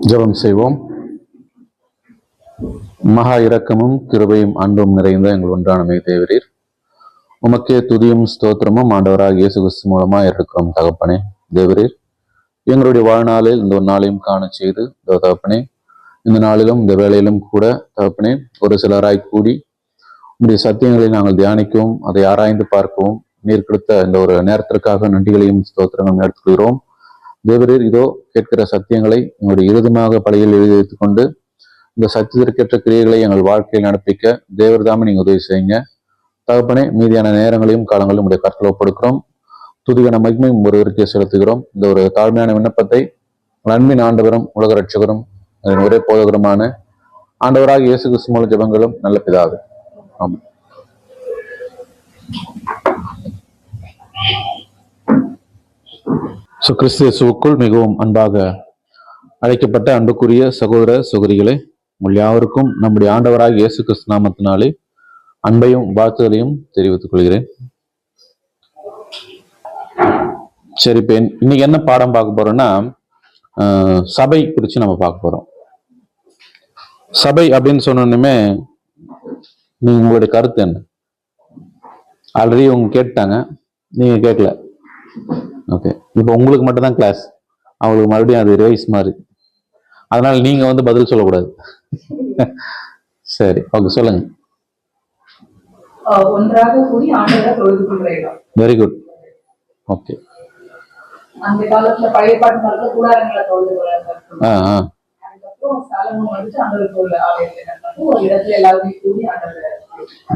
ஜெபம் செய்வோம். மகா இரக்கமும் கிருபையும் அன்பும் நிறைந்த எங்கள் ஒன்றானமை தேவரீர், உமக்கே துதியும் ஸ்தோத்திரமும் ஆண்டவராக இயேசு கிறிஸ்து மூலமா இருக்கிறோம். தகப்பனே தேவரீர், எங்களுடைய வாழ்நாளில் இந்த ஒரு நாளையும் காண செய்து தகப்பனே, இந்த நாளிலும் இந்த வேளையிலும் கூட தகப்பனே ஒரு சிலராய் கூடி உங்களுடைய சத்தியங்களை நாங்கள் தியானிக்கவும் அதை ஆராய்ந்து பார்க்கவும் நீர் கொடுத்த இந்த ஒரு நேரத்திற்காக நன்றிகளையும் ஸ்தோத்திரங்களும் எடுத்துக்கிறோம். தேவரீர், இதோ கேட்கிற சத்தியங்களை எங்களுடைய இருதமாக பலையில் எழுதி வைத்துக் கொண்டு இந்த சத்தியத்திற்கேற்ற கிரியைகளை எங்கள் வாழ்க்கையில் நடப்பிக்க தேவர்தாமே நீங்க உதவி செய்யுங்க. தகப்பனே, மீதியான நேரங்களையும் காலங்களையும் உடைய கருத்தில் ஒப்படுக்கிறோம். துதிகன மகிமையும் ஒருவருக்கே செலுத்துகிறோம். இந்த ஒரு தாழ்மையான விண்ணப்பத்தை அன்பின் ஆண்டவரும் உலக ரட்சகரும் அதன் ஒரே போதகருமான ஆண்டவராக இயேசு கிறிஸ்து மூல ஜெபங்களும் நல்ல பிதாவே, ஆமென். கிறிஸ்து இயேசுவுக்குள் மிகவும் அன்பாக அழைக்கப்பட்ட அன்புக்குரிய சகோதர சகோதரிகளை, உங்கள் யாவருக்கும் நம்முடைய ஆண்டவராக இயேசு கிறிஸ்து நாமத்தினாலே அன்பையும் வாழ்த்துதலையும் தெரிவித்துக் கொள்கிறேன். சரி, இப்ப இன்னைக்கு என்ன பாடம் பார்க்க போறோம்னா, சபை குறித்து நம்ம பார்க்க போறோம். சபை அப்படின்னு சொன்னோன்னுமே நீங்க உங்களுடைய கருத்து என்ன? ஆல்ரெடி அவங்க கேட்டாங்க, நீங்க கேட்கல. ஓகே, இப்போ உங்களுக்கு மட்டும் தான் கிளாஸ், அவங்களுக்கு மறுபடியும் அது ரிவைஸ் மாதிரி. அதனால நீங்க வந்து பதில் சொல்லக்கூடாது. சரி, ஓகே, சொல்லுங்க. ஒன்றாக கூடி ஆண்டவரை தொழுது கொள்ற இடம். Very good. ஓகே. அந்த காலத்துல பழைய பாட்டு கூடாரங்களை தொழுது கொள்றாங்க. அதுக்கப்புறம் சாலமோன் வந்துட்டு ஆண்டவருக்கு உள்ள ஆலயத்தை கட்டினாங்க. ஒரு இடத்துல எல்லாருமே கூடி ஆண்டவரை.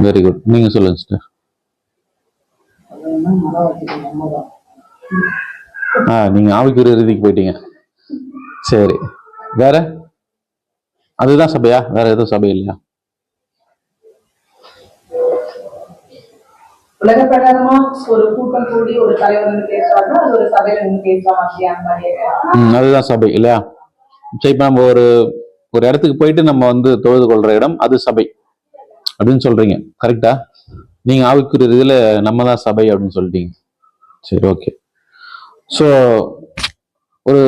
Very good. நீங்க சொல்லுங்க சிஸ்டர். நீங்க ஆவிக்குரிய ரீதிக்கு போயிட்டீங்க. சரி, வேற அதுதான் சபையா? வேற எதுவும் சபை இல்லையா? உலக பிரகாரமா ஒரு கூட்டம் கூடி ஒரு தலைவர் பேசுவாங்க, அது ஒரு சபையில நின்று பேசுவாங்க. அதுதான் சபை இல்லையா? சரி, இப்ப நம்ம ஒரு இடத்துக்கு போயிட்டு நம்ம வந்து தொழுது கொள்ற இடம் அது சபை அப்படின்னு சொல்றீங்க, கரெக்டா? நீங்க ஆவிக்குரிய ரீதியில நம்ம தான் சபை அப்படின்னு சொல்லிட்டீங்க. சரி, ஓகே. ஸோ ஒரு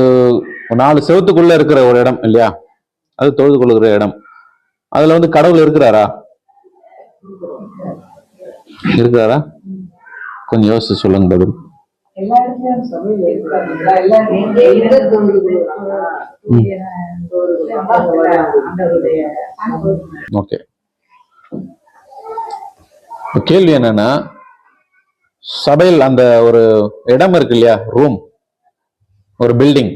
4 செவத்துக்குள்ள இருக்கிற ஒரு இடம் இல்லையா, அது தொழுது கொள்ளுகிற இடம். அதுல வந்து கடவுள் இருக்கிறாரா? இருக்கிறாரா? கொஞ்சம் யோசிச்சு சொல்லுங்க பதில். ஓகே, கேள்வி என்னன்னா, சபையில் அந்த ஒரு இடம் இருக்கு இல்லையா, ரூம், ஒரு பில்டிங்,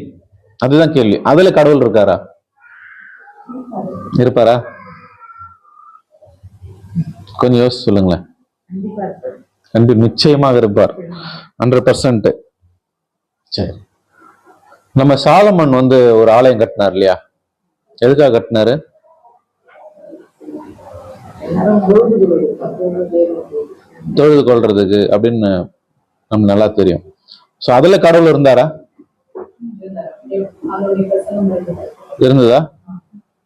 அதுதான் கேள்வி. அதுல கடவுள் இருக்காரா? இருப்பாரா? கொஞ்சம் யோசிச்சு சொல்லுங்களேன். நிச்சயமாக இருப்பார், 100%. சரி, நம்ம சாலமன் வந்து ஒரு ஆலயம் கட்டினார் இல்லையா? எதுக்காக கட்டினாரு? தொழுது கொள்றதுக்கு அப்படின்னு நமக்கு நல்லா தெரியும். சோ அதுல கடவுள் இருந்தாரா? இருந்ததா?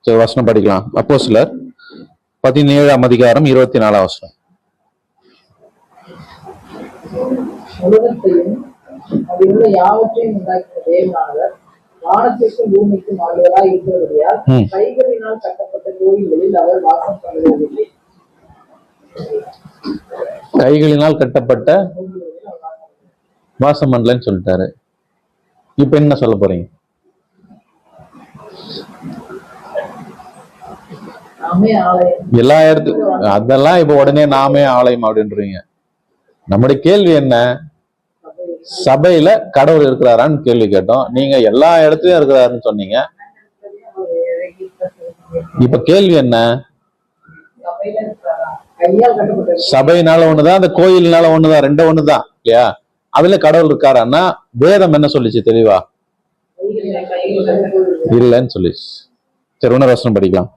சரி, வசனம் படிக்கலாம். அப்போஸ்தலர் 17ஆம் அதிகாரம் 24ஆம் வசனம். உலகத்தையும் அதிலுள்ள யாவற்றையும் உண்டாக்கின தேவனானவர் வானத்திற்கும் பூமிக்கும் ஆளுவராய் இருக்கிறபடியால் கைகளினால் கட்டப்பட்ட கோவில்களில் அவர் வாசம் பண்ணுவதில்லை. கைகளினால் கட்டப்பட்ட வாசம் பண்ணலன்னு சொல்லிட்டாரு. இப்ப என்ன சொல்ல போறீங்க? எல்லா இடத்துக்கும் அதெல்லாம் இப்ப உடனே நாமே ஆலயம் அப்படின்றீங்க. நம்முடைய கேள்வி என்ன? சபையில கடவுள் இருக்கிறாரான்னு கேள்வி கேட்டோம். நீங்க எல்லா இடத்துலயும் இருக்கிறாருன்னு சொன்னீங்க. இப்ப கேள்வி என்ன? சபையினால ஒண்ணுதான், அந்த கோயில்னால ஒண்ணுதான், ரெண்டும் ஒண்ணுதான் இல்லையா? அதுல கடவுள் இருக்காரான்னா வேதம் என்ன சொல்லிச்சு தெளிவா? இல்லைன்னு சொல்லிச்சு. சரி, இன்னொரு வசனம் படிக்கலாம்.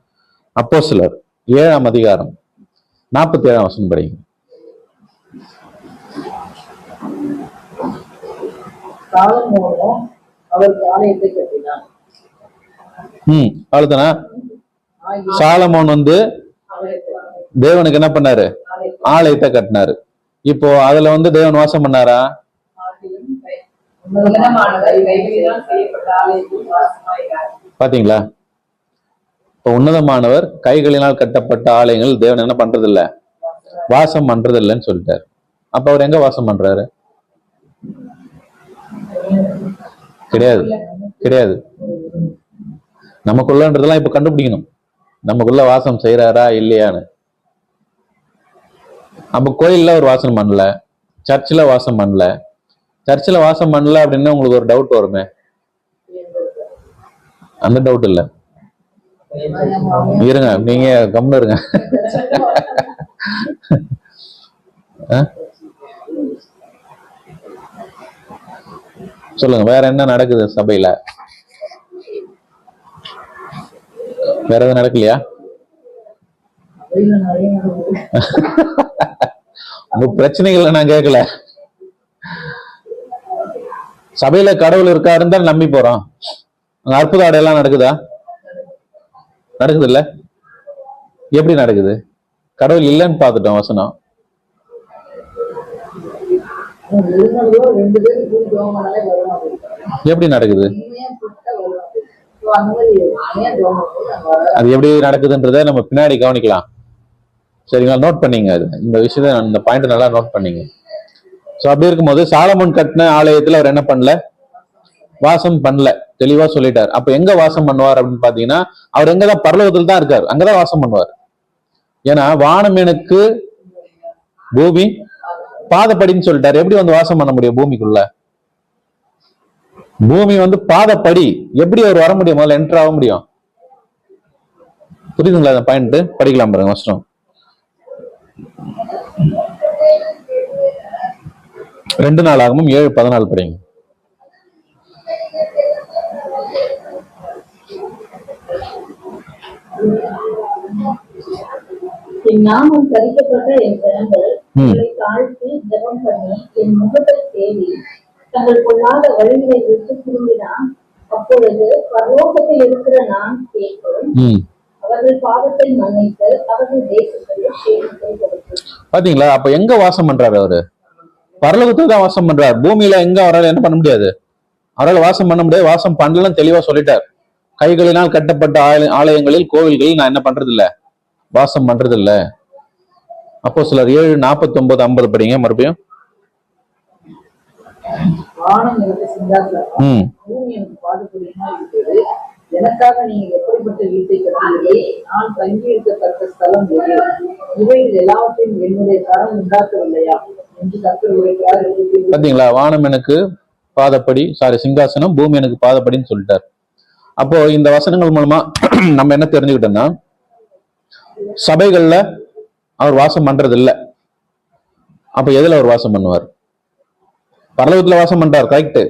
அப்போஸ்தலர் 7ஆம் அதிகாரம் 47ஆம் வசனம் படிங்க. அவ்வளவுதானா? சாலமோன் வந்து தேவனுக்கு என்ன பண்ணாரு? ஆலயத்தை கட்டினாரு. இப்போ அதுல வந்து தேவன் வாசம் பண்ணாரா? உன்னதமானவர் கைகளினால் செய்யப்பட்ட ஆலயத்தில் வாசமாகிறார். பாத்தீங்களா? இப்ப உன்னதமானவர் கைகளினால் கட்டப்பட்ட ஆலயங்கள் தேவன் என்ன பண்றது இல்ல, வாசம் பண்றது இல்லைன்னு சொல்லிட்டாரு. அப்ப அவர் எங்க வாசம் பண்றாரு? கிடையாது, கிடையாது. நமக்குள்ளன்றதெல்லாம் இப்ப கண்டுபிடிக்கணும். நமக்குள்ள வாசம் செய்யறாரா இல்லையான்னு. அப்ப கோயில்ல ஒரு வாசம் பண்ணல, சர்ச்சில் வாசம் பண்ணல. சர்ச்சில் வாசம் பண்ணல அப்படின்னு உங்களுக்கு ஒரு டவுட் வருமே. அந்த டவுட் இல்ல, இருங்க, நீங்க கம்முன்னு இருங்க. சொல்லுங்க, வேற என்ன நடக்குது சபையில? வேற எதுவும் நடக்கலையா? உங்க பிரச்சனைகளை நான் கேட்கல. சபையில கடவுள் இருக்காருன்னு தான் நம்பி போறோம். அற்புத அடையெல்லாம் நடக்குதா? நடக்குது இல்ல? எப்படி நடக்குது? கடவுள் இல்லைன்னு பார்த்துட்டோம் வசனம். எப்படி நடக்குது? அது எப்படி நடக்குதுன்றத நம்ம பின்னாடி கவனிக்கலாம். சரிங்களா? நோட் பண்ணீங்க, அது இந்த விஷயத்த, இந்த பாயிண்ட் நல்லா நோட் பண்ணீங்க. சோ அப்படி இருக்கும்போது சாலமோன் கட்டின ஆலயத்துல அவர் என்ன பண்ணல? வாசம் பண்ணல. தெளிவா சொல்லிட்டார். அப்ப எங்க வாசம் பண்ணுவார் அப்படின்னு பாத்தீங்கன்னா, அவர் எங்கதான்? பரலோகத்தில் தான் இருக்காரு. அங்கதான் வாசம் பண்ணுவார். ஏன்னா வானம் எனக்கு பூமி பாதப்படின்னு சொல்லிட்டாரு. எப்படி வந்து வாசம் பண்ண முடியும் பூமிக்குள்ள? பூமி வந்து பாதப்படி, எப்படி அவர் வர முடியும்? முதல்ல என்டர் ஆக முடியும். புரியுதுங்களா? அந்த பாயிண்ட் படிக்கலாம் பாருங்க வசனம். 2 நாளாகமும் 7:14 படிங்க. என் நாமம் தரிக்கப்பட்ட என் ஜனங்கள் என்னை தாழ்த்தி ஜெபம் பண்ணி என் முகத்தை தேடி தங்கள் பொல்லாத வழிகளை விட்டு திரும்பினான். அப்பொழுது பரலோகத்தில் இருக்கிற நான் கேட்பேன், அவர்கள் பாவத்தை மன்னித்து அவர்கள் தேசத்தில் சேமத்தை கொடுத்து. பாத்தீங்களா? அப்ப எங்க வாசம் பண்றாரு அவரு? பரலோகத்துல தான் வாசம் பண்றாரு. பூமியில எங்க அவரால் என்ன பண்ண முடியாது? அவரால் வாசம் பண்ண முடியாது. வாசம் பண்ணலன்னு தெளிவா சொல்லிட்டார். கைகளினால் கட்டப்பட்ட ஆலயங்களில், கோவில்களில் நான் என்ன பண்றது இல்ல, வாசம் பண்றது இல்ல. அப்போஸ்தலர் 7:49-50 படிங்க மறுபடியும். வானம் எனக்கு சிங்காசனம், பூமி எனக்கு பாதுகாப்புமா இருக்கிறது. எனக்காக நீங்கள் எப்படிப்பட்ட வீட்டை கட்டுவீர்கள்? நான் தங்கி இருக்கத்தக்க ஸ்தலம் எது? இவைகள் எல்லாவற்றையும் என்னுடைய கரம் உண்டாக்கவில்லையா என்று கர்த்தர் உரைக்கிறார். பாத்தீங்களா? வானம் எனக்கு பாதப்படி, சிங்காசனம், பூமி எனக்கு பாதப்படின்னு சொல்லிட்டார். அப்போ இந்த வசனங்கள் மூலமா நம்ம என்ன தெரிஞ்சுக்கிட்டோம்னா, சபைகள்ல அவர் வாசம் பண்றது இல்ல. அப்ப எதுல அவர் வாசம் பண்ணுவார்? பரலோகத்துல வாசம் பண்றார், கரெக்ட்.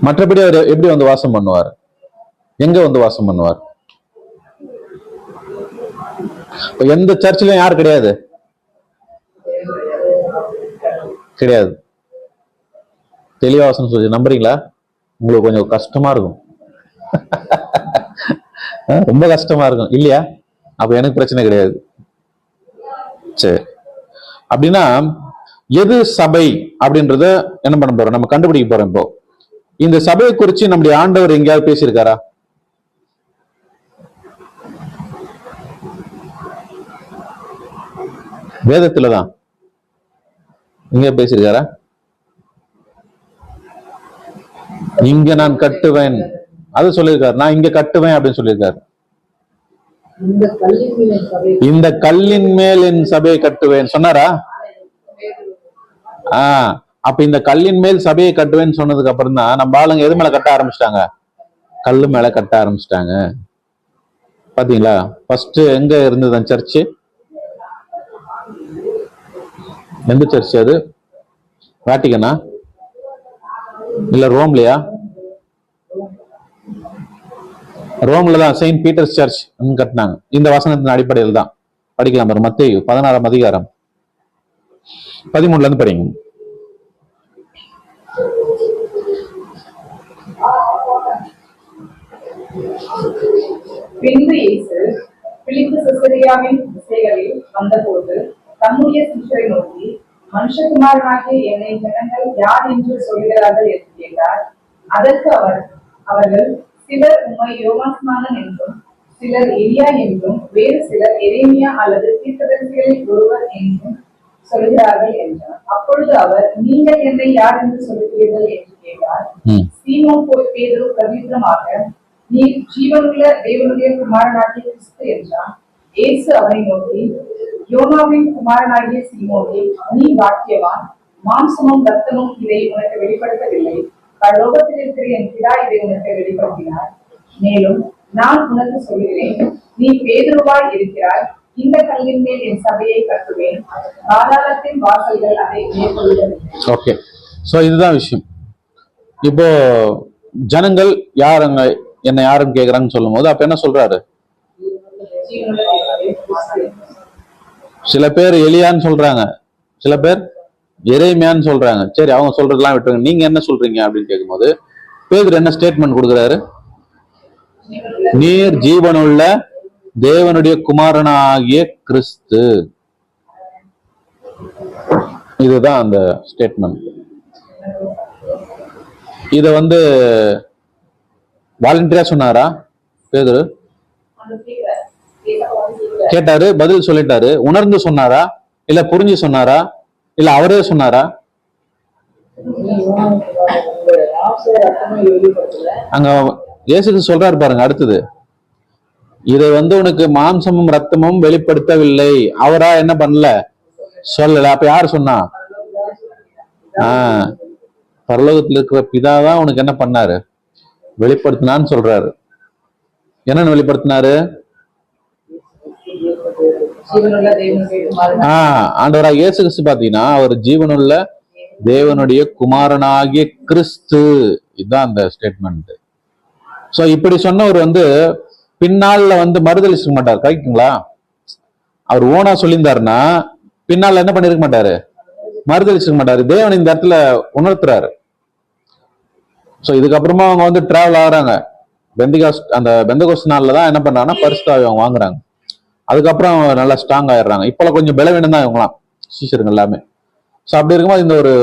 மற்றபடி அவர் எப்படி வந்து வாசம் பண்ணுவார்? எங்க வந்து வாசம் பண்ணுவார்? எந்த சர்ச்சிலும் யார் கிடையாது, கிடையாது. தெளிவா வாசம் சொல்லி நம்புறீங்களா? உங்களுக்கு கொஞ்சம் கஷ்டமா இருக்கும். ரொம்ப கஷ்டமா இருக்கும் இல்லையா? அப்ப எனக்கு பிரச்சனை கிடையாது. சரி, அப்படின்னா எது சபை அப்படின்றத என்ன பண்ண போறோம்? நம்ம கண்டுபிடிக்க போறோம். இப்போ இந்த சபையை குறிச்சு நம்முடைய ஆண்டவர் எங்கேயாவது பேசியிருக்காரா? வேதத்துலதான் எங்க பேசியிருக்காரா? இங்க நான் கட்டுவேன் அது சொல்லியிருக்காரு. நான் இங்க கட்டுவேன் அப்படின்னு சொல்லியிருக்காரு. இந்த கல்லின் மேல் என் சபையை கட்டுவேன் சொன்னாரா? அப்ப இந்த கல்லின் மேல் சபையை கட்டுவேன்னு சொன்னதுக்கு அப்புறம் தான் நம்ம ஆளுங்க எது மேல கட்ட ஆரம்பிச்சிட்டாங்க? கல்லு மேல கட்ட ஆரம்பிச்சிட்டாங்க. பாத்தீங்களா? ஃபர்ஸ்ட் எங்க இருந்தது அந்த சர்ச்சு? எந்த சர்ச் அது? வாட்டிகனா இல்ல ரோம்லயா? ரோம்ல தான் செயின்ட் பீட்டர்ஸ் சர்ச் கட்டினாங்க. இந்த வசனத்தின் அடிப்படையில் தான். படிக்கலாம் பாருங்க, மத்தேயு 16ஆம் அதிகாரம் 13ல இருந்து படிங்க. பின்பு இயேசு பிலிப்பு செசரியாவின் திசைகளில் வந்தபோது தம்முடைய சீஷரை நோக்கி, மனுஷகுமாரனாகிய என்னை ஜனங்கள் யார் என்று சொல்கிறார்கள் என்று கேட்டார். அதற்கு அவர்கள் சிலர் உம்மை யோவான்ஸ்நானன் என்றும், சிலர் எலியா என்றும், வேறு சிலர் எரேமியா அல்லது தீர்க்கதரிசிகளில் ஒருவர் என்றும் சொல்கிறார்கள் என்றார். அப்பொழுது அவர், நீங்கள் என்னை யார் என்று சொல்கிறீர்கள் என்று கேட்டார். சீமோன் பேதுரு பிரதியுத்தரமாக, நீ ஜீவனுள்ள தேவனுடைய குமாரனாகிய கிறிஸ்து என்றான். இயேசு அவனை நோக்கி, யோனாவின் குமாரனாகிய சீமோனே, நீ பாக்கியவான். மாம்சமும் ரத்தமும் இதை உனக்கு வெளிப்படுத்தவில்லை, பரலோகத்தில் இருக்கிற என் பிதா இதை உனக்கு வெளிப்படுத்தினார். மேலும் நான் உனக்கு சொல்கிறேன், நீ பேதுருவாய் இருக்கிறாய். இந்த கல்லின் மேல் என் சபையை கட்டுவேன், பாதாளத்தின் வாசல்கள் அதை மேற்கொள்ளவில்லை. ஓகே, சோ இதுதான் விஷயம். இப்போ ஜனங்கள் யாருங்க என்ன யாருன்னு கேக்குறாங்கன்னு சொல்லும் போது அப்ப என்ன சொல்றாரு? சில பேர் எலியான்னு சொல்றாங்க, சில பேர் எரேமியான்னு சொல்றாங்க. சரி, அவங்க சொல்றதெல்லாம் விட்டுருங்க, நீங்க என்ன சொல்றீங்க அப்படின்னு கேட்கும்போது பேதுரு என்ன ஸ்டேட்மெண்ட் கொடுக்குறாரு? நீர் ஜீவனுள்ள தேவனுடைய குமாரனாகிய கிறிஸ்து. இதுதான் அந்த ஸ்டேட்மெண்ட். இத வாலண்டியரா சொன்னாரா பேதுரு? கேட்டாரு, பதில் சொல்லிட்டாரு. உணர்ந்து சொன்னாரா, இல்ல புரிஞ்சு சொன்னாரா, இல்ல அவரே சொன்னாரா? அங்க இயேசு சொல்றாரு பாருங்க, அடுத்தது இதை உனக்கு மாம்சமும் ரத்தமும் வெளிப்படுத்தவில்லை. அவரா என்ன பண்ணல, சொல்லல. அப்ப யாரு சொன்னா? பரலோகத்தில் இருக்கிற பிதாதான் உனக்கு என்ன பண்ணாரு, வெளிப்படுத்தினான்னு சொல்றாரு. என்னன்னு வெளிப்படுத்தினாரு? ஆண்டவராக இயேசு கிறிஸ்து பாத்தீங்கன்னா அவர் ஜீவனுள்ள தேவனுடைய குமாரனாகிய கிறிஸ்து. இதுதான் அந்த ஸ்டேட்மெண்ட். சோ இப்படி சொன்னவர் பின்னால மறுதலிச்சிக்க மாட்டார். கரெக்டுங்களா? அவர் ஓனா சொல்லியிருந்தாருன்னா பின்னால என்ன பண்ணிருக்க மாட்டாரு, மறுதலிச்சிக்க மாட்டாரு. தேவன் இந்த இடத்துல உணர்த்துறாரு. சோ இதுக்கப்புறமா அவங்க டிராவல் ஆகுறாங்க. அந்த பெந்தகோஸ்து நாள்ல தான் என்ன பண்றாங்கன்னா பரிசுத்தாவி அவங்க வாங்குறாங்க. அதுக்கப்புறம் நல்லா ஸ்ட்ராங் ஆயிடுறாங்க. இப்பெல்லாம் கொஞ்சம் பலவீனம் தான் இவங்களாம், சீஷருங்க எல்லாமே. ஸோ அப்படி இருக்கும்போது இந்த ஒரு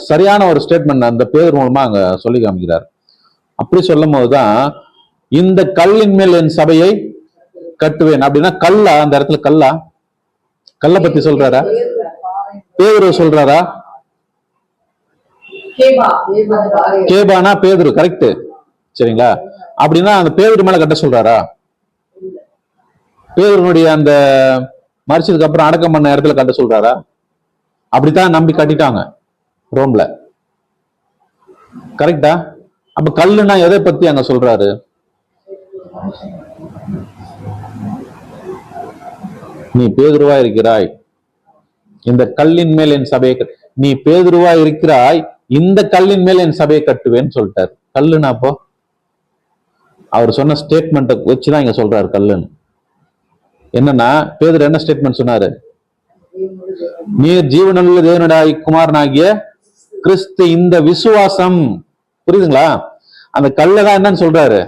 சரியான ஒரு ஸ்டேட்மெண்ட் அந்த பேர் மூலமா அங்க சொல்லி காமிக்கிறார். அப்படி சொல்லும் போதுதான் இந்த கல்லின் மேல் என் சபையை கட்டுவேன் அப்படின்னா, கல்லா அந்த இடத்துல கல்ல பத்தி சொல்றாரா, பேதுரு சொல்றாரா? கேபானா பேதுரு, கரெக்ட். சரிங்களா? அப்படின்னா அந்த பேதுரு மேல கட்ட சொல்றாரா? பேதுருனுடைய அந்த மரிச்சதுக்கு அப்புறம் அடக்கம் பண்ண இடத்துல கட்ட சொல்றாரா? அப்படித்தான் நம்பி கட்டிட்டாங்க ரோம்ல. கரெக்டா? அப்ப கல்லுனா எதை பத்தி அங்க சொல்றாரு? நீ பேதுருவா இருக்கிறாய், இந்த கல்லின் மேல் என் சபையை, நீ பேதுருவா இருக்கிறாய், இந்த கல்லின் மேல் என் சபையை கட்டுவேன்னு சொல்லிட்டாரு. கல்லுனா அப்போ அவர் சொன்ன ஸ்டேட்மெண்ட்டை வச்சுதான் இங்க சொல்றாரு கல்லுன்னு. என்னன்னா பேதுரு என்ன ஸ்டேட்மெண்ட் சொன்னாரு? நீர் ஜீவனுள்ள தேவனுடைய குமாரனாகிய கிறிஸ்து. இந்த விசுவாசம், புரியுதுங்களா? அந்த கல்லதான் என்னன்னு சொல்றாரு,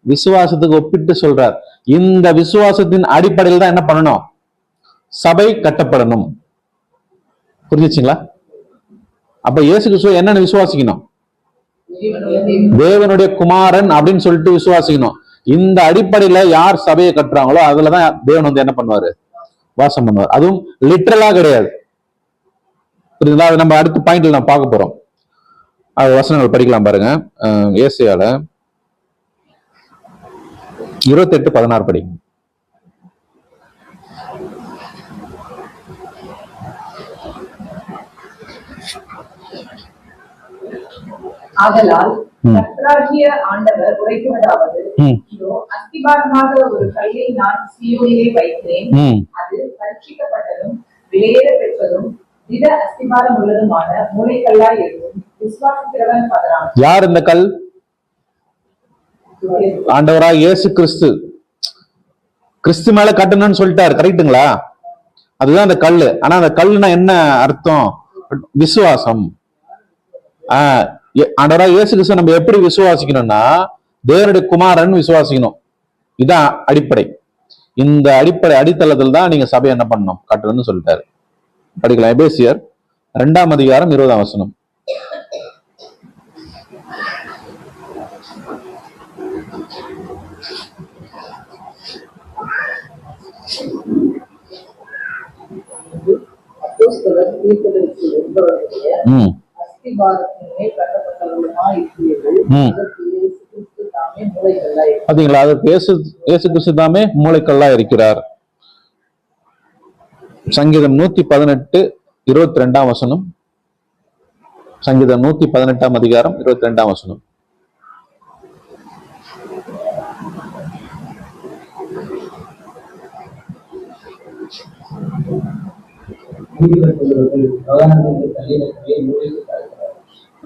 விசுவாசத்துக்கு ஒப்பிட்டு சொல்றார். இந்த விசுவாசத்தின் அடிப்படையில் தான் என்ன பண்ணணும், சபை கட்டப்படணும். புரிஞ்சுச்சுங்களா? அப்ப இயேசு கிறிஸ்துவ என்னன்னு விசுவாசிக்கணும்? தேவனுடைய குமாரன் அப்படின்னு சொல்லிட்டு விசுவாசிக்கணும். இந்த அடிப்படையில யார் சபையை கட்டுறாங்களோ அதுலதான் தேவன் என்ன பண்ணுவாரு, வாசம் பண்ணுவார். அதுவும் லிட்டரலா கிடையாது. புரியுதுங்களா? அது நம்ம அடுத்த பாயிண்ட்ல நம்ம பார்க்க போறோம். அது வசனங்கள் படிக்கலாம் பாருங்க. ஏசாயால 28:16 படி. ஆதலால் கர்த்தராகிய ஆண்டவர் உரைக்கிறதாவது, இதோ அஸ்திபாரமாக ஒரு கல்லை நான் சீயோனிலே வைக்கிறேன், அது பரீட்சிக்கப்பட்டதும் விலையேற பெற்றதும் திட அஸ்திபாரம் உள்ளதுமான மூளைக்கல்லாய் இருக்கும், விசுவாசிக்கிறவன் பதறான். யார் இந்த கல்? ஆண்டவராக இயேசு கிறிஸ்து. கிறிஸ்து மேல கட்டணும்னு சொல்லிட்டாரு. கரெக்டுங்களா? அதுதான் அந்த கல்லு. ஆனா அந்த கல்லுனா என்ன அர்த்தம்? விசுவாசம். ஆண்டவராக இயேசு கிறிஸ்து நம்ம எப்படி விசுவாசிக்கணும்னா தேவனுடைய குமாரன் விசுவாசிக்கணும். இதான் அடிப்படை. இந்த அடிப்படை அடித்தளத்தில் தான் நீங்க சபை என்ன பண்ணணும், கட்டணும்னு சொல்லிட்டாரு. படிக்கலாம். எபேசியர் 2ஆம் அதிகாரம் 20ஆம் வசனம். அப்போஸ்தலர் தீர்க்கதரிசி என்பவருடைய ம் அஸ்திபாரத்தின் மேல் கட்டப்பட்டவர்களுமாய் இருக்கிறீர்கள். ம். அதற்கு இயேசு கிறிஸ்து தாமே மூலைக்கல்லாய் பாத்தீங்களா, அதற்கு இயேசு கிறிஸ்து தாமே மூளைக்கல்லா இருக்கிறார். சங்கீதம் 118 22ஆம் வசனம். சங்கீதம் 118ஆம் அதிகாரம் 22ஆம் வசனம்.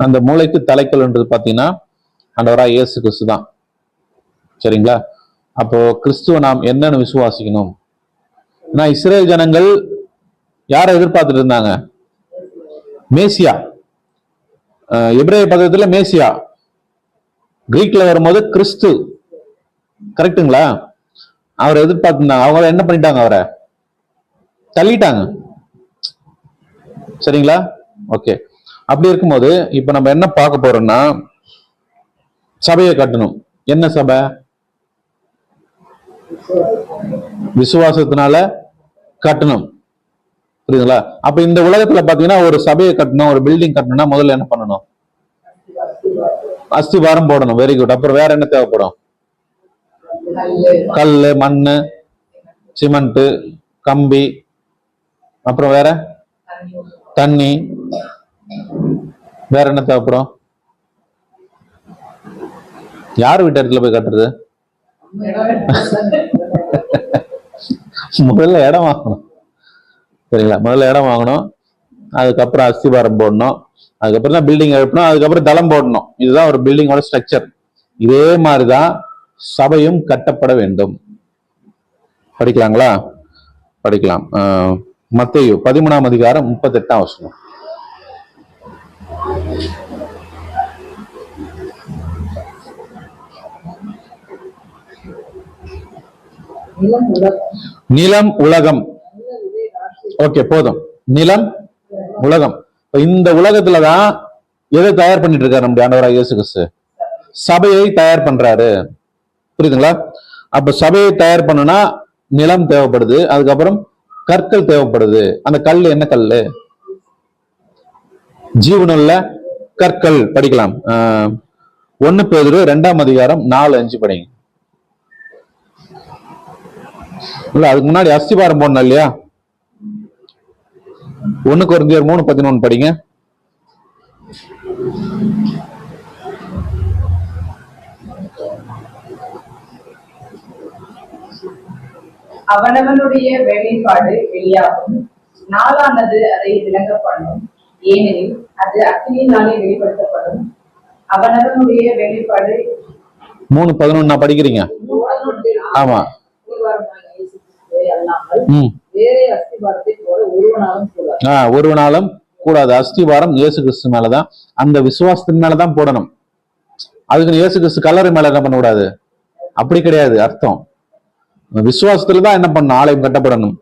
அந்த மூளைக்கு தலைக்கல்ன்றது பாத்தீங்கன்னா ஆண்டவராய் இயேசு கிறிஸ்து தான். சரிங்களா? அப்போ கிறிஸ்துவ நாம் என்னன்னு விசுவாசிக்கணும். ஏன்னா இஸ்ரேல் ஜனங்கள் யாரை எதிர்பார்த்துட்டு இருந்தாங்க? மேசியா. எபிரேய பதத்துல மேசியா, கிரீக்ல வரும்போது கிறிஸ்து. கரெக்டுங்களா? அவரை எதிர்பார்த்திருந்தாங்க. அவங்க என்ன பண்ணிட்டாங்க? அவரை தள்ளிட்டாங்க. சரிங்களா? ஓகே. அப்படி இருக்கும்போது இப்ப நம்ம என்ன பார்க்க போறோம்னா, சபையை கட்டணும். என்ன சபை? விசுவாசத்தினால கட்டணும். புரியுதுங்களா? அப்ப இந்த உலகத்துல பாத்தீங்கன்னா ஒரு சபையை கட்டணும், ஒரு பில்டிங் கட்டணும்னா முதல்ல என்ன பண்ணணும்? அஸ்திவாரம் போடணும். Very good. அப்புறம் வேற என்ன தேவைப்படும்? கல்லு, மண்ணு, சிமெண்ட், கம்பி, அப்புறம் வேற தண்ணி, வேற என்ன தேவைப்படும்? யார் வீட்டு இடத்துல போய் கட்டுறது? முதல்ல இடம் வாங்கணும். சரிங்களா? முதல்ல இடம் வாங்கணும், அதுக்கப்புறம் அஸ்திவாரம் போடணும், அதுக்கப்புறம் தான் பில்டிங் எழுப்பணும், அதுக்கப்புறம் தளம் போடணும். இதுதான் ஒரு பில்டிங்கோட ஸ்ட்ரக்சர். இதே மாதிரிதான் சபையும் கட்டப்பட வேண்டும். படிக்கலாங்களா? படிக்கலாம். மத்தேயு 13ஆம் அதிகாரம் 38ஆம் வசனம். நிலம் உலகம். ஓகே, போதும். நிலம் உலகம். இந்த உலகத்துலதான் எதை தயார் பண்ணிட்டு இருக்காரு நம்முடைய ஆண்டவராகிய இயேசு கிறிஸ்து? சபையை தயார் பண்றாரு. புரியுதுங்களா? அப்ப சபையை தயார் பண்ணனா நிலம் தேவைப்படுது, அதுக்கப்புறம் கற்கள் தேவைப்படுது. அந்த கல் என்ன கல்லு? ஜீவனுள்ள கற்கள். படிக்கலாம். 1 பேதுரு 2ஆம் அதிகாரம் 4-5 படிங்க. இல்ல, அதுக்கு முன்னாடி அஸ்திபாரம் போடணும் இல்லையா? 1 கொரிந்தியர் 3:11 படிங்க. அவனவனுடைய வேலைப்பாடு வெளியாகும், நாளானது அதை விளங்க பண்ணும். ஏனெனில் அது அக்கினியினாலே வெளிப்படுத்தப்படும். அவனவனுடைய வேலைப்பாடு 3:11 படிக்கிறீங்க? ஆமா. வேறே அஸ்திபாரத்தை போல ஒருவனாலும் கூடாது. ஒருவனாலும் கூடாது. அஸ்திபாரம் இயேசு கிறிஸ்து மேலதான், அந்த விசுவாசத்தின் மேலதான் போடணும். அதுக்கு இயேசு கிறிஸ்து கல்லறை மேல என்ன பண்ணக்கூடாது? அப்படி கிடையாது அர்த்தம். விசுவாசத்துலதான் என்ன பண்ணணும்? ஆலயம் கட்டப்படணும்.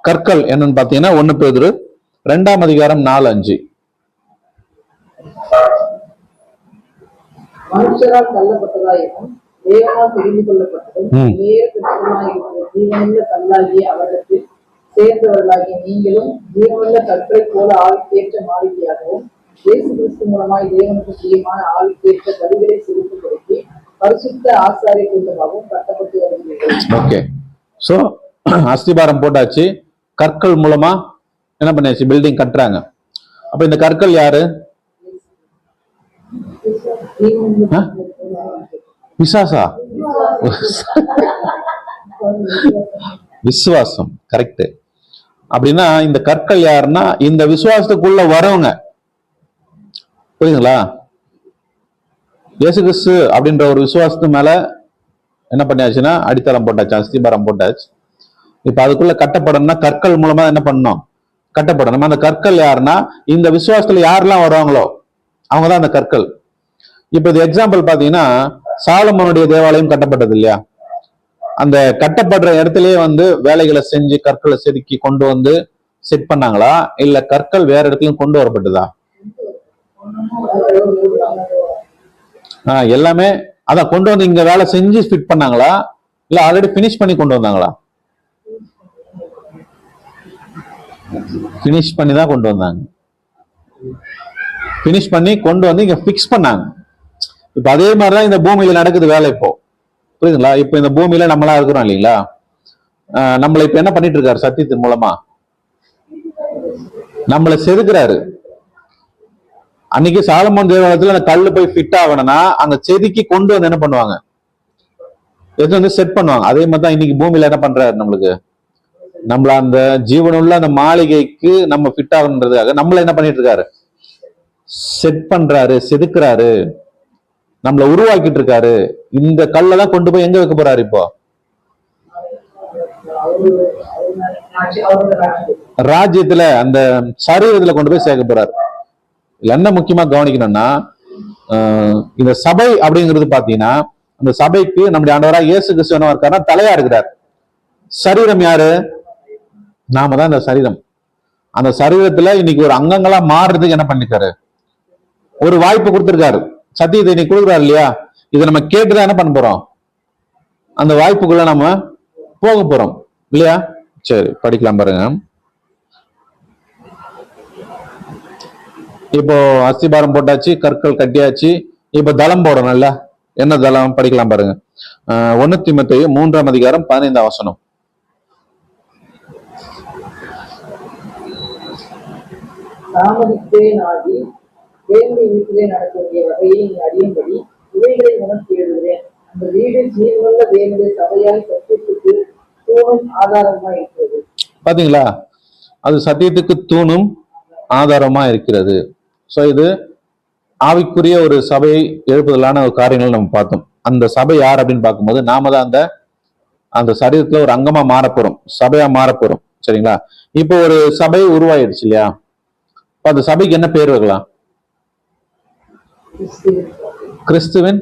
கற்கள் என்னன்னு பாத்தீங்கன்னா 1 பேதுரு 2ஆம் அதிகாரம் 4-5. மனுஷரால் தள்ளப்பட்டதாயும் தேவனால் தெரிந்து கொள்ளப்பட்டதும் வேறு இருக்கிற ஜீவனுள்ள கல்லாகிய அவர்களுக்கு சேர்ந்தவர்களாகிய நீங்களும் ஜீவனுள்ள கற்களை போல ஆவிக்கேற்ற மாளிகையாகவும் இயேசு கிறிஸ்து மூலமாய் தேவனுக்கு பிரியமான ஆவிக்கேற்ற பலிகளை செலுத்தும்படிக்கு பரிசுத்த ஆசாரிய கூட்டமாகவும் கட்டப்பட்டு வருகிறீர்கள். ஓகே. சோ அஸ்திபாரம் போட்டாச்சு, கற்கள் மூலமா என்ன பண்ணியாச்சு? பில்டிங் கட்டுறாங்க. அப்ப இந்த கற்கள் யாரு? பிசாசா? விசுவாசம். கரெக்ட். அப்படின்னா இந்த கற்கள் யாருன்னா இந்த விசுவாசத்துக்குள்ள வரவங்க. புரியுதுங்களா? இயேசு கிறிஸ்து அப்படின்ற ஒரு விசுவாசத்து மேல என்ன பண்ணியாச்சுன்னா அடித்தளம் போட்டாச்சு, அஸ்திபாரம் போட்டாச்சு. இப்ப அதுக்குள்ள கட்டப்படணும்னா கற்கள் மூலமா என்ன பண்ணணும்? கட்டப்படணும். அந்த கற்கள் யாருன்னா இந்த விசுவாசத்துல யாரெல்லாம் வருவாங்களோ அவங்கதான் அந்த கற்கள். இப்ப இது எக்ஸாம்பிள் பாத்தீங்கன்னா சாலமோனுடைய தேவாலயம் கட்டப்பட்டது இல்லையா? அந்த கட்டப்படுற இடத்துலயே வந்து வேலைகளை செஞ்சு கற்களை செதுக்கி கொண்டு வந்து செட் பண்ணாங்களா, இல்ல கற்கள் வேற இடத்துலயும் கொண்டு வரப்பட்டதா? எல்லாமே அதான் கொண்டு வந்து இங்க வேலை செஞ்சு ஃபிட் பண்ணாங்களா, இல்ல ஆல்ரெடி பினிஷ் பண்ணி கொண்டு வந்தாங்களா? பினிஷ் பண்ணி தான் கொண்டு வந்தாங்க. பினிஷ் பண்ணி கொண்டு வந்து இங்க பிக்ஸ் பண்ணாங்க. இப்ப அதே மாதிரிதான் இந்த பூமியில நடக்குது வேலை இப்போ. புரியுதுங்களா? இப்ப இந்த பூமியில நம்மளா இருக்கிறோம் இல்லைங்களா? நம்மள இப்ப என்ன பண்ணிட்டு இருக்காரு? சத்தியத்தின் மூலமா நம்மளை செதுக்குறாரு. அன்னைக்கு சாலமோன் தேவாலயத்துல அந்த கல்லு போய் ஃபிட் ஆகணும்னா அங்க செதுக்கி கொண்டு வந்து என்ன பண்ணுவாங்க? எது வந்து செட் பண்ணுவாங்க. அதே மாதிரி தான் இன்னைக்கு பூமியில என்ன பண்றாரு? நம்மள அந்த ஜீவனுள்ள அந்த மாளிகைக்கு நம்ம ஃபிட் ஆகணுன்றதுக்காக நம்மள என்ன பண்ணிட்டு இருக்காரு? செட் பண்றாரு, செதுக்குறாரு, நம்மள உருவாக்கிட்டு இருக்காரு. இந்த கல்லெல்லாம் கொண்டு போய் எங்க வைக்க போறாரு? இப்போ ராஜ்யத்துல அந்த சரீரத்துல கொண்டு போய் சேர்க்க போறாரு. என்ன முக்கியமா கவனிக்கணும்னா, இந்த சபை அப்படிங்கிறது பாத்தீங்கன்னா, அந்த சபைக்கு நம்முடைய ஆண்டவராக இயேசு கிறிஸ்து என்ன இருக்காருன்னா தலையா இருக்கிறார். சரீரம் யாரு? நாம தான் அந்த சரீரம். அந்த சரீரத்துல இன்னைக்கு ஒரு அங்கங்களா மாறுறதுக்கு என்ன பண்ணிருக்காரு? ஒரு வாய்ப்பு கொடுத்திருக்காரு. சத்தியத்தை இன்னைக்கு கொடுக்குறாரு இல்லையா? இதை நம்ம கேட்டுதான் என்ன பண்ண போறோம்? அந்த வாய்ப்புக்குள்ள நம்ம போக போறோம் இல்லையா? சரி, படிக்கலாம் பாருங்க. இப்போ அஸ்திபாரம் போட்டாச்சு, கற்கள் கட்டியாச்சு. இப்ப தளம் போடணும்ல. என்ன தளம்? படிக்கலாம் பாருங்க. 1 தீமோத்தேயு 3ஆம் அதிகாரம் 15ஆம் வசனம். தாமதித்தே நாடி தேவனுடைய வீட்டிலே நடக்கக்கூடிய வகையை நீ அறியும்படி இவைகளை உனக்கு எழுதுகிறேன். அந்த வீடு ஜீவனுள்ள தேவனுடைய சபையாய் சத்தியத்துக்கு தூணும் ஆதாரமா இருக்கிறது. பாத்தீங்களா? அது சத்தியத்துக்கு தூணும் ஆதாரமா இருக்கிறது. சோ இது ஆவிக்குரிய ஒரு சபையை எழுப்புதலான ஒரு காரியங்கள் நம்ம பார்த்தோம். அந்த சபை யார் அப்படின்னு பார்க்கும்போது நாம தான் அந்த சரீரத்துல ஒரு அங்கமா மாறப்போறோம், சபையா மாறப்போறோம். சரிங்களா? இப்போ ஒரு சபை உருவாயிடுச்சு இல்லையா? அந்த சபைக்கு என்ன பேர் வைக்கலாம்? கிறிஸ்துவின்.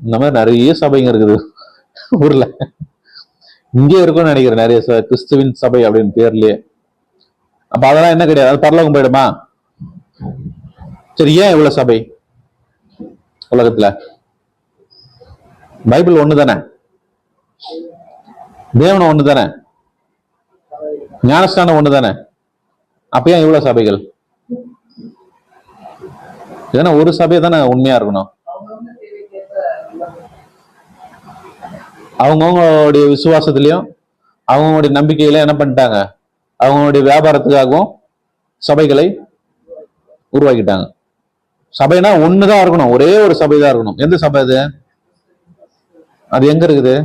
இந்த மாதிரி நிறைய சபைங்க இருக்குது ஊர்ல. இங்கே இருக்கும்னு நினைக்கிறேன் நிறைய கிறிஸ்துவின் சபை அப்படின்னு பேர்லயே. அப்ப அதெல்லாம் என்ன கிடையாது, அது பரலோகம் போயிடுமா? சரி, ஏன் இவ்வளவு சபை உலகத்துல? பைபிள் ஒண்ணுதானே, தேவன் ஒண்ணுதானே, ஞானஸ்தானம் ஒண்ணுதானே. அப்ப ஏன் இவ்வளவு சபைகள்? ஏன்னா ஒரு சபை தானே உண்மையா இருக்கணும். அவங்கவுங்களுடைய விசுவாசத்திலையும் அவங்களுடைய நம்பிக்கையில என்ன பண்ணிட்டாங்க? அவங்களுடைய வியாபாரத்துக்காகவும் சபைகளை உருவாக்கிட்டாங்க. சபைனா ஒண்ணுதான் இருக்கணும், ஒரே ஒரு சபை தான் இருக்கணும். எந்த சபை அது? அது எங்க இருக்குது?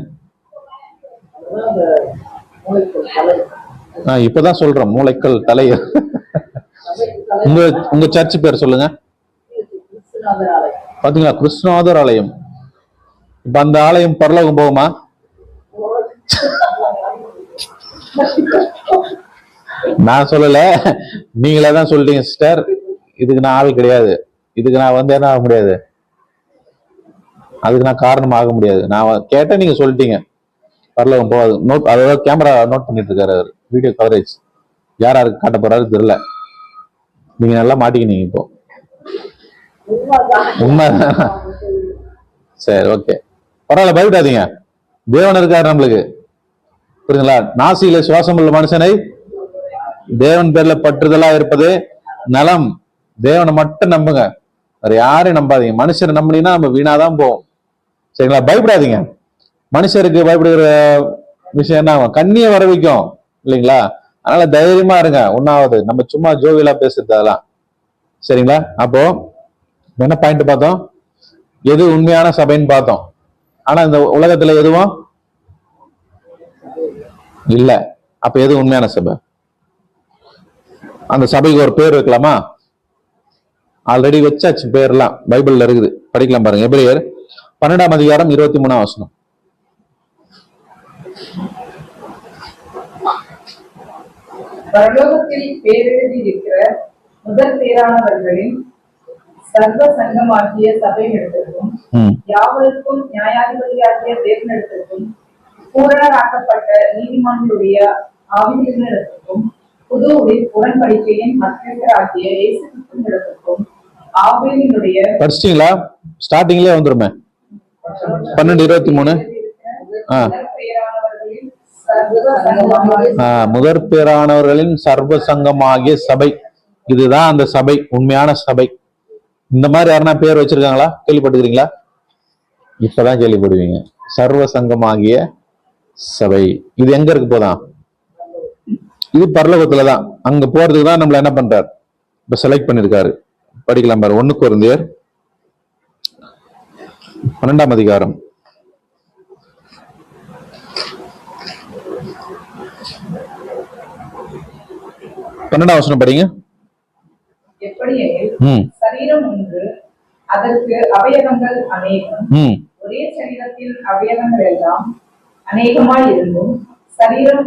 இப்பதான் சொல்றோம், மூளைக்கல் தலை. உங்க சர்ச் பேர் சொல்லுங்க. பாத்தீங்களா? கிருஷ்ணநாதர் ஆலயம். இப்ப அந்த ஆலயம் பரலோகம் போகுமா? நான் சொல்லல, நீங்களே தான் சொல்றீங்க சிஸ்டர். இதுக்கு நான் ஆள் கிடையாது. இதுக்கு நான் வந்து என்ன ஆக முடியாது, அதுக்கு நான் காரணம் ஆக முடியாது. நான் கேட்டேன், நீங்க சொல்லிட்டீங்க பரலோகம் போகாது. நோட், அதாவது கேமரா நோட் பண்ணிட்டு இருக்காரு அவர். வீடியோ கவரேஜ் யார் யாருக்கு காட்ட போறாரு தெரியல. நீங்க நல்லா மாட்டிக்கினீங்க இப்போ. உண்மை. சரி, ஓகே, பரவாயில்ல, பயப்படாதீங்க. தேவன் இருக்காரு நம்மளுக்கு. புரியுதுங்களா? நாசியில சுவாசம் உள்ள மனுஷனை தேவன் பேர்ல பற்றுதலா இருப்பது நலம். தேவனை மட்டும் நம்புங்க, வேற யாரையும் நம்பாதீங்க. மனுஷரை நம்பினீங்கன்னா நம்ம வீணாதான் போவோம். சரிங்களா? பயப்படாதீங்க. மனுஷருக்கு பயப்படுகிற விஷயம் என்ன ஆகும்? கண்ணியை வர வைக்கும் இல்லைங்களா? அதனால தைரியமா இருங்க. ஒன்னாவது நம்ம சும்மா ஜோவியலா பேசுறது அதெல்லாம். சரிங்களா? அப்போ என்ன பாயிண்ட் பார்த்தோம்? எது உண்மையான சபைன்னு பார்த்தோம். ஆனா இந்த உலகத்துல எதுவும் இல்ல. அப்ப எது உண்மையான சபை? அந்த சபைக்கு ஒரு பேர் வைக்கலாமா? ஆல்ரெடி வச்சாச்சு பேர்லாம், பைபிள்ல இருக்குது. படிக்கலாம் பாருங்க. எபிரேயர் 12ஆம் அதிகாரம் 23ஆம் வசனம். பரலோகத்தில் பேரெழுதி இருக்கிற முதல் பேரானவர்களின் சர்வ சங்கமாகிய சபையினிடத்திற்கும் யாவருக்கும் நியாயாதிபதியாகிய தேவனிடத்திற்கும் பூரணராக்கப்பட்ட நீதிமான்களுடைய ஆவியினருக்கும் புது உடன்படிக்கையின் மத்தியஸ்தராகிய இயேசு கிறிஸ்துவினிடத்திற்கும் ஆவியினுடைய படிச்சிட்டீங்களா? ஸ்டார்டிங்லயே வந்துருமே 12:23. முதற் பேரானவர்களின் சர்வ சங்கமாகிய சபை, இதுதான் அந்த சபை, உண்மையான சபை. இந்த மாதிரி யாருன்னா பேர் வச்சிருக்காங்களா? கேள்விப்பட்டுக்கிறீங்களா? இப்பதான் கேள்விப்படுவீங்க. சர்வ சங்கமாகிய சபை இது எங்க இருக்கு போதான்? இது பரலோகத்துலதான். அங்க போறதுக்கு தான் நம்மள என்ன பண்றாரு, இப்ப செலக்ட் பண்ணிருக்காரு. படிக்கலாம் பாரு. 1 கொரிந்தியர் 12ஆம் அதிகாரம் 12ஆம் வசனம் படிங்க. எப்படியெனில் சரீரம் ஒன்று, அதற்கு அவயவங்கள் அநேகம். ஒரே சரீரத்தின் அவயவங்கள் எல்லாம் அநேகமாய் இருந்தும் சரீரம்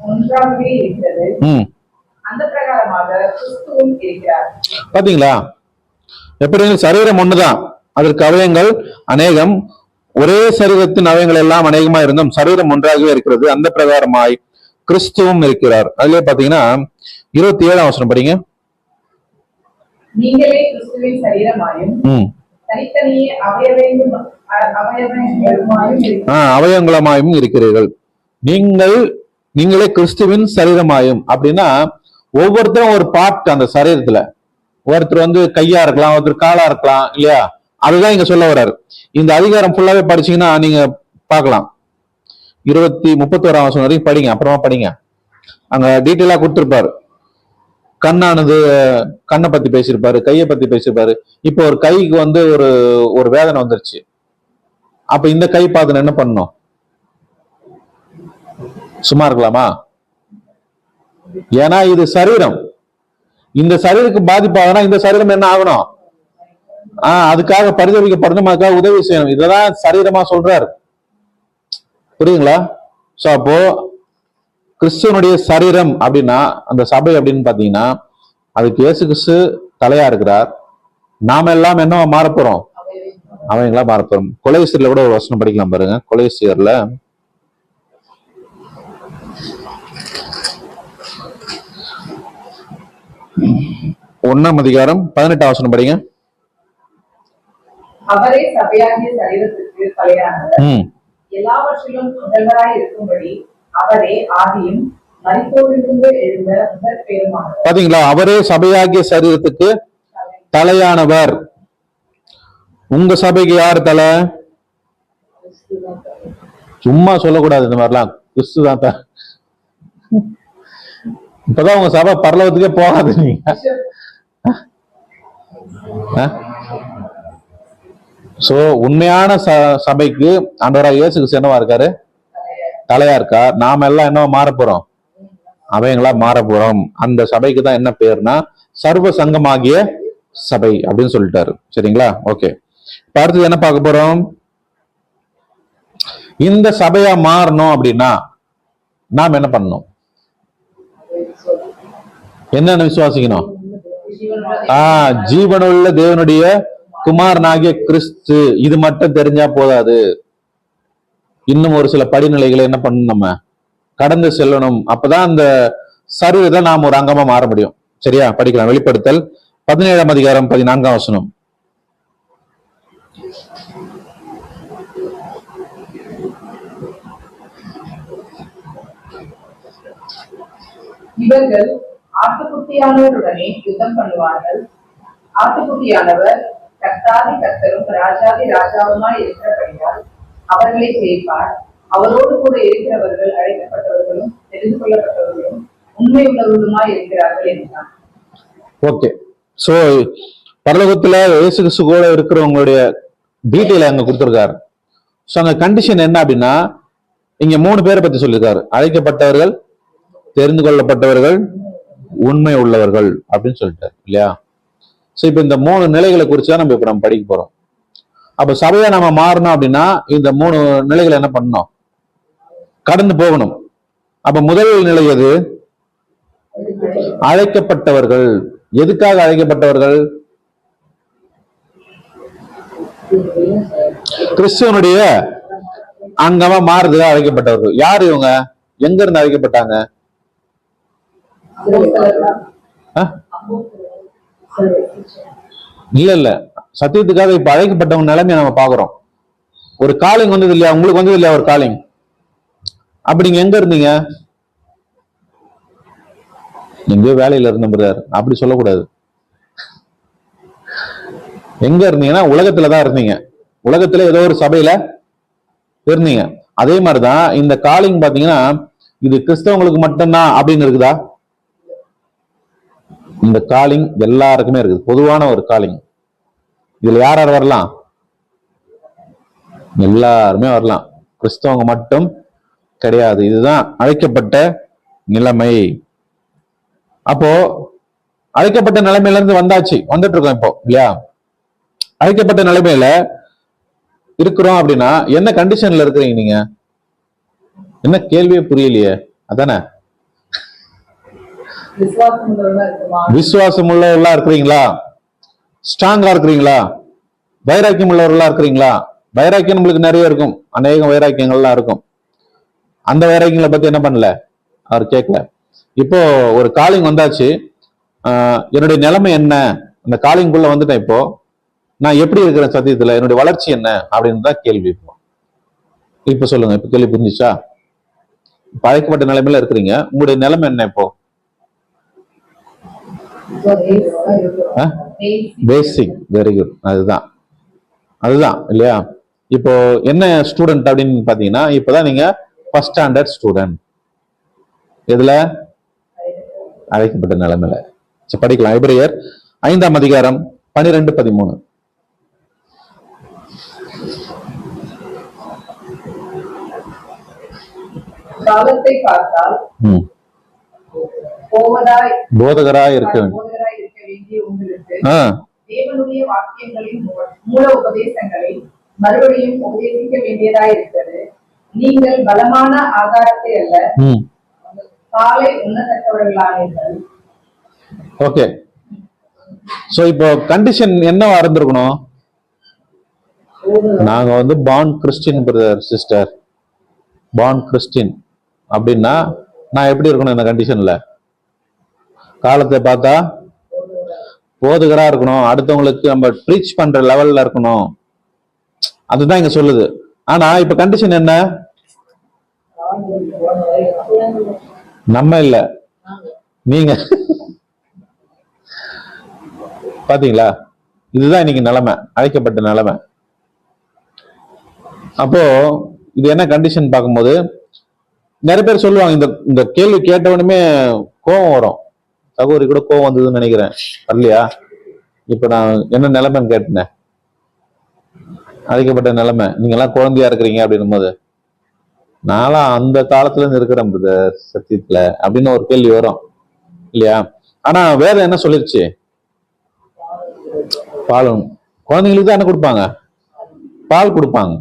ஒன்றாகவே இருக்கிறது. அந்த பிரகாரமாக கிறிஸ்துவும் இருக்கிறார். பாத்தீங்களா? எப்படி சரீரம் ஒண்ணுதான், அதற்கு அவயங்கள் அநேகம். ஒரே சரீரத்தின் அவயங்கள் எல்லாம் அநேகமா இருந்தும் சரீரம் ஒன்றாகவே இருக்கிறது. அந்த பிரகாரமாய் கிறிஸ்துவும் இருக்கிறார். அதுலயே பாத்தீங்கன்னா 27ஆம் வசனம் படிங்க. நீங்களே கிறிஸ்துவின் சரீரமாயும் தனித்தனியே அவயங்களுமாயும் இருக்கிறீர்கள். நீங்களே கிறிஸ்துவின் சரீரமாயும் அப்படின்னா ஒவ்வொருத்தரும் ஒரு பார்ட் அந்த சரீரத்துல. ஒருத்தர் கையா இருக்கலாம், ஒருத்தர் காலா இருக்கலாம், இல்லையா? அதுதான் இங்க சொல்ல வர்றாரு. இந்த அதிகாரம் ஃபுல்லாவே படிச்சீங்கன்னா நீங்க பார்க்கலாம். 31ஆம் வசனம் வரைக்கும் படிங்க, அப்புறமா படிங்க. அங்க டீட்டெயிலா கொடுத்திருப்பாரு. கண்ணானது கண்ணை பத்தி பேசியிருப்பாரு, கையை பத்தி பேசியிருப்பாரு. இப்போ ஒரு கைக்கு ஒரு வேதனை வந்துருச்சு. அப்ப இந்த கை பார்த்து என்ன பண்ணணும்? சும்மா இருக்கலாமா? ஏன்னா இது சரீரம். இந்த சரீரத்துக்கு பாதிப்பாகனா இந்த சரீரம் என்ன ஆகணும்? அதுக்காக பரிதவிக்கப்படணும், அதுக்காக உதவி செய்யணும். இததான் சரீரமா சொல்றாரு. புரியுதுங்களா? சோ அப்போ கிறிஸ்துவனுடைய சரீரம் அப்படின்னா அந்த சபை அப்படின்னு பாத்தீங்கன்னா அதுக்கு இயேசு கிறிஸ்து தலையா இருக்கிறார். நாம எல்லாம் என்ன மாறப்போறோம்? அவங்களா மாறப்போறோம். கொலைசியர்ல கூட ஒரு வசனம் படிக்கலாம் பாருங்க. கொலைசியர்ல 1ஆம் அதிகாரம் 18ஆம் வசனம் படிங்க. அவரே சபையாகிய சரீரத்திற்கு தலையானவர், எல்லாவற்றிலும் முதல்வராய் இருக்கும்படி அவரே ஆதியும் மரித்தோரிலிருந்து எழுந்த முதற் பேருமானவர். பாத்தீங்களா? அவரே சபையாகிய சரீரத்துக்கு தலையானவர். உங்க சபைக்கு யார் தலை? சும்மா சொல்லக்கூடாது இந்த மாதிரிலாம். கிறிஸ்து தான். இப்பதான் உங்க சபை பரலோகத்துக்கே போகாது. நீங்க சோ உண்மையான சபைக்கு ஆண்டவராகிய இயேசு கிறிஸ்து என்னவா இருக்காரு? தலையா இருக்கார். நாம எல்லாம் என்னவா மாற போறோம்? அவங்களா மாற போறோம். அந்த சபைக்கு தான் என்ன பேர்னா சர்வ சங்கமாகிய சபை அப்படின்னு சொல்லிட்டாரு. சரிங்களா? ஓகே. இப்ப அடுத்தது என்ன பார்க்க போறோம்? இந்த சபையா மாறணும் அப்படின்னா நாம் என்ன பண்ணணும்? என்னென்ன விசுவாசிக்கணும்? ஜீவனுள்ள தேவனுடைய குமாரனாகிய கிறிஸ்து. இது மட்டும் தெரிஞ்சா போதாது. இன்னும் ஒரு சில படிநிலைகளை என்ன பண்ணணும்? நம்ம கடந்து செல்லணும். அப்பதான் அந்த சரீரத்தை நாம் ஒரு அங்கமா மாற முடியும். சரியா? படிக்கலாம். வெளிப்படுத்தல் 17ஆம் அதிகாரம் 14ஆம் வசனம். இவர்கள் ஆட்டுக்குட்டியானவருடனே யுத்தம் பண்ணுவார்கள். ஆட்டுக்குட்டியானவர் கர்த்தாதி கர்த்தரும் ராஜாதி ராஜாவுமாய் இருக்கிறபடியால் அவர்களை ஜெயிப்பார். அவரோடு கூட இருக்கிறவர்கள் அழைக்கப்பட்டவர்களும் தெரிந்து கொள்ளப்பட்டவர்களும் உண்மை உள்ளவர்களுமாய் இருக்கிறார்கள் என்றார். ஓகே. சோ பரலோகத்துல இயேசு கிறிஸ்து கூட இருக்கிறவங்களுடைய டீட்டெயில் அங்க கொடுத்திருக்காரு. சோ அந்த கண்டிஷன் என்ன அப்படின்னா இங்க 3 பேரை பத்தி சொல்லியிருக்காரு. அழைக்கப்பட்டவர்கள், தெரிந்து கொள்ளப்பட்டவர்கள், உண்மை உள்ளவர்கள் அப்படின்னு சொல்லிட்டாரு இல்லையா? சோ இப்ப இந்த 3 நிலைகளை குறிச்சுதான் நம்ம இப்ப படிக்க போறோம். அப்ப சபையை நம்ம மாறணும் அப்படின்னா இந்த 3 நிலைகளை என்ன பண்ணணும்? கடந்து போகணும். அப்ப முதல் நிலை எது? அழைக்கப்பட்டவர்கள். எதுக்காக அழைக்கப்பட்டவர்கள்? கிறிஸ்துவனுடைய அங்கமா மாறுதலா அழைக்கப்பட்டவர்கள். யார் இவங்க? எங்க இருந்து அழைக்கப்பட்டாங்க? ஆ? இல்ல சத்தியத்துக்காக இப்ப அழைக்கப்பட்டவங்க நிலைமையை நம்ம பாக்குறோம். ஒரு காலிங் வந்தது இல்லையா? உங்களுக்கு வந்தது இல்லையா ஒரு காலிங்? அப்படி நீங்க எங்க இருந்தீங்க? எங்கேயோ வேலையில இருந்த பிரதர், அப்படி சொல்லக்கூடாது. எங்க இருந்தீங்கன்னா உலகத்துலதான் இருந்தீங்க. உலகத்துல ஏதோ ஒரு சபையில இருந்தீங்க. அதே மாதிரிதான் இந்த காலிங் பாத்தீங்கன்னா இது கிறிஸ்தவங்களுக்கு மட்டும்தான் அப்படின்னு இருக்குதா? இந்த காலிங் எல்லாருக்குமே இருக்குது, பொதுவான ஒரு காலிங். இதுல யார் யார் வரலாம்? எல்லாருமே வரலாம், கிறிஸ்தவங்க மட்டும் கிடையாது. இதுதான் அழைக்கப்பட்ட நிலைமை. அப்போ அழைக்கப்பட்ட நிலைமையில இருந்து வந்துட்டு இருக்கோம் இப்போ இல்லையா? அழைக்கப்பட்ட நிலைமையில இருக்கிறோம் அப்படின்னா என்ன கண்டிஷன்ல இருக்கிறீங்க நீங்க? என்ன கேள்வியே புரியலையே. அதானே, விசுவாசம் உள்ளவர்களா இருக்கிறீங்களா? ஸ்ட்ராங்கா இருக்கிறீங்களா? வைராக்கியம் உள்ளவர்களா இருக்கிறீங்களா? வைராக்கியம் நம்மளுக்கு நிறைய இருக்கும், அநேக வைராக்கியங்கள்லாம் இருக்கும். அந்த வைராக்கியங்களை பத்தி என்ன பண்ணல, அவர் கேட்கல. இப்போ ஒரு காலிங் வந்தாச்சு, என்னுடைய நிலைமை என்ன? அந்த காலிங்குள்ள வந்துட்டேன். இப்போ நான் எப்படி இருக்கிறேன் சத்தியத்துல? என்னுடைய வளர்ச்சி என்ன அப்படின்னு தான் கேள்வி. இப்ப சொல்லுங்க, இப்ப கேள்வி புரிஞ்சுச்சா? அழைக்கப்பட்ட நிலைமையில இருக்கிறீங்க, உங்களுடைய நிலைமை என்ன இப்போ? பேசிக், வெரி குட். அதுதான் இல்லையா? இப்போ என்ன ஸ்டூடெண்ட் அப்படின்னு பாத்தீங்கன்னா, இப்பதான் நீங்க ஃபர்ஸ்ட் ஸ்டாண்டர்ட் ஸ்டூடெண்ட். எதுல? அழைக்கப்பட்ட நிலைமையில. படிக்கலாம். எபிரேயர் 5ஆம் அதிகாரம் 12-13. காலத்தை பார்த்தால் போதகராய் இருக்க வேண்டிய உங்களுக்கு தேவனுடைய வாக்கியங்களின் மூல உபதேசங்களை மறுபடியும் உபதேசிக்க வேண்டியதாய் இருக்கிறது. நீங்கள் பலமான ஆகாரத்தை அல்ல, காலை உண்ணத்தக்கவர்களானீர்கள். ஓகே, சோ இப்போ கண்டிஷன் என்னவா இருந்திருக்கணும்? நாங்க born Christian brother sister, born Christian அப்படின்னா நான் எப்படி இருக்கணும் இந்த கண்டிஷன்ல? காலத்தை பார்த்தா போதுகரா இருக்கணும், அடுத்தவங்களுக்கு நம்ம ப்ரீச் பண்ற லெவல்ல இருக்கணும், அதுதான் இங்க சொல்லுது. ஆனா இப்ப கண்டிஷன் என்ன? நம்ம இல்ல, நீங்க. பாத்தீங்களா? இதுதான் இன்னைக்கு நிலைமை, அழைக்கப்பட்ட நிலைமை. அப்போ இது என்ன கண்டிஷன் பார்க்கும்போது நிறைய பேர் சொல்லுவாங்க, இந்த கேள்வி கேட்டவனுமே கோபம் வரும். சகோதரி கூட கோபம் வந்ததுன்னு நினைக்கிறேன், இல்லையா? இப்ப நான் என்ன நிலைமைன்னு கேட்டேன், அழைக்கப்பட்ட நிலைமை. நீங்க எல்லாம் குழந்தையா இருக்கிறீங்க அப்படின்னும் போது, நான்லாம் அந்த காலத்துல இருந்து இருக்கிறேன் பிரதர் சத்தியத்துல அப்படின்னு ஒரு கேள்வி வரும் இல்லையா? ஆனா வேதம் என்ன சொல்லிருச்சு? பாலும் குழந்தைங்களுக்கு தான் என்ன கொடுப்பாங்க? பால் கொடுப்பாங்க.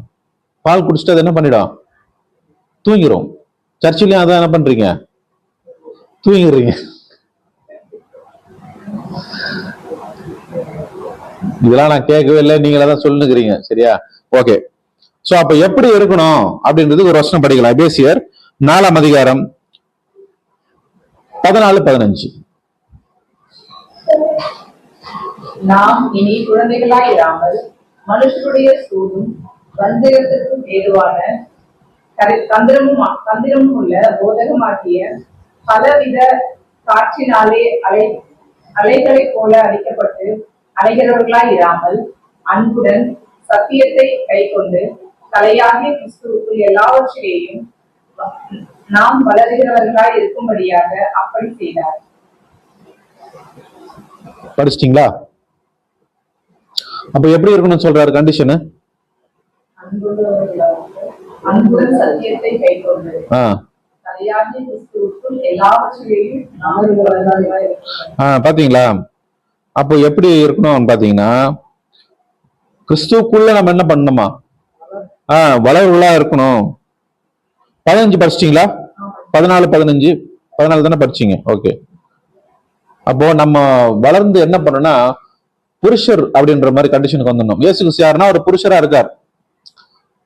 பால் குடிச்சிட்டு அது என்ன பண்ணிடும்? தூங்கிரும். சர்ச்சிலையும் அதான் என்ன பண்றீங்க? தூங்கிடுறீங்க. இதெல்லாம் நான் கேட்கவே இல்லை, நீங்களா தான் சொல்லுங்கிறீங்க. சரியா? ஓகே. சோ அப்ப எப்படி இருக்கணும் அப்படின்றது ஒரு வசனம் படிக்கலாம். எபேசியர் 4ஆம் அதிகாரம் 14-15. நாம் இனி குழந்தைகளாய் இராமல் மனுஷருடைய சூடும் வஞ்சகத்திற்கும் ஏதுவான தந்திரமும் உள்ள போதகமாக்கிய பலவித காற்றினாலே அலைகளைப் போல அடிக்கப்பட்டு அலைகிறவர்களாய் இராமல் அன்புடன் சத்தியத்தை கைக்கொண்டு தலையாகிய கிறிஸ்துவுக்குள் எல்லாவற்றிலேயும் நாம் வளர்கிறவர்களாய் இருக்கும்படியாக அப்படி செய்தார். படிச்சிட்டீங்களா? அப்ப எப்படி இருக்கணும்னு சொல்றாரு கண்டிஷனு? அன்புடன் சத்தியத்தை கைக்கொண்டு தலையாகிய கிறிஸ்துவுக்குள் எல்லாவற்றிலேயும் நாம் வளர்கிறவர்களாய் இருக்கும். பாத்தீங்களா? அப்போ எப்படி இருக்கணும் பாத்தீங்கன்னா, கிறிஸ்துவுக்குள்ள நம்ம என்ன பண்ணணுமா? வளர்வுகளா இருக்கணும். 15 படிச்சிட்டீங்களா? 14 தானே படிச்சீங்க. ஓகே. அப்போ நம்ம வளர்ந்து என்ன பண்ணணும்னா, புருஷர் அப்படின்ற மாதிரி கண்டிஷனுக்கு வந்துடணும். இயேசு கிறிஸ்து யாருன்னா ஒரு புருஷரா இருக்கார்.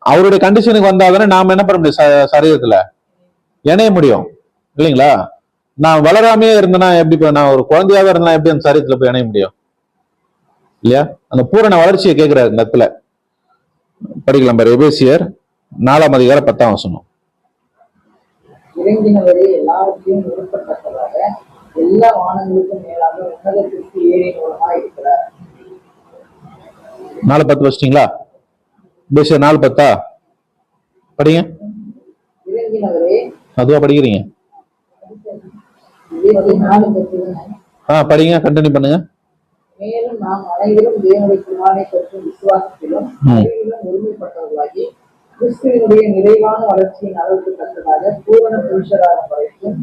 அவருடைய கண்டிஷனுக்கு வந்தாதானே நாம என்ன பண்ண முடியும்? சரீரத்துல இணைய முடியும் இல்லைங்களா? நான் வளராமையே இருந்தேன்னா எப்படி நான் ஒரு குழந்தையாவே இருந்தா எப்படி அந்த சரீரத்துல போய் இணைய முடியும் இல்லையா? அந்த பூரண வளர்ச்சியை கேட்கிறாரு இந்த இடத்துல. படிக்கலாம் பாரு, எபேசியர் 4:10. இறங்கினவரே எல்லாவற்றையும் விருப்பத்தக்கதாக எல்லா வானங்களுக்கும் மேலாக உன்னதத்திற்கு ஏறி மூலமா இருக்கிறார். 4:10 வச்சிட்டீங்களா? எபேசியர் 4:10 படிங்க. இறங்கினவரே அதுவா படிக்கிறீங்க? 4:10 படிங்க, கண்டினியூ பண்ணுங்க. மேலும் நாம் அனைவரும் தேவனுடைய குமாரனை பற்றும் விசுவாசத்திலும் அறிவிலும் ஒருமைப்பட்டவர்களாகி கிறிஸ்துவினுடைய நிறைவான வளர்ச்சியின் அளவுக்கு தக்கதாக பூரண புருஷராகும் வரைக்கும்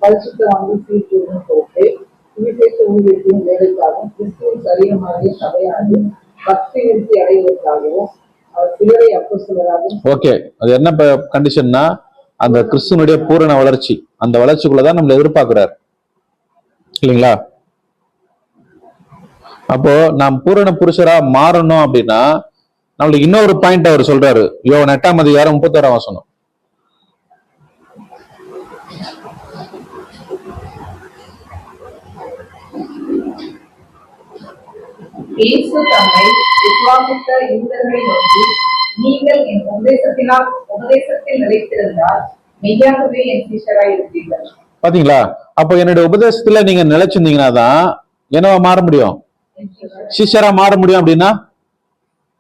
பரிசுத்தவான்கள் சீர்தூக்கும் பொருட்டு சுவிசேஷ ஊழியத்தின் வேலைக்காகவும் கிறிஸ்துவின் சரீரமாகிய சபையானது பக்தி விருத்தி அடைவதற்காகவும் அவர் சிலரை அப்போஸ்தலராகவும். ஓகே, அது என்ன கண்டிஷன்னா அந்த கிறிஸ்துவனுடைய பூரண வளர்ச்சி, அந்த வளர்ச்சிக்குள்ளதான் நம்மளை எதிர்பார்க்கிறார் இல்லைங்களா? அப்போ நாம் பூரண புருஷரா மாறணும் அப்படின்னா நம்மளுக்கு இன்னொரு பாயிண்ட் அவர் சொல்றாரு. யோவான் 8:31. இயேசு தம்மை விசுவாசித்த யூதர்களை நோக்கி, நீங்கள் என் உபதேசத்தில் நிலைத்திருந்தால் மெய்யாகவே என் சீஷராய் இருப்பீர்கள். பாத்தீங்களா? அப்போ என்னுடைய உபதேசத்துல நீங்க நிலைச்சிருந்தீங்கன்னா தான் என்னவா மாற முடியும்? சிஷ்யரா மாற முடியும். அப்படின்னா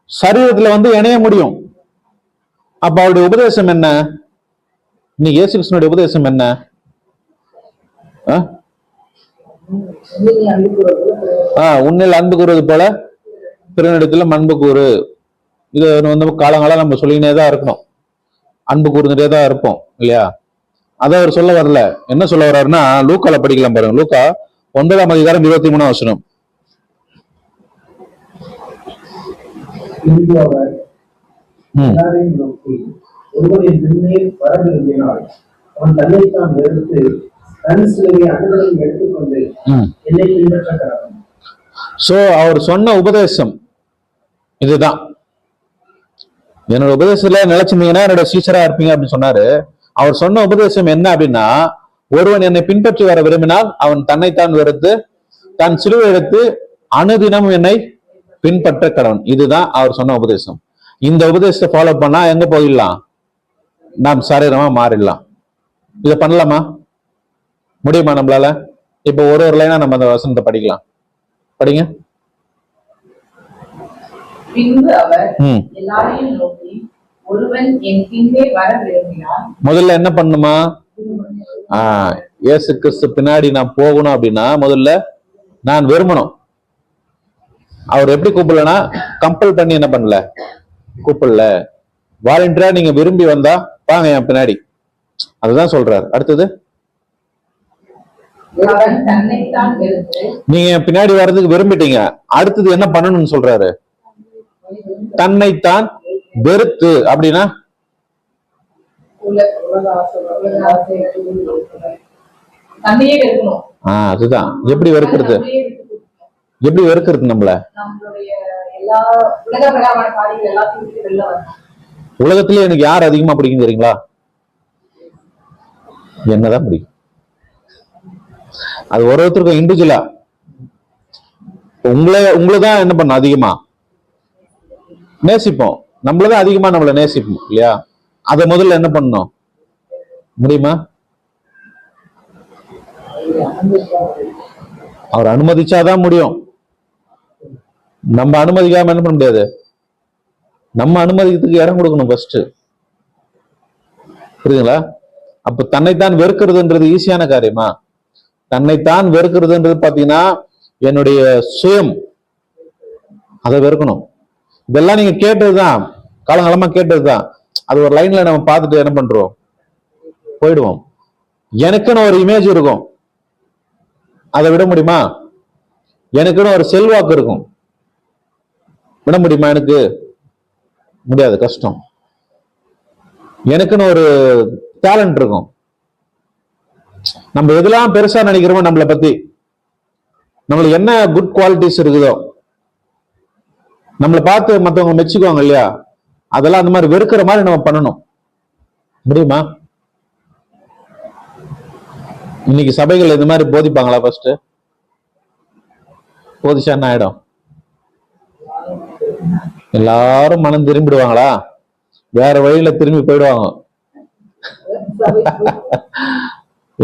சரீரத்துல இணைய முடியும். அப்ப அவருடைய உபதேசம் என்ன? இன்னைக்கு இயேசு கிறிஸ்துவினுடைய உபதேசம் என்ன? உன்னில் அன்பு கூறுவது போல பிறனிடத்துல அன்பு கூறு. இது காலங்காலம் நம்ம சொல்லினே தான் இருக்கணும். அன்பு கூர்ந்துட்டே தான் இருப்போம் இல்லையா? அதை அவர் சொல்ல வரல. என்ன சொல்ல வர்றாருன்னா, லூக்கால படிக்கலாம் பாருங்க. லூக்கா 9:23. எல்லாரையும் நோக்கி, ஒருவரின் பின்னே வர விரும்பினால் அவன் தன்னைத்தான் வெறுத்து தன் சிலுவை அனுமதியும் எடுத்துக்கொண்டு என்னை பின்பற்ற கடவன். சோ அவர் சொன்ன உபதேசம் இதுதான். என்னோட உபதேசத்துல நிலைச்சிருந்தீங்கன்னா என்னோட சீச்சரா இருப்பீங்க அப்படின்னு சொன்னாரு. அவர் சொன்ன உபதேசம் என்ன அப்படின்னா, ஒருவன் என்னை பின்பற்றி வர விரும்பினால் அவன் தன்னைத்தான் வெறுத்து தன் சிலுவை எடுத்து அனுதினம் என்னை பின்பற்ற கடவன். இதுதான் அவர் சொன்ன உபதேசம். இந்த உபதேசத்தை ஃபாலோ பண்ணா எங்க போயிடலாம்? நாம் சரீரமா மாறிடலாம். இதை பண்ணலாமா? முடியுமா நம்மளால? இப்ப ஒரு லைனா நம்ம அந்த வசனத்தை படிக்கலாம். படிங்க. பின்பு அவர் எல்லாரையும் நோக்கி, ஒருவன் என் பின்னே வர விரும்பினால். முதல்ல என்ன பண்ணுமா? இயேசு கிறிஸ்து பின்னாடி நான் போகணும் அப்படின்னா முதல்ல நான் விரும்பணும். அவர் எப்படி கூப்பிடலன்னா கம்பல் பண்ணி என்ன பண்ணல, கூப்பிடல. வாலண்டியரா நீங்க விரும்பி வந்தா வாங்க என் பின்னாடி, அதுதான் சொல்றாரு. அடுத்தது, நீங்க என் பின்னாடி வர்றதுக்கு விரும்பிட்டீங்க, அடுத்தது என்ன பண்ணணும்னு சொல்றாரு? தன்னைத்தான் வெறுத்து. அப்படின்னா அதுதான். எப்படி வெறுக்கிறது? எப்படி வெறுக்கிறது நம்மள? உலகத்திலே எனக்கு யார் அதிகமா பிடிக்கும் தெரியுங்களா? என்னதான் பிடிக்கும். அது ஒருத்தருக்கும் இண்டிவிஜுவலா. உங்களைதான் என்ன பண்ண அதிகமா நேசிப்போம். நம்மளதான் அதிகமா நம்மள நேசிப்போம் இல்லையா? அதை முதல்ல என்ன பண்ணணும்? முடியுமா? அவர் அனுமதிச்சாதான் முடியும். நம்ம அனுமதிக்காம என்ன பண்ண முடியாது. நம்ம அனுமதிக்கிறதுக்கு இடம் கொடுக்கணும் ஃபர்ஸ்ட். புரியுதுங்களா? அப்ப தன்னைத்தான் வெறுக்கிறதுன்றது ஈஸியான காரியமா? தன்னைத்தான் வெறுக்கிறதுன்றது பாத்தீங்கன்னா என்னுடைய சுயம், அதை வெறுக்கணும். இதெல்லாம் நீங்க கேட்டதுதான், காலங்காலமா கேட்டதுதான். அது ஒரு லைன்ல நம்ம பார்த்துட்டு என்ன பண்றோம், போயிடுவோம். எனக்குன்னு ஒரு இமேஜ் இருக்கும், அதை விட முடியுமா? எனக்குன்னு ஒரு செல்வாக்கு இருக்கும், விட முடியுமா? எனக்கு முடியாது, கஷ்டம். எனக்குன்னு ஒரு டேலண்ட் இருக்கும். நம்ம எதெல்லாம் பெருசா நினைக்கிறோமோ நம்மளை பத்தி, நம்மளுக்கு என்ன குட் குவாலிட்டிஸ் இருக்குதோ, நம்மளை பார்த்து மற்றவங்க மெச்சுக்குவாங்க இல்லையா? அதெல்லாம் அந்த மாதிரி வெறுக்கிற மாதிரி நம்ம பண்ணணும். முடியுமா? இன்னைக்கு சபைகள் இந்த மாதிரி போதிப்பாங்களா? ஃபர்ஸ்ட் போதிச்சா என்ன ஆயிடும்? எல்லாரும் மனம் திரும்பிடுவாங்களா? வேற வழியில திரும்பி போயிடுவாங்க.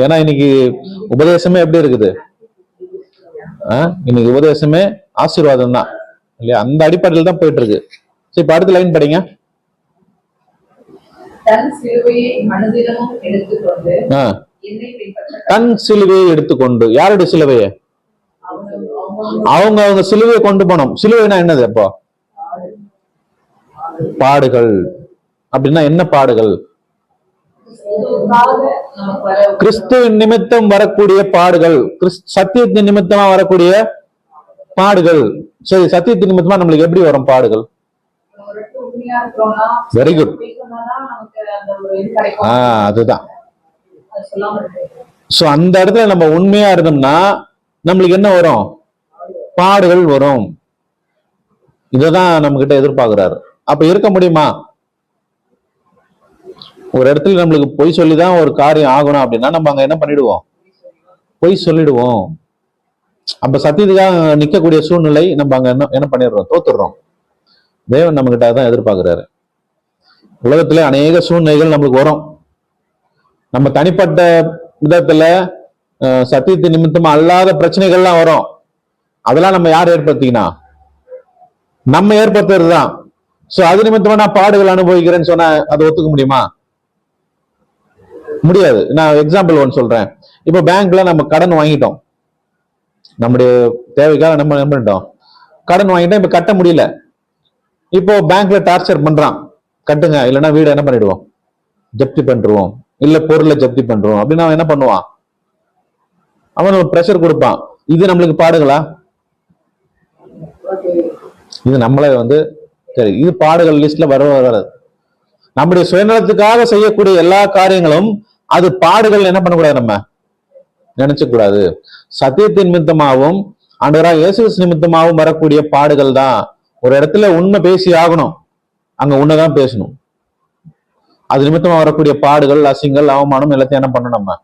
ஏன்னா இன்னைக்கு உபதேசமே எப்படி இருக்குது? இன்னைக்கு உபதேசமே ஆசீர்வாதம் தான் இல்லையா? அந்த அடிப்படையில் தான் போயிட்டு இருக்கு. சரி, இப்ப அடுத்த லைன் படிங்க. தன் சிலுவையை மனதிலும் எடுத்துக்கொண்டு ஆ, என்னை பின்பற்ற தன் சிலுவையை எடுத்துக்கொண்டு. யாருடைய சிலுவையை? அவங்க அவங்க சிலுவையை கொண்டு போனோம். சிலுவைனா என்னது? அப்போ பாடுகள். அப்படின்னா என்ன பாடுகள்? நமக்கு வர கிறிஸ்துவின் நிமித்தம் வரக்கூடிய பாடுகள், சத்தியத்தின் நிமித்தமா வரக்கூடிய பாடுகள். சரி, சத்தியத்தின் நிமித்தமா நம்மளுக்கு எப்படி வரும் பாடுகள்? ஒரு உண்மையா இருக்கிறோம்னா வெரி குட். சொன்னாதான் நமக்கு அந்த ஒரு இது கிடைக்கும். அதுதான். அது சொல்லாம இருக்கு. சோ அந்த இடத்துல நம்ம உண்மையா இருந்தோம்னா நம்மளுக்கு என்ன வரும்? பாடுகள் வரும். இததான் நம்ம கிட்ட எதிர்பார்க்கிறாரு. அப்ப இருக்க முடியுமா? ஒரு இடத்துல நம்மளுக்கு பொய் சொல்லிதான் ஒரு காரியம் ஆகணும் அப்படின்னா நம்ம அங்க என்ன பண்ணிடுவோம்? பொய் சொல்லிடுவோம். அப்ப சத்தியத்துக்காக நிக்கக்கூடிய சூழ்நிலை நம்ம அங்க என்ன பண்ணிடுறோம்? தோத்துடுறோம். தேவன் நம்ம கிட்ட தான் எதிர்பார்க்கிறாரு. உலகத்துல அநேக சூழ்நிலைகள் நம்மளுக்கு வரும். நம்ம தனிப்பட்ட விதத்துல சத்தியத்தின் நிமித்தமா அல்லாத பிரச்சனைகள்லாம் வரும். அதெல்லாம் நம்ம யார் ஏற்படுத்தினா? நம்ம ஏற்படுத்துறது தான். சோ அது நிமித்தமா நான் பாடுகள் அனுபவிக்கிறேன்னு சொன்னா அதை ஒத்துக்க முடியுமா? முடியாது. நான் எக்ஸாம்பிள் ஒன்று சொல்றேன். இப்போ பேங்க்ல நம்ம கடன் வாங்கிட்டோம். நம்முடைய தேவைக்காக நம்ம என்ன பண்ணிட்டோம்? கடன் வாங்கிட்டோம். இப்ப கட்ட முடியல. இப்போ பேங்க்ல டார்ச்சர் பண்றான், கட்டுங்க இல்லைன்னா வீடு என்ன பண்ணிடுவோம்? ஜப்தி பண்ணிடுவோம், இல்ல பொருளை ஜப்தி பண்றோம் அப்படின்னு அவன் என்ன பண்ணுவான்? அவன் பிரஷர் கொடுப்பான். இது நம்மளுக்கு பாடுகளா? இது நம்மளே சரி, இது பாடுகள் லிஸ்ட்ல வராது. நம்முடைய சுயநலத்துக்காக செய்யக்கூடிய எல்லா காரியங்களும் அது பாடுகள் என்ன பண்ணக்கூடாது? நம்ம நினைச்ச கூடாது. சத்தியத்தின் நிமித்தமாகவும் ஆண்டவராகிய இயேசு கிறிஸ்து நிமித்தமாகவும் வரக்கூடிய பாடுகள் தான். ஒரு இடத்துல உண்மை பேசி ஆகணும், அங்க உண்மைதான் பேசணும். அது நிமித்தமா வரக்கூடிய பாடுகள், அசிங்கள், அவமானம் எல்லாத்தையும் என்ன பண்ணணும்? நம்ம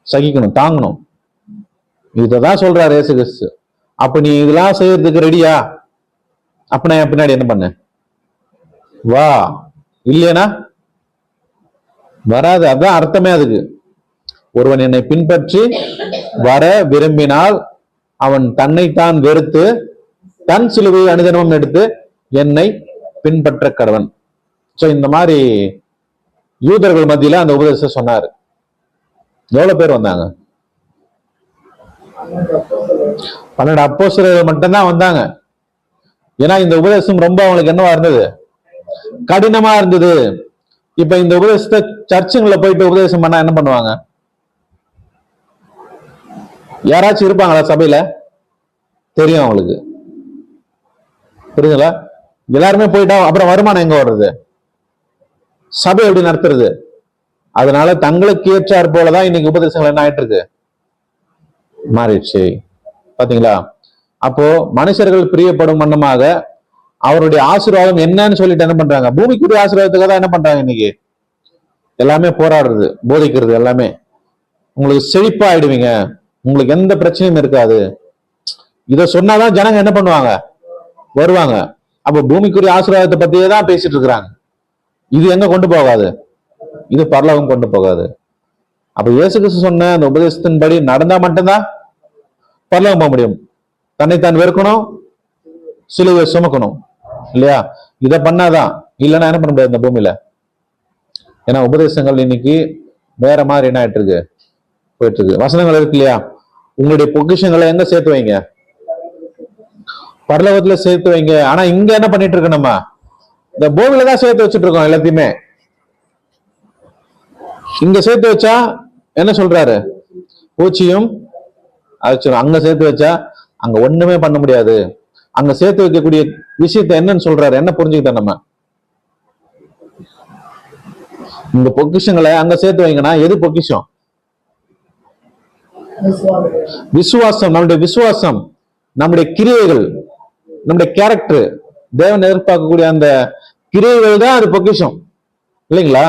சகிக்கணும், தாங்கணும். இததான் சொல்றாரு இயேசு கிறிஸ்து. அப்ப நீ இதெல்லாம் செய்யறதுக்கு ரெடியா? அப்ப நான் பின்னாடி என்ன பண்ண? வா. இல்லையா வராது. அதான் அர்த்தமே அதுக்கு. ஒருவன் என்னை பின்பற்றி வர விரும்பினால் அவன் தன்னைத்தான் வெறுத்து தன் சிலுவையை அனுதினமும் எடுத்து என்னை பின்பற்ற கடவன். சோ இந்த மாதிரி யூதர்கள் மத்தியில அந்த உபதேசம் சொன்னாரு. எவ்வளவு பேர் வந்தாங்க? 12 அப்போஸ்தலர்கள் மட்டும்தான் வந்தாங்க. ஏன்னா இந்த உபதேசம் ரொம்ப அவங்களுக்கு என்னவா இருந்தது? கடினமா இருந்தது. இப்ப இந்த உபதேசத்தை சர்ச்சுங்களை போயிட்டு உபதேசம் பண்ணா என்ன பண்ணுவாங்க? யாராச்சும் இருப்பாங்களா சபையில? தெரியும் அவங்களுக்கு, புரியுதுங்களா? எல்லாருமே போயிட்டா அப்புறம் வருமானம் எங்க வர்றது? சபை எப்படி நடத்துறது? அதனால தங்களுக்கு ஏற்றார் போலதான் இன்னைக்கு உபதேசங்கள் என்ன ஆயிட்டு இருக்கு, மாறிடுச்சு. பாத்தீங்களா? அப்போ மனுஷர்கள் பிரியப்படும் வண்ணமாக அவருடைய ஆசீர்வாதம் என்னன்னு சொல்லிட்டு என்ன பண்றாங்க? பூமிக்குரிய ஆசீர்வாதத்துக்காக தான் என்ன பண்றாங்க இன்னைக்கு எல்லாமே போராடுறது, போதிக்கிறது எல்லாமே. உங்களுக்கு செழிப்பா ஆயிடுவீங்க, உங்களுக்கு எந்த பிரச்சனையும் இருக்காது. இத சொன்னாதான் ஜனங்க என்ன பண்ணுவாங்க? வருவாங்க. அப்ப பூமிக்குரிய ஆசீர்வாதத்தை பத்தியே தான் பேசிட்டு இருக்கிறாங்க. இது எங்க கொண்டு போகாது? இது பரலோகம் கொண்டு போகாது. அப்ப இயேசு கிறிஸ்து சொன்ன அந்த உபதேசத்தின்படி நடந்தா மட்டும்தான் பரலோகம் போக முடியும். தன்னைத்தான் வெறுக்கணும், சிலுவை சுமக்கணும், இல்லையா? இதை பண்ணாதான், இல்லைன்னா என்ன பண்ண முடியாது இந்த பூமியில. ஏன்னா உபதேசங்கள் இன்னைக்கு வேற மாதிரி என்ன ஆயிட்டு இருக்கு, போயிட்டு இருக்கு. வசனங்கள் இருக்கு இல்லையா? உங்களுடைய பொக்கிஷங்களை எங்க சேர்த்து வைங்க? பரலோகத்துல சேர்த்து வைங்க. ஆனா இங்க என்ன பண்ணிட்டு இருக்கோம்? நம்ம இந்த பூமியில தான் சேர்த்து வச்சுட்டு இருக்கோம் எல்லாத்தையுமே. இங்க சேர்த்து வச்சா என்ன சொல்றாரு? பூச்சியும் அழிச்சிடும். அங்க சேர்த்து வச்சா அங்க ஒண்ணுமே பண்ண முடியாது. அங்க சேர்த்து வைக்கக்கூடிய விஷயத்த என்னன்னு சொல்றாரு? என்ன புரிஞ்சுக்கிட்டோம் நம்ம? இந்த பொக்கிஷங்களை அங்க சேர்த்து வைங்கன்னா எது பொக்கிஷம்? விசுவாசம். நம்முடைய விசுவாசம், நம்முடைய கிரியைகள், நம்முடைய கேரக்டர், தேவன் எதிர்பார்க்கக்கூடிய அந்த கிரியைகள் தான் அது பொக்கிஷம் இல்லைங்களா?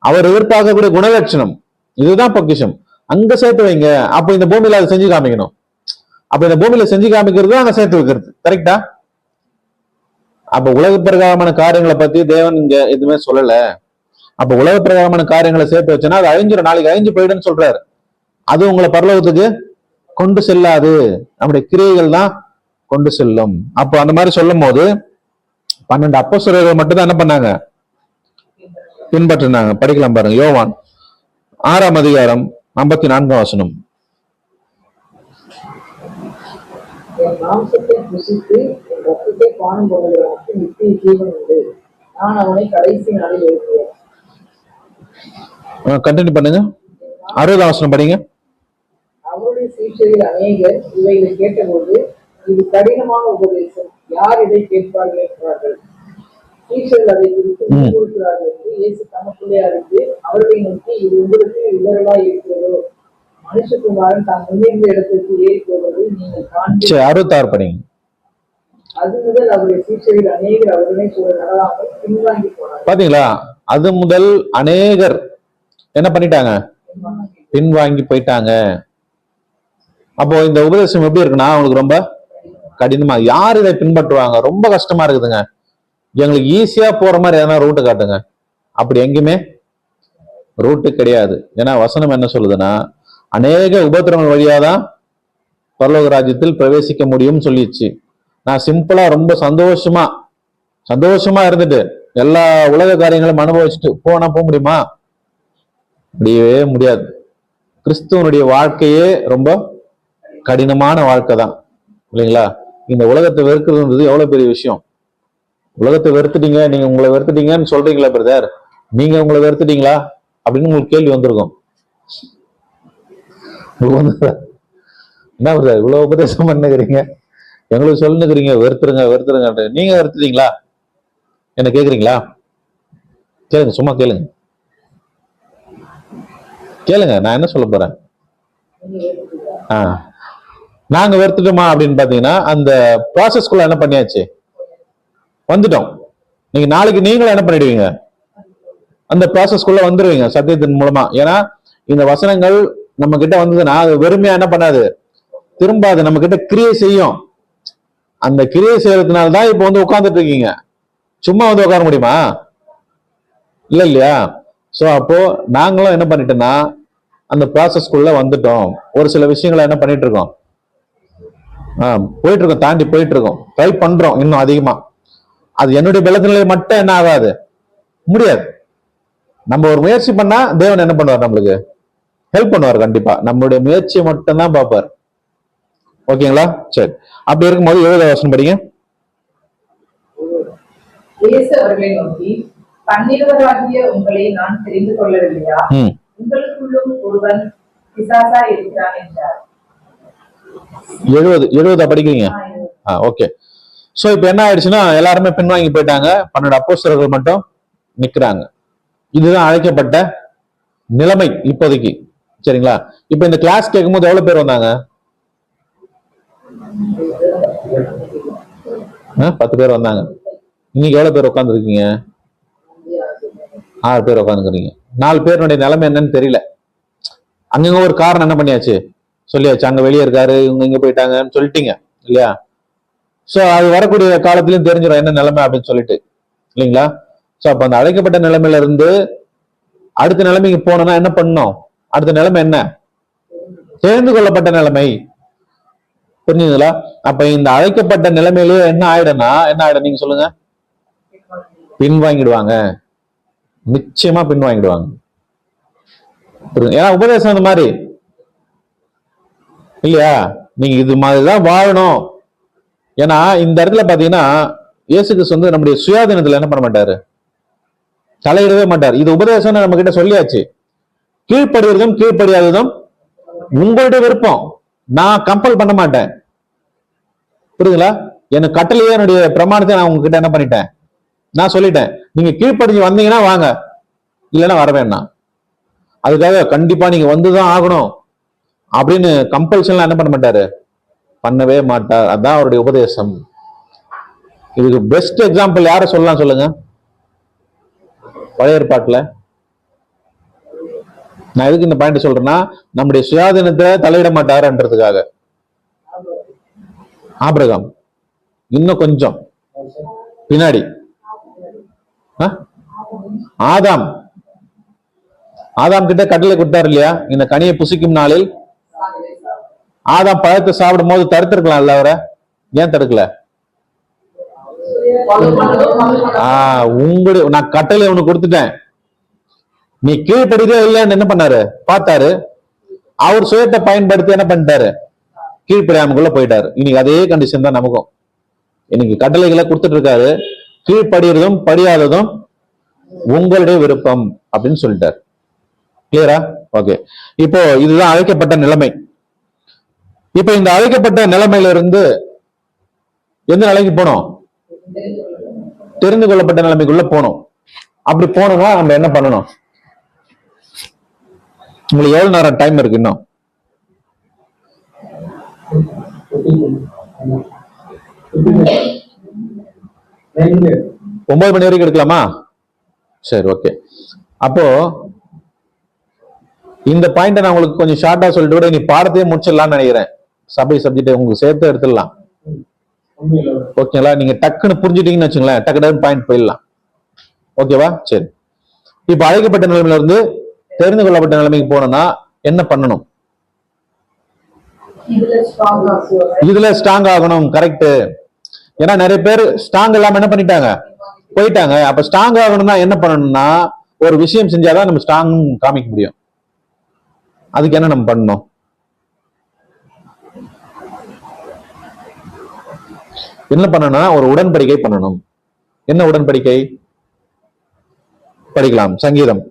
அவர் எதிர்பார்க்கக்கூடிய குணலட்சணம் இதுதான் பொக்கிஷம். அங்க சேர்த்து வைங்க. அப்ப இந்த பூமியில அதை செஞ்சு காமிக்கணும். அப்ப இந்த பூமியில செஞ்சு காமிக்கிறது அங்க சேர்த்து வைக்கிறது. கரெக்டா? அப்ப உலக பிரகாரமான காரியங்களை பத்தி தேவன் இங்க எதுவுமே சொல்லல. அப்ப உலக பிரகாரமான காரியங்களை சேர்த்து வச்சோன்னா அது அழிஞ்சிடும், நாளைக்கு அழிஞ்சு போயிடுன்னு சொல்றாரு. அது உங்களை பரலோகத்துக்கு கொண்டு செல்லாது, நம்முடைய கிரியைகள் தான் கொண்டு செல்லும். அப்போ அந்த மாதிரி சொல்லும் போது 12 அப்போஸ்தலர்கள் மட்டும் தான் என்ன பண்ணாங்க? பின்பற்றினாங்க. படிக்கலாம் பாருங்க, யோவான் 6ஆம் அதிகாரம் 54ஆம் வசனம். என் மாம்சத்தை புசித்து என் ரத்தத்தை பானம் பண்ணுகிறவனுக்கு நித்திய ஜீவன் உண்டு. நான் அவனை கடைசி நாளில் எழுப்புவேன். கண்டினியூ பண்ணுங்க. 60ஆம் வசனம் படிங்க. அவருடைய சீஷரில் அநேகர் இவைகளை கேட்டபோது, இது கடினமான உபதேசம், யார் இதை கேட்பார்கள் என்றார்கள். சீஷர்கள் அதை குறித்து முன்கூறுகிறார்கள் என்று இயேசு தமக்குள்ளே அறிந்து அவர்களை நோக்கி, இது உங்களுக்கு விவரலாய் இருக்கிறதோ? மனுஷகுமாரன் தாம் முன்னிருந்த இடத்திற்கு ஏறி போவதை நீங்கள் காண்பீர்கள். 66 படிங்க. அது முதல் அவருடைய சீஷரில் அநேகர் அவர்களை கூட நடவாமல் பின்வாங்கி போனார்கள். பாத்தீங்களா? அது முதல் அநேகர் என்ன பண்ணிட்டாங்க? பின்வாங்கி போயிட்டாங்க. அப்போ இந்த உபதேசம் எப்படி இருக்குன்னா அவங்களுக்கு ரொம்ப கடினமா. யார் இதை பின்பற்றுவாங்க? ரொம்ப கஷ்டமா இருக்குதுங்க. எங்களுக்கு ஈஸியா போற மாதிரி எதனா ரூட்டு காட்டுங்க. அப்படி எங்கேயுமே ரூட்டு கிடையாது. ஏன்னா வசனம் என்ன சொல்லுதுன்னா, அநேக உபத்திரங்கள் வழியாதான் பரலோக ராஜ்யத்தில் பிரவேசிக்க முடியும்னு சொல்லிடுச்சு. நான் சிம்பிளா ரொம்ப சந்தோஷமா இருந்துட்டு எல்லா உலக காரியங்களும் அனுபவிச்சுட்டு போனா போக முடியுமா? முடியவே முடியாது. கிறிஸ்துவனுடைய வாழ்க்கையே ரொம்ப கடினமான வாழ்க்கை தான் இல்லைங்களா? இந்த உலகத்தை வெறுக்கிறதுன்றது எவ்வளவு பெரிய விஷயம். உலகத்தை வெறுத்துட்டீங்க, நீங்க உங்களை வெறுத்துட்டீங்கன்னு சொல்றீங்களா பிரதர்? நீங்க உங்களை வெறுத்துட்டீங்களா அப்படின்னு உங்களுக்கு கேள்வி வந்திருக்கும். என்ன பிரதர் இவ்வளவு உபதேசம் பண்ணுகிறீங்க, எங்களுக்கு சொல்லுங்கிறீங்க வெறுத்துருங்க. நீங்க வெறுத்துட்டீங்களா என்ன கேக்குறீங்களா? கேளுங்க, சும்மா கேளுங்க, நான் என்ன சொல்ல போறேன். நாங்க வெறுத்துட்டோமா அப்படின்னு பாத்தீங்கன்னா அந்த ப்ராசஸ்குள்ள என்ன பண்ணியாச்சு, வந்துட்டோம். நீங்க நாளைக்கு நீங்களும் என்ன பண்ணிடுவீங்க, அந்த ப்ராசஸ்குள்ள வந்துருவீங்க சத்தியத்தின் மூலமா. ஏன்னா இந்த வசனங்கள் நம்ம கிட்ட வந்ததுன்னா அது வெறுமையா என்ன பண்ணாது, திரும்ப அது நம்ம கிட்ட கிரியை செய்யும். அந்த கிரியை செய்யறதுனாலதான் இப்ப வந்து உட்கார்ந்துட்டு இருக்கீங்க. சும்மா வந்து உட்கார முடியுமா? இல்லையா? சோ அப்போ நாங்களும் என்ன பண்ணிட்டோம்னா அந்த ப்ராசஸ்குள்ள வந்துட்டோம். ஒரு சில விஷயங்களை என்ன பண்ணிட்டு இருக்கோம், போயிட்டு இருக்கோம், தாண்டி போயிட்டு இருக்கோம், ட்ரை பண்றோம் இன்னும் அதிகமா. அது என்னுடைய பலத்தினாலே மட்டும் என்ன ஆகாது, முடியாது. நம்ம ஒரு முயற்சி பண்ணா தேவன் என்ன பண்ணுவார், நம்மளுக்கு ஹெல்ப் பண்ணுவார். கண்டிப்பா நம்மளுடைய முயற்சியை மட்டும் தான் பார்ப்பார். ஓகேங்களா? சரி, அப்படி இருக்கும்போது 70 வசனம் படிங்க. இயேசு அவர்களை நோக்கி, 12 உங்களை நான் தெரிந்து கொள்ளவில்லையா? உங்களுக்குள்ளும் ஒருவன் பிசாசா இருக்கிறான் என்றார். 70 படிக்கிறீங்க. ஓகே. சோ இப்ப என்ன ஆயிடுச்சுன்னா எல்லாருமே பின்வாங்கி போயிட்டாங்க. 12 அப்போஸ்தலர்கள் மட்டும் நிக்கிறாங்க. இதுதான் அழைக்கப்பட்ட நிலைமை இப்போதைக்கு. சரிங்களா? இப்ப இந்த கிளாஸ் கேட்கும்போது எவ்வளவு பேர் வந்தாங்க? 10 பேர் வந்தாங்க. இன்னைக்கு எவ்வளவு பேர் உட்காந்துருக்கீங்க? 6 பேர் உட்காந்துருக்கீங்க. 4 பேருடைய நிலைமை என்னன்னு தெரியல. அங்கங்க ஒரு காரணம் என்ன பண்ணியாச்சு, சொல்லியாச்சு. அங்க வெளியே இருக்காரு, இவங்க இங்க போயிட்டாங்கன்னு சொல்லிட்டீங்க இல்லையா? சோ அது வரக்கூடிய காலத்திலயும் தெரிஞ்சிடும் என்ன நிலைமை அப்படின்னு சொல்லிட்டு, இல்லைங்களா? சோ அப்ப அந்த அழைக்கப்பட்ட நிலைமையில இருந்து அடுத்த நிலைமைக்கு போனோம்னா என்ன பண்ணணும்? அடுத்த நிலைமை என்ன? தெரிந்து கொள்ளப்பட்ட நிலைமை. புரிஞ்சுங்களா? அப்ப இந்த அழைக்கப்பட்ட நிலைமையிலேயே என்ன ஆயிடும் நீங்க சொல்லுங்க? பின்வாங்கிடுவாங்க, நிச்சயமா பின்வாங்கிடுவாங்க. ஏன்னா உபதேசம் அந்த மாதிரி இல்லையா? நீங்க இது மாதிரிதான் வாழணும். ஏன்னா இந்த இடத்துல பாத்தீங்கன்னா இயேசு கிறிஸ்து வந்து நம்முடைய சுயாதீனத்துல என்ன பண்ண மாட்டாரு, தலையிடவே மாட்டார். இது உபதேசம் நம்ம கிட்ட சொல்லியாச்சு. கீழ்ப்படிவதும் கீழ்ப்படியாததும் உங்களுடைய விருப்பம், நான் கம்பல் பண்ண மாட்டேன். புரியுதுங்களா? எனக்கு கட்டளையே என்னுடைய பிரமாணத்தை நான் உங்ககிட்ட என்ன பண்ணிட்டேன், நான் சொல்லிட்டேன். நீங்க கீழ்ப்படிஞ்சு வந்தீங்கன்னா வாங்க, இல்லைன்னா வர வேண்டாம். அதுக்காக கண்டிப்பா நீங்க வந்துதான் ஆகணும் அப்படின்னு கம்பல்ஷன்லாம் என்ன பண்ண மாட்டாரு, பண்ணவே மாட்டார். அதான் அவருடைய உபதேசம். இதுக்கு பெஸ்ட் எக்ஸாம்பிள் யார சொல்லலாம் சொல்லுங்க? பழைய ஏற்பாட்டுல. நான் எதுக்கு இந்த பாயிண்ட் சொல்றேன்னா, நம்முடைய சுயாதீனத்தை தலையிட மாட்டாருன்றதுக்காக. ஆபிரகாம் இன்னும் கொஞ்சம் பின்னாடி. ஆதாம் ஆதாம் கிட்ட கட்டளை கொடுத்தாரு இல்லையா, இந்த கனியை புசிக்கும் நாளில். ஆதாம் பழத்தை சாப்பிடும் போது தடுத்திருக்கலாம்ல அவரை, ஏன் தடுக்கல? நான் கட்டளை உனக்கு கொடுத்துட்டேன், நீ கீழ்படிதே இல்லைன்னு என்ன பண்ணாரு? பார்த்தாரு. அவர் சுயத்தை பயன்படுத்தி என்ன பண்ணிட்டாரு? கீழ்ப்படியாமக்குள்ள போயிட்டாரு. இன்னைக்கு அதே கண்டிஷன் தான் நமக்கும். இன்னைக்கு கட்டளைகளை கொடுத்துட்டு இருக்காரு, கீழ்படியறதும் படியாததும் உங்களுடைய விருப்பம் அப்படின்னு சொல்லிட்டாரு. கிளியரா? ஓகே. இப்போ இதுதான் அழைக்கப்பட்ட நிலைமை. இப்ப இந்த அழைக்கப்பட்ட நிலைமையில இருந்து எந்த நிலைக்கு போனோம்? தெரிந்து கொள்ளப்பட்ட நிலைமைக்குள்ள போனோம். அப்படி போனோம்னா நம்ம என்ன பண்ணணும்? உங்களுக்கு எவ்வளவு நேரம் டைம் இருக்கு இன்னும்? 9 மணி வரைக்கும் எடுக்கலாமா? சரி, ஓகே. அப்போ இந்த பாயிண்ட நான் உங்களுக்கு கொஞ்சம் ஷார்ட்டா சொல்லிட்டு கூட நீ பாடத்தையே முடிச்சிடலாம்னு நினைக்கிறேன். சபை சப்ஜெக்ட் உங்களுக்கு சேர்த்து எடுத்துடலாம். ஓகேங்களா? நீங்க டக்குன்னு புரிஞ்சுட்டீங்கன்னு வச்சுங்களேன், டக்கு டக்கு பாயிண்ட் போயிடலாம். ஓகேவா? சரி. இப்ப அழைக்கப்பட்ட நிலைமையில இருந்து தெரிந்து கொள்ளப்பட்ட நிலைமைக்கு போனோம்னா என்ன பண்ணணும்? இதுல ஸ்ட்ராங் ஆகணும். கரெக்ட். ஏன்னா நிறைய பேர் ஸ்ட்ராங் இல்லாம என்ன பண்ணிட்டாங்க? போயிட்டாங்க. அப்ப ஸ்ட்ராங் ஆகணும்னா என்ன பண்ணணும்னா, ஒரு விஷயம் செஞ்சாதான் நம்ம ஸ்ட்ராங் காமிக்க முடியும். அதுக்கு என்ன நம்ம பண்ணணும்? என்ன பண்ணணும்னா ஒரு உடன்படிக்கை பண்ணணும். என்ன உடன்படிக்கை? படிக்கலாம், சங்கீதம்.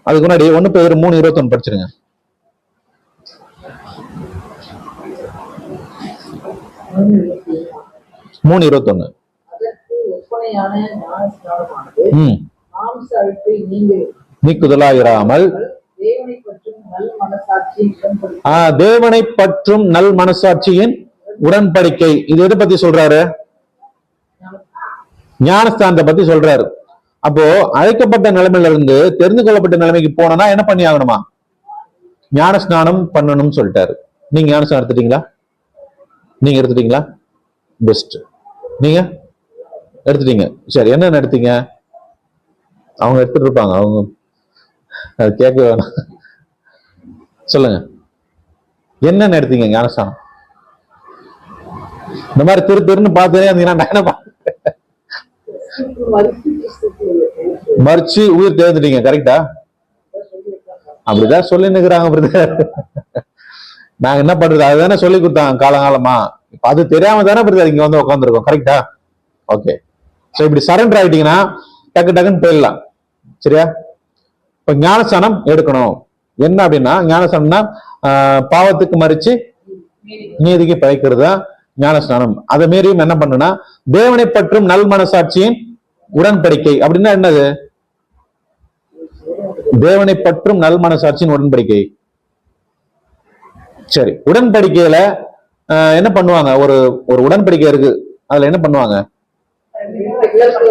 அதுக்கு முன்னாடி 1 Pétரு 3:21 படிச்சிருங்க. 3:21. அதற்கு ஒப்பனையான ஞானஸ்நானமானது மாம்ச அழுக்கை நீக்குதலாயிராமல் தேவனை பற்றும் நல் மனசாட்சியின் உடன்படிக்கை. தேவனை பற்றும் நல் மனசாட்சியின் உடன்படிக்கை. இது எதை பத்தி சொல்றாரு? ஞானஸ்தானத்தை பத்தி சொல்றாரு. அப்போ அழைக்கப்பட்ட நிலைமையில இருந்து தெரிந்து கொள்ளப்பட்ட நிலைமைக்கு போனோம்னா என்ன பண்ணி ஆகணுமா? ஞானஸ்நானம் பண்ணணும்னு சொல்லிட்டாரு. நீங்க ஞானஸ்நானம் எடுத்துட்டீங்களா? நீங்க எடுத்துட்டீங்களா? பெஸ்ட். நீங்க எடுத்துட்டீங்க. சரி, என்னென்ன எடுத்தீங்க? அவங்க எடுத்துட்டு இருப்பாங்க, அவங்க கேட்க வேணாம். சொல்லுங்க, என்னென்ன எடுத்தீங்க ஞானஸ்நானம்? இந்த மாதிரி திருன்னு பார்த்துனே இருந்தீங்கன்னா மறிச்சு உயிர் தேர்ந்துட்டீங்க. கரெக்டா? அப்படிதான் சொல்லி நிக்கிறாங்க பிரதர். நாங்க என்ன பண்றது? அதுதானே சொல்லி கொடுத்தாங்க காலங்காலமா. இப்ப அது தெரியாம தானே பிரதர் இங்க வந்து உட்காந்துருக்கோம். கரெக்டா? ஓகே. சோ இப்படி சரண்டர் ஆயிட்டீங்கன்னா டக்கு டக்குன்னு போயிடலாம். சரியா? இப்ப ஞானஸ்தானம் எடுக்கணும். என்ன அப்படின்னா, ஞானஸ்தானம்னா பாவத்துக்கு மறிச்சு நீதிக்கு பழைக்கிறதா ஞானஸ்நானம். அதை மீறியும் என்ன பண்ணுனா, தேவனை பற்றும் நல் மனசாட்சியின் உடன்படிக்கை. அப்படின்னா என்னது? தேவனை பற்றும் நல் மனசாட்சியின் உடன்படிக்கை. சரி, உடன்படிக்கையில என்ன பண்ணுவாங்க? ஒரு உடன்படிக்கை இருக்கு, அதுல என்ன பண்ணுவாங்க?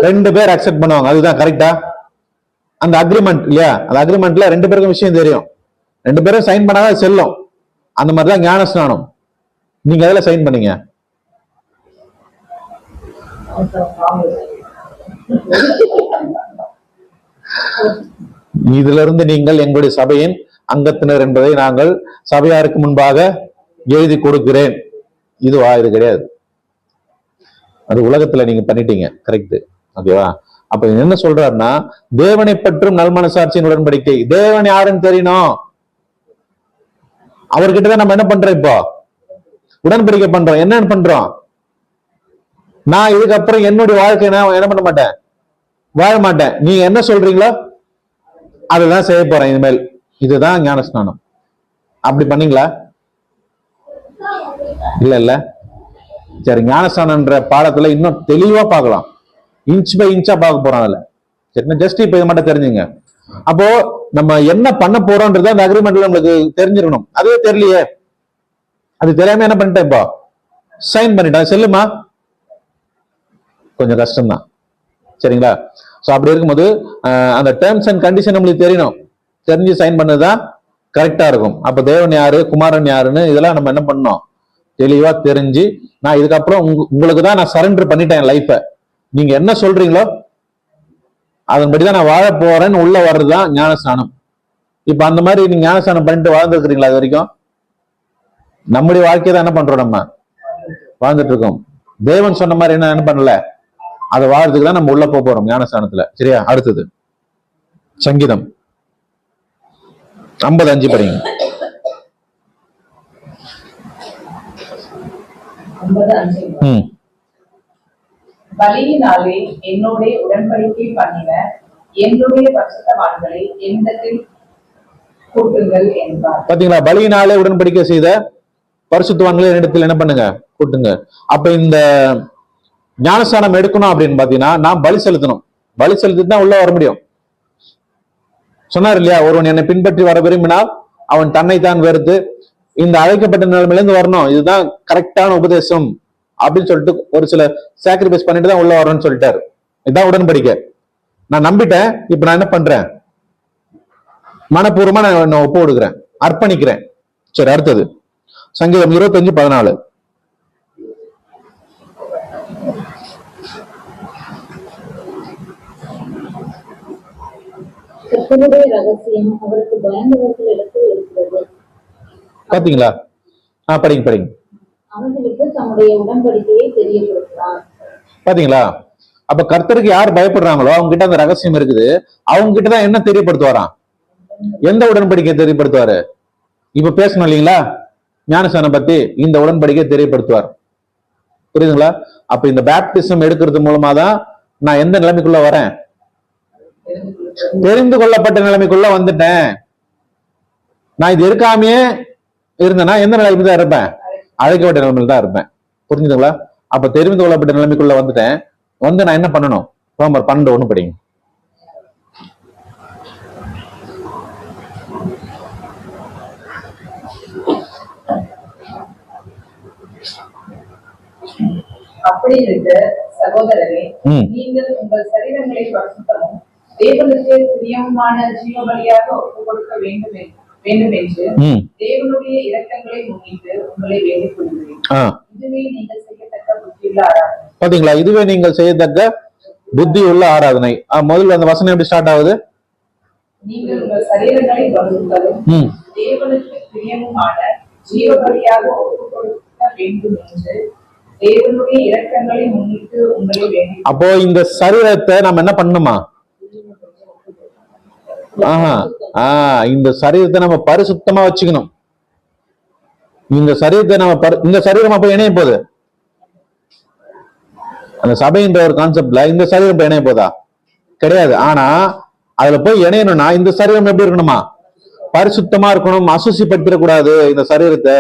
2 பேர் அக்செப்ட் பண்ணுவாங்க. அதுதான் கரெக்டா? அந்த அக்ரிமெண்ட் இல்லையா? அந்த அக்ரிமெண்ட்ல 2 பேருக்கும் விஷயம் தெரியும். 2 பேரும் சைன் பண்ணாதான் செல்லும். அந்த மாதிரிதான் ஞானஸ்நானம். நீங்க அதுல சைன் பண்ணீங்க. இதுல இருந்து நீங்கள் எங்களுடைய சபையின் அங்கத்தினர் என்பதை நாங்கள் சபையாருக்கு முன்பாக எழுதி கொடுக்கிறேன். இதுவா? இது கிடையாது. அது உலகத்துல நீங்க பண்ணிட்டீங்க. கரெக்ட். ஓகேவா? அப்ப என்ன சொல்றாருன்னா, தேவனை பற்றும் நல் மனசாட்சியின் உடன்படிக்கை. தேவன் யாருன்னு தெரியணும். அவர்கிட்டதான் நம்ம என்ன பண்றோம்? இப்போ உடன்படிக்கை பண்றோம். என்னன்னு பண்றோம்? நான் இதுக்கப்புறம் என்னுடைய வாழ்க்கை நான் என்ன பண்ண மாட்டேன், வாழ மாட்டேன். நீங்க என்ன சொல்றீங்களோ அதுதான் செய்ய போறேன் இனிமேல். இதுதான் ஞானஸ்நானம். அப்படி பண்ணீங்களா? இல்ல. சரி, ஞானஸ்நானம்ன்ற பாடத்துல இன்னும் தெளிவா பார்க்கலாம். இன்ச் பை இன்ச்சா பார்க்க போறோம் அதுல. சரி, ஜஸ்ட் இப்ப இது மட்டும் தெரிஞ்சுங்க. அப்போ நம்ம என்ன பண்ண போறோம்ன்றது அந்த அக்ரிமெண்ட்ல உங்களுக்கு தெரிஞ்சிருக்கணும். அதுவே தெரியலையே. அது தெரியாம என்ன பண்ணிட்டேன், இப்போ சைன் பண்ணிட்டேன். செல்லுமா? கொஞ்சம் கஷ்டம்தான். சரிங்களா? ஸோ அப்படி இருக்கும்போது அந்த டேர்ம்ஸ் அண்ட் கண்டிஷன் நம்மளுக்கு தெரியணும், தெரிஞ்சு சைன் பண்ணதுதான் கரெக்டா இருக்கும். அப்ப தேவன் யாரு, குமாரன் யாருன்னு இதெல்லாம் நம்ம என்ன பண்ணணும், தெளிவா தெரிஞ்சு நான் இதுக்கப்புறம் உங்களுக்கு தான் நான் சரண்டர் பண்ணிட்டேன் லைஃபை, நீங்க என்ன சொல்றீங்களோ அதன்படிதான் நான் வாழ போறேன்னு உள்ள வர்றதுதான் ஞானஸ்நானம். இப்ப அந்த மாதிரி நீங்க ஞானஸ்நானம் பண்ணிட்டு வாழ்ந்துருக்கிறீங்களா? அது வரைக்கும் நம்முடைய வாழ்க்கையை தான் என்ன பண்றோம், நம்ம வாழ்ந்துட்டு இருக்கோம். தேவன் சொன்ன மாதிரி என்ன பண்ணல, அதை வாழ்றதுக்கு தான் நம்ம உள்ள போறோம் ஞானஸ்தானத்துல. சரியா? அடுத்தது சங்கீதம் 55 படிங்க. 55. பலியினாலே என்னோட உடன்படிக்கை பண்ணின என்னுடைய பரிசுத்தவான்களை என்னிடத்தில் கூட்டுங்கள் என்பார். பாத்தீங்களா? பலியினாலே உடன்படிக்கை செய்த பரிசுத்தவான்களை என்னிடத்தில் என்ன பண்ணுங்க, கூட்டுங்க. அப்ப இந்த ஞானஸ்தானம் எடுக்கணும் அப்படின்னு பாத்தீங்கன்னா நான் பலி செலுத்தணும். பலி செலுத்திட்டு தான் உள்ள வர முடியும். சொன்னார் இல்லையா, ஒருவன் என்னை பின்பற்றி வர விரும்பினால் அவன் தன்னைத்தான் வெறுத்து இந்த அழைக்கப்பட்ட நிலைமையிலிருந்து வரணும், இதுதான் கரெக்டான உபதேசம் அப்படின்னு சொல்லிட்டு ஒரு சில சாக்ரிஃபைஸ் பண்ணிட்டு தான் உள்ள வரணும்னு சொல்லிட்டாரு. இதுதான் உடன்படிக்கை. நான் நம்பிட்டேன், இப்ப நான் என்ன பண்றேன், மனப்பூர்வமா நான் ஒப்பு கொடுக்குறேன், அர்ப்பணிக்கிறேன். சரி, அடுத்தது சங்கீதம் 25:14. கர்த்தருடைய ரகசியம் அவருக்கு பயந்தவர்களிடத்தில் இருக்கிறது. பாத்தீங்களா? படிங்க படிங்க. அவர்களுக்கு தம்முடைய உடன்படிக்கையை தெரியப்படுத்தினார். பாத்தீங்களா? அப்ப கர்த்தருக்கு யார் பயப்படுறாங்களோ அவங்க கிட்ட அந்த ரகசியம் இருக்குது. அவங்க கிட்டதான் என்ன தெரியப்படுத்துவாராம், எந்த உடன்படிக்கை தெரியப்படுத்துவாரு? இப்ப பேசணும் இல்லைங்களா ஞானஸ்நானம் பத்தி, இந்த உடன்படிக்கை தெரியப்படுத்துவார். புரியுதுங்களா? அப்ப இந்த பேப்டிசம் எடுக்கிறது மூலமா தான் நான் எந்த நிலைமைக்குள்ள வரேன், தெரிந்து கொள்ளப்பட்ட நிலைமைக்குள்ள வந்துட்டேன். நான் இது இருக்காமையே இருந்தேன்னா எந்த நிலைமைக்கு தான் இருப்பேன், அழைக்கப்பட்ட நிலைமையில தான் இருப்பேன். புரிஞ்சுதுங்களா? அப்ப தெரிந்து கொள்ளப்பட்ட நிலைமைக்குள்ள வந்துட்டேன். வந்து நான் என்ன பண்ணணும், ரோமர் 12:1 படிங்க. அப்படி இருக்க சகோதரரே, நீங்கள் உங்கள் சரீரங்களை பரிசுத்தமும் தேவனுக்கு பிரியமான ஜீவபலியாக ஒப்புக் கொடுக்க வேண்டும் என்று தேவனுடைய இரக்கங்களை முன்னிட்டு உங்களை வேண்டிக் கொள்கிறேன். இதுவே நீங்கள் செய்யத்தக்க புத்தியுள்ள ஆராதனை. பாத்தீங்களா? இதுவே நீங்கள் செய்யத்தக்க புத்தி உள்ள ஆராதனை. முதல்ல அந்த வசனம் எப்படி ஸ்டார்ட் ஆகுது? நீங்கள் உங்கள் சரீரங்களை பரிசுத்தமும் தேவனுக்கு பிரியமான ஜீவபலியாக ஒப்புக் கொடுக்க வேண்டும் என்று தேவனுடைய இரக்கங்களை முன்னிட்டு உங்களை வேண்டி. அப்போ இந்த சரீரத்தை நம்ம என்ன பண்ணணுமா? இந்த சரீரத்தை நம்ம பரிசுத்தமா வச்சுக்கணும். இந்த சரீரத்தை நம்ம இந்த சரீரம் அப்ப இணைய போகுது அந்த சபைன்ற ஒரு கான்செப்ட்ல. இந்த சரீரம் இப்ப இணைய போதா? கிடையாது. ஆனா அதுல போய் இணையணும்னா இந்த சரீரம் எப்படி இருக்கணுமா? பரிசுத்தமா இருக்கணும். அசுசிப்படுத்திடக்கூடாது. இந்த சரீரத்தை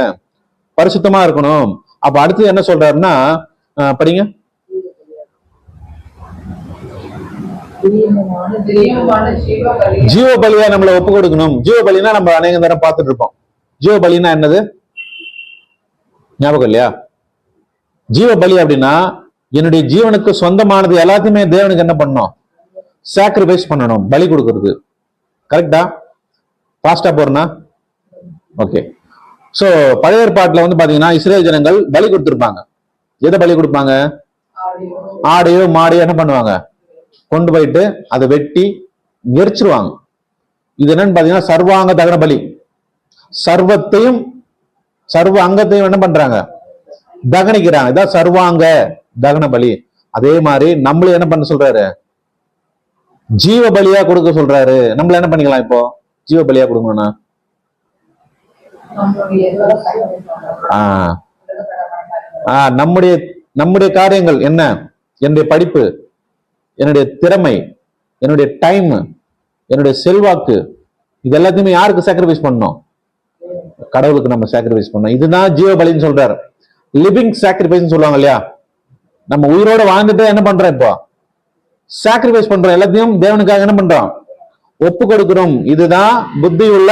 பரிசுத்தமா இருக்கணும். அப்ப அடுத்து என்ன சொல்றாருன்னா, படிங்க. ஜீவ பலியா நம்மளை ஒப்பு கொடுக்கணும். ஜீவ பலினா நம்ம அநேக நேரம் பார்த்துட்டு இருப்போம். ஜீவ பலினா என்னது ஞாபகம் இல்லையா? ஜீவ பலி அப்படின்னா என்னுடைய ஜீவனுக்கு சொந்தமானது எல்லாத்தையுமே தேவனுக்கு என்ன பண்ணணும், சாக்ரிஃபைஸ் பண்ணணும், பலி கொடுக்கறது. கரெக்டா? ஃபாஸ்டா போறனா? ஓகே. சோ பழைய ஏற்பாட்டுல வந்து பாத்தீங்கன்னா இஸ்ரேல் ஜனங்கள் பலி கொடுத்திருப்பாங்க. எதை பலி கொடுப்பாங்க? ஆடையோ மாடையோ என்ன பண்ணுவாங்க, கொண்டு போயிட்டு அதை வெட்டி எரிச்சிருவாங்க. இது என்னன்னு பாத்தீங்கன்னா சர்வாங்க தகன பலி. சர்வத்தையும் சர்வ அங்கத்தையும் என்ன பண்றாங்க, தகனிக்கிறாங்க. இதான் சர்வாங்க தகன பலி. அதே மாதிரி நம்மள என்ன பண்ண சொல்றாரு, ஜீவ பலியா கொடுக்க சொல்றாரு. நம்மள என்ன பண்ணிக்கலாம் இப்போ ஜீவ பலியா கொடுக்கணும்னா? நம்முடைய காரியங்கள் என்ன, என்னுடைய படிப்பு, என்னுடைய திறமை, என்னுடைய டைம், என்னுடைய செல்வாக்கு, இது எல்லாத்தையுமே யாருக்கு சாக்ரிஃபைஸ் பண்ணணும்? கடவுளுக்கு நம்ம சாக்ரிஃபைஸ் பண்ணணும். இதுதான் ஜீவ பலின்னு சொல்றாரு. லிவிங் சாக்ரிஃபைஸ் சொல்லுவாங்க இல்லையா? நம்ம உயிரோட வாழ்ந்துட்டு என்ன பண்றோம், இப்போ சாக்ரிஃபைஸ் பண்றோம். எல்லாத்தையும் தேவனுக்காக என்ன பண்றோம், ஒப்பு கொடுக்கிறோம். இதுதான் புத்தி உள்ள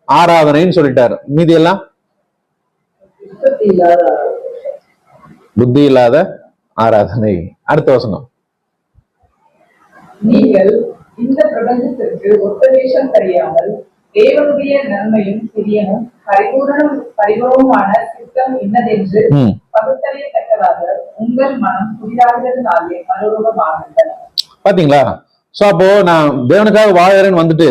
ஆராதனைன்னு சொல்லிட்டாரு. மீதி எல்லாம் புத்தி இல்லாத ஆராதனை. அடுத்த வசனம் நீங்கள் இந்த பிரபஞ்சத்திற்கு ஒத்த வேஷம் தெரியாமல் தேவனுடைய நன்மையும் பிரியமும் பரிபூரணமான சித்தம் இன்னதென்று பகுத்தறியத்தக்கதாக உங்கள் மனம் புதிதாகிறதுனாலே மறுரூபமாகுங்கள். பாத்தீங்களா? சோ அப்போ நான் தேவனுக்காக வாழறேன்னு வந்துட்டு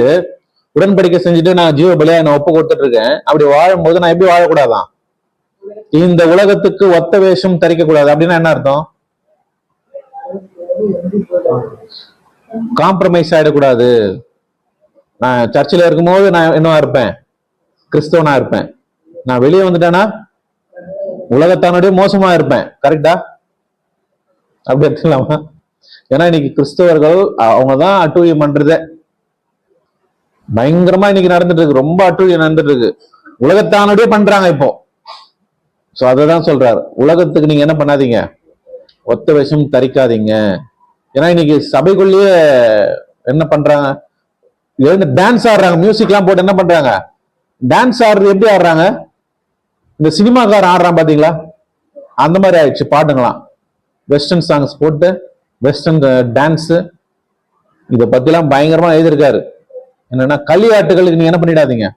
உடன்படிக்கை செஞ்சுட்டு நான் ஜீவ பலியா நான் ஒப்பு கொடுத்துட்டு இருக்கேன். அப்படி வாழும்போது நான் எப்படி வாழக்கூடாதான்? இந்த உலகத்துக்கு ஒத்த வேஷம் தரிக்க கூடாது. அப்படின்னா என்ன அர்த்தம்? காம்ப்ரமைஸ் ஆயிடக்கூடாது. நான் சர்ச்சில் இருக்கும்போது நான் என்னவா இருப்பேன்? கிறிஸ்தவனா இருப்பேன். நான் வெளியே வந்துட்டேன்னா உலகத்தானுடைய மோசமா இருப்பேன். கரெக்டா? அப்படி எடுத்துக்கலாமா? ஏன்னா இன்னைக்கு கிறிஸ்தவர்கள் அவங்கதான் அட்டூழியம் பண்றதே பயங்கரமா இன்னைக்கு நடந்துட்டு இருக்கு. ரொம்ப அட்டூழியம் நடந்துட்டு இருக்கு. உலகத்தானுடைய பண்றாங்க இப்போ. சோ அததான் சொல்றாரு, உலகத்துக்கு நீங்க என்ன பண்ணாதீங்க, ஒத்த விஷம் தரிக்காதீங்க. ஏன்னா இன்னைக்கு சபைக்குள்ளேயே என்ன பண்றாங்க, எழுந்து டான்ஸ் ஆடுறாங்க. மியூசிக் எல்லாம் போட்டு என்ன பண்றாங்க, டான்ஸ் ஆடுறது. எப்படி ஆடுறாங்க? இந்த சினிமாக்காரன் ஆடுறான் பாத்தீங்களா, அந்த மாதிரி ஆயிடுச்சு பாட்டுங்களாம். வெஸ்டர்ன் சாங்ஸ் போட்டு வெஸ்டர்ன் டான்ஸ். இதை பத்தி எல்லாம் பயங்கரமா எழுதியிருக்காரு. என்னன்னா களியாட்டுகளுக்கு நீங்க என்ன பண்ணிடாதீங்க,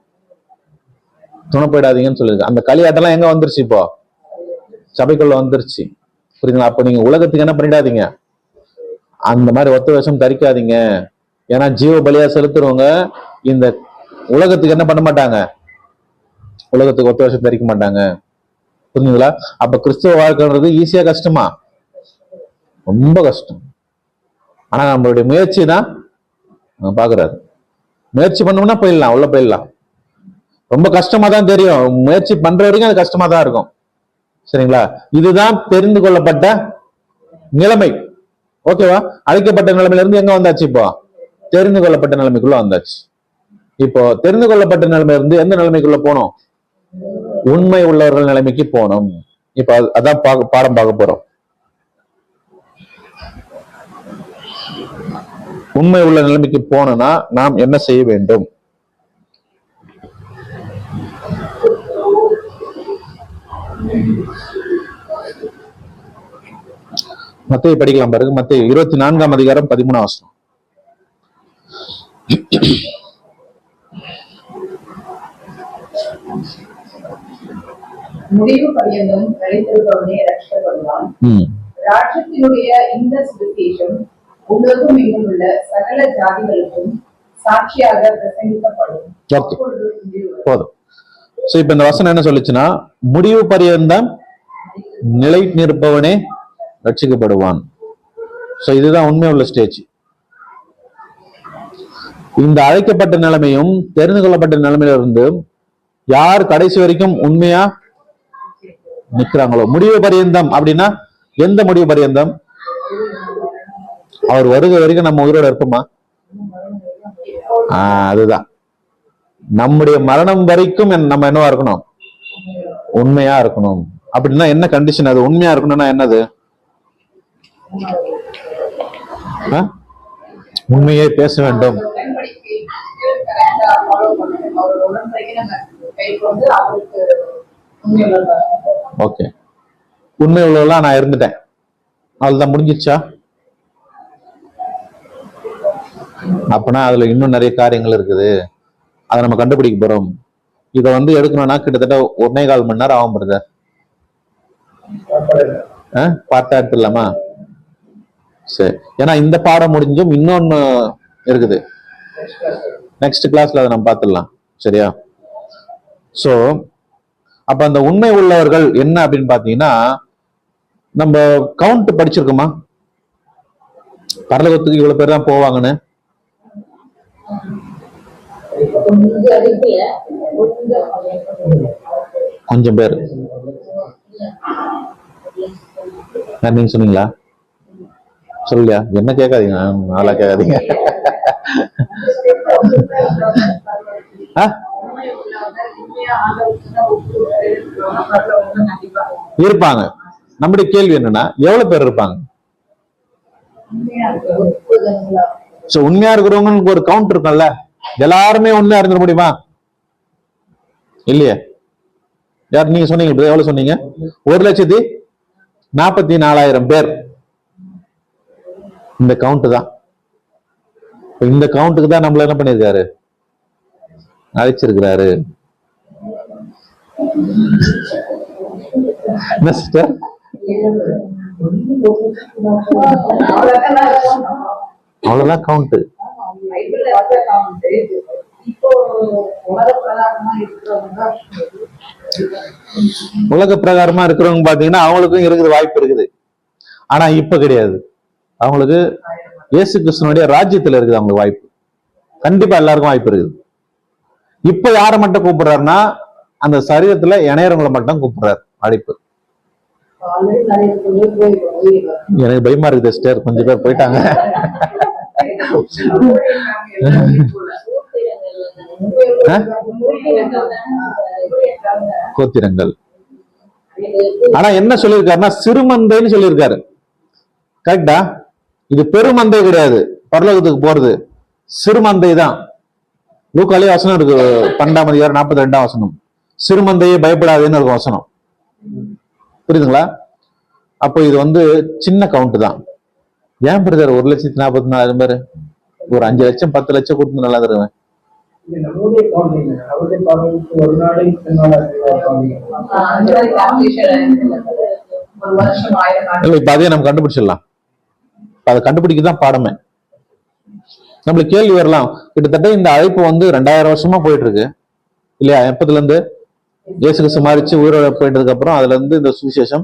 துணை போயிடாதீங்கன்னு சொல்லிருக்கு. அந்த களியாட்டெல்லாம் எங்க வந்துருச்சு? இப்போ சபைக்குள்ள வந்துருச்சு. புரியுதுங்களா? அப்ப நீங்க உலகத்துக்கு என்ன பண்ணிடாதீங்க, அந்த மாதிரி ஒத்த வேஷம் தரிக்காதீங்க. ஏன்னா ஜீவ பலியா செலுத்துறவங்க இந்த உலகத்துக்கு என்ன பண்ண மாட்டாங்க, உலகத்துக்கு ஒத்த வேஷம் தரிக்க மாட்டாங்க. புரிஞ்சுங்களா? அப்ப கிறிஸ்துவ வாழ்க்கைன்றது ஈஸியா கஷ்டமா? ரொம்ப கஷ்டம். ஆனா நம்மளுடைய முயற்சி தான் பாக்குறாரு. முயற்சி பண்ணோம்னா போயிடலாம், உள்ள போயிடலாம். ரொம்ப கஷ்டமா தான் தெரியும், முயற்சி பண்ற வரைக்கும் அது கஷ்டமா தான் இருக்கும். சரிங்களா? இதுதான் தெரிந்து கொள்ளப்பட்ட நிலைமை. ஓகேவா? அழைக்கப்பட்ட நிலைமையில இருந்து எங்க வந்தாச்சு? இப்போ தெரிந்து கொள்ளப்பட்ட நிலைமைக்குள்ள வந்தாச்சு. இப்போ தெரிந்து கொள்ளப்பட்ட நிலைமையில இருந்து எந்த நிலைமைக்குள்ள போனோம்? உண்மை உள்ளவர்கள் நிலைமைக்கு போனோம். இப்ப அதான் பாடம் பார்க்க போறோம். உண்மை உள்ள நிலைமைக்கு போனா நாம் என்ன செய்ய வேண்டும்? மத்தேயு படிக்கலாம் பாருங்க. மத்தேயு 24ஆம் அதிகாரம் 13ஆம் வசனம். முடிவு பரியந்தம் நிலைத்திருப்பவனே ரட்சிக்கப்படுவான். ராஜ்யத்தினுடைய இந்த சுவிசேஷம் உலகம் எங்கும் உள்ள சகல ஜாதிகளுக்கும் சாட்சியாக பிரசங்கிக்கப்படும். போதும். சோ இப்ப இந்த வசனம் என்ன சொல்லுச்சுன்னா, முடிவு பரியந்தம் நிலை நிற்பவனே ரட்சிக்கப்படுவான். சோ இதுதான் உண்மை உள்ள ஸ்டேஜ். இந்த அழைக்கப்பட்ட நிலைமையும் தெரிந்து கொள்ளப்பட்ட நிலைமையில இருந்து யார் கடைசி வரைக்கும் உண்மையா நிக்கிறாங்களோ, முடிவு பரியந்தம் அப்படின்னா எந்த முடிவு பரியந்தம்? அவர் வருகை வரைக்கும் நம்ம உயிரோட இருப்போமா? அதுதான் நம்முடைய மரணம் வரைக்கும் நம்ம என்னவா இருக்கணும்? உண்மையா இருக்கணும். அப்படின்னா என்ன கண்டிஷன்? அது உண்மையா இருக்கணும்னா என்னது? உண்மையே பேச வேண்டும். ஓகே, உண்மை உள்ளவெல்லாம் நான் இருந்துட்டேன், அதுதான் முடிஞ்சிச்சா? அப்பனா அதுல இன்னும் நிறைய காரியங்கள் இருக்குது, அதை நம்ம கண்டுபிடிக்க போறோம். இதை எடுக்கணும்னா கிட்டத்தட்ட 1.25 மணி நேரம் ஆகும். பிரதர் பார்த்தா எடுத்துடலாமா? சரி, ஏன்னா இந்த பாடம் முடிஞ்சும் இன்னொன்னு இருக்குது. நெக்ஸ்ட் கிளாஸ்ல அதை நம்ம பார்த்துடலாம். சரியா? சோ அப்ப அந்த உண்மை உள்ளவர்கள் என்ன அப்படின்னு பாத்தீங்கன்னா, நம்ம கவுண்ட் படிச்சிருக்கோமா? பரலோகத்துக்கு இவ்வளவு பேர் தான் போவாங்கன்னு. கொஞ்சம் பேர் நீங்க சொன்னீங்களா? சொல்லியா? என்ன கேட்காதீங்க, நாளா கேட்காதீங்க. இருப்பாங்க. நம்முடைய கேள்வி என்னன்னா, எவ்வளவு பேர் இருப்பாங்க? உண்மையா இருக்கிறவங்களுக்கு ஒரு கவுண்ட் இருக்கும்ல. எல்லாருமே உண்மையா இருந்துட முடியுமா? இல்லையே. யார் நீங்க சொன்னீங்க? எவ்வளவு சொன்னீங்க? 1,44,000 பேர். இந்த கவுண்ட் தான். இந்த கவுண்ட்டுக்கு தான் நம்மள என்ன பண்ணிருக்காரு, அழைச்சிருக்கிறாரு. என்ன சிஸ்டர்? அவ்வளவுதான் கவுண்ட். பைபிள்ல வந்த count. இப்போ உலகப்பிரகாரமா இருக்கிறவங்க உலக பிரகாரமா இருக்கிறவங்க பாத்தீங்கன்னா அவங்களுக்கும் இருக்குது, வாய்ப்பு இருக்குது. ஆனா இப்ப கிடையாது. அவங்களுக்கு இயேசு கிறிஸ்துவனுடைய ராஜ்யத்துல இருக்குது அவங்களுக்கு வாய்ப்பு. கண்டிப்பா எல்லாருக்கும் வாய்ப்பு இருக்குது. இப்ப யாரை மட்டும் கூப்பிடுறாருன்னா அந்த சரீரத்துல இணையறவங்களை மட்டும் கூப்பிடுறாரு அழைப்பு. ஆல்ரெடி நிறைய பேர் போய் எனக்கு பயமா இருக்குது சிஸ்டர், கொஞ்சம் பேர் போயிட்டாங்க. கோத்திரங்கள். ஆனா என்ன சொல்லியிருக்காருன்னா சிறுமந்தைன்னு சொல்லியிருக்காரு. கரெக்டா? இது பெருமந்தை கிடையாது. பரலோகத்துக்கு போறது சிறுமந்தை தான். லூக்காலே வசனம் இருக்கு, 12 42 வசனம். சிறுமந்தையே பயப்படாதுன்னு இருக்கும் வசனம். புரியுதுங்களா? அப்போ இது வந்து சின்ன கவுண்ட் தான். ஏன் பிரதர் 1,44,000 பேர்? ஒரு 5 லட்சம் 10 லட்சம் கொடுத்து நல்லா தருவேன். இது நம்மளுடைய கவுண்டிங், அவருடைய கவுண்டிங்க்கு ஒரு நாடு ஒரு வருஷம் 1000 ஆண்டு. இல்ல இப்ப அதையே நம்ம கண்டுபிடிச்சிடலாம். அதை கண்டுபிடிக்கதான் பாடமே. நம்மளுக்கு கேள்வி வரலாம், கிட்டத்தட்ட இந்த அழைப்பு வந்து 2000 வருஷமா போயிட்டு இருக்கு இல்லையா? எப்பத்துல இருந்து இயேசு கிறிஸ்து மாறிச்சு உயிரோட போயிட்டதுக்கு அப்புறம் அதுல இருந்து இந்த சுவிசேஷம்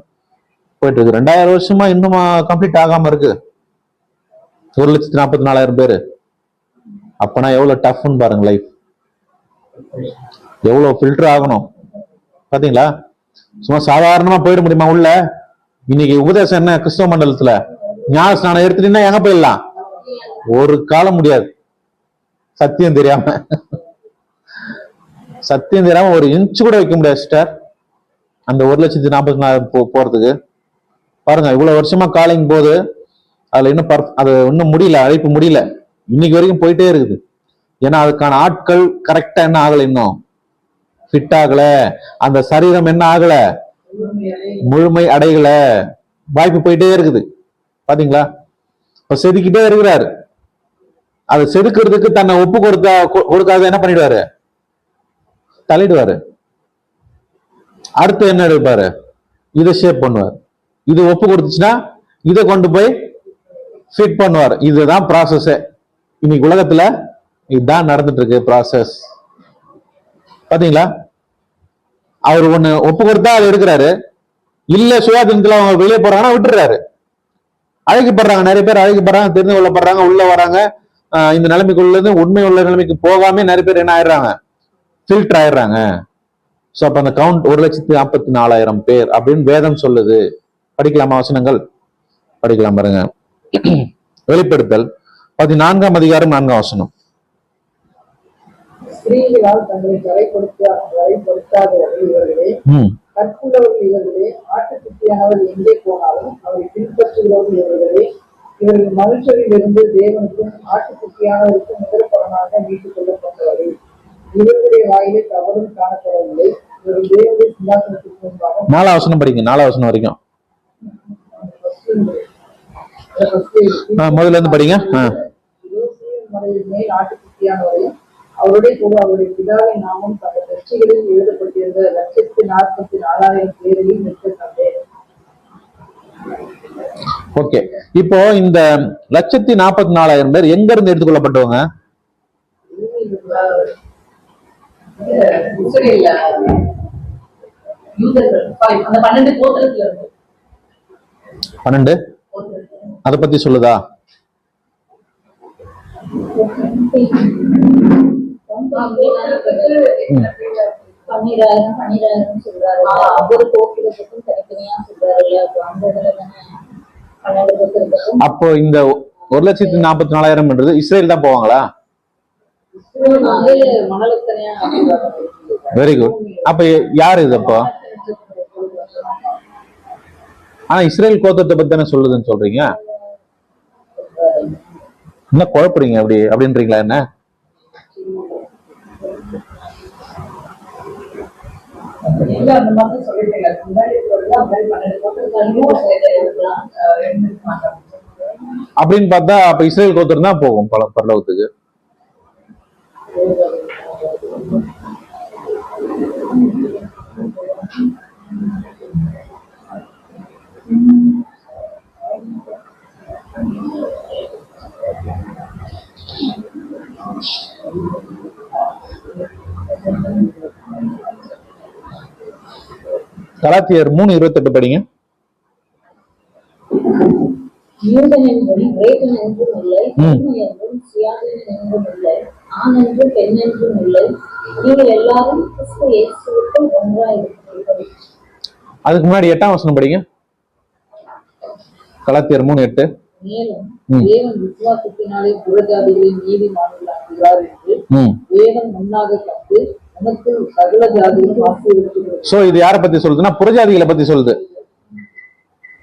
போயிட்டு இருக்கு. 2000 வருஷமா இன்னுமா கம்ப்ளீட் ஆகாம இருக்கு? 1,44,000 பேரு. அப்பனா எவ்வளவு டஃப்னு பாருங்க லைஃப். எவ்வளவு ஃபில்டர் ஆகணும் பாத்தீங்களா? சும்மா சாதாரணமா போயிட முடியுமா உள்ள? இன்னைக்கு உபதேசம் என்ன கிறிஸ்தவ மண்டலத்துல? ஞான ஸ்நானம் எடுத்துட்டீங்கன்னா எங்க போயிடலாம்? ஒரு காலம் முடியாது. சத்தியம் தெரியாம சத்தியம் தெரியாம ஒரு இன்ச்சு கூட வைக்க முடியாது சிஸ்டர். அந்த 1,44,000 போறதுக்கு பாருங்க, இவ்வளவு வருஷமா காலிங் போது அதுல இன்னும் அது இன்னும் முடியல, அழைப்பு முடியல. இன்னைக்கு வரைக்கும் போயிட்டே இருக்குது. ஏன்னா அதுக்கான ஆட்கள் கரெக்டா என்ன ஆகல, இன்னும் ஃபிட் ஆகல. அந்த சரீரம் என்ன ஆகல, முழுமை அடையல. வாய்ப்பு போயிட்டே இருக்குது. பாத்தீங்களா? இப்ப செதுக்கிட்டே இருக்கிறாரு. அதை செதுக்கிறதுக்கு தன்னை ஒப்பு கொடுக்காத என்ன பண்ணிடுவாரு, தள்ளிடுவாரு. அடுத்து என்ன எடுப்பாரு, இதை ஷேப் பண்ணுவார். இது ஒப்பு கொடுத்துச்சுன்னா இதை கொண்டு போய் ஃபிட் பண்ணுவார். இதுதான் ப்ராசஸ். இன்னைக்கு உலகத்துல இதுதான் நடந்துட்டு இருக்கு ப்ராசஸ். பாத்தீங்களா? அவர் ஒண்ணு ஒப்பு கொடுத்தா அதை எடுக்கிறாரு. இல்ல சுயாதீனத்துல அவங்க வெளியே போறாங்கன்னா விட்டுறாரு. அழைக்கப்படுறாங்க, நிறைய பேர் அழைக்கப்படுறாங்க, தெரிந்து கொள்ளப்படுறாங்க, உள்ள வராங்க. இந்த நிலைமைக்குள்ளது உண்மை உள்ள நிலைமைக்கு போகாம நிறைய பேர் என்ன ஆயிடுறாங்க, ஃபில்டர் ஆயிடுறாங்க. சோ அப்ப அந்த கவுண்ட் 1,44,000 பேர் அப்படின்னு வேதம் சொல்லுது. படிக்கலாமா வசனங்கள்? படிக்கலாம் பாருங்க. வெளிப்படுத்தல் 14ஆம் அதிகாரம் 4ஆம் வசனம். ஸ்திரீகளால் தங்களை கரைப்படுத்தாதவர்கள் இவர்களே, கற்புள்ளவர்கள் இவர்களே, ஆட்டுக்குட்டியானவர் எங்கே போனாலும் அவரை பின்பற்றுகிறவர்கள் இவர்களே. இவர்கள் மனுஷரில் இருந்து தேவனுக்கும் ஆட்டுக்குட்டியானவருக்கும் முதற்பலனாக மீட்டுக் கொள்ளப்பட்டவர்கள். இவர்களுடைய வாயிலே தவறும் காணப்படவில்லை. இவர்கள் தேவனுடைய சிங்காசனத்துக்கு முன்பாக 4ஆம் வசனம் படிங்க, 4ஆம் வசனம் வரைக்கும். முதல்ல இருந்து படிங்க. மலையின் மேல் ஆட்டுக்குட்டியானவரையும் அவருடைய கூட அவருடைய பிதாவின் நாமம் பல கட்சிகளில் எழுதப்பட்டிருந்த 1,44,000 பேரையும் நிற்க கண்டேன். ஓகே, இப்போ இந்த 1,44,000 பேர் எங்க இருந்து எடுத்துக்கொள்ளப்பட்டவங்க? இஸ்ரேல்ல யூதர்கள் அந்த 12 கோத்திரத்துல இருந்து. 12 அத பத்தி சொல்லுதா? பன்னிராயிரம் சொல்றாரு. ஒவ்வொரு கோத்திரத்துக்கும் தனித்தனியா சொல்றாரு. அப்போ இந்த 1,44,000 இஸ்ரேல் தான் போவாங்களா? Very good. அப்ப யாரு இது அப்போ? ஆனா இஸ்ரேல் கோத்திரத்தை பத்தி தானே சொல்லுதுன்னு சொல்றீங்க. என்ன குழப்பறீங்க அப்படி அப்படின்றீங்களா? என்ன அந்த மாதிரி சொல்லிட்டீங்க. முன்னாடி 12 கோத்திரத்தாலையும் இருக்கலாம். அப்படின்னு பார்த்தா அப்ப இஸ்ரேல் கோத்திரம் தான் போகும் பரலோகத்துக்கு. கலாத்தியர் 3:28 படிங்க. யூதன் என்றும் கிரேக்கன் என்றும் இல்லை, அடிமை என்றும் சுயாதீனன் என்றும் இல்லை, ஆண் என்றும் பெண் என்றும் இல்லை, நீங்கள் எல்லாரும் கிறிஸ்து இயேசுவுக்குள் ஒன்றாயிருக்கிறீர்கள். அதுக்கு முன்னாடி 8ஆம் வசனம் படிங்க. கலாத்தியர் 3:8. மேலும் தேவன் விசுவாசத்தினாலே புறஜாதிகளை நீதிமான்களாக்குகிறார் என்று தேவன் முன்னாக கண்டு நமக்குள் சகல ஜாதிகளும் ஆசீர்வதிக்கிறார். சோ இது யாரை பத்தி சொல்லுதுன்னா புறஜாதிகளை பத்தி சொல்லுது.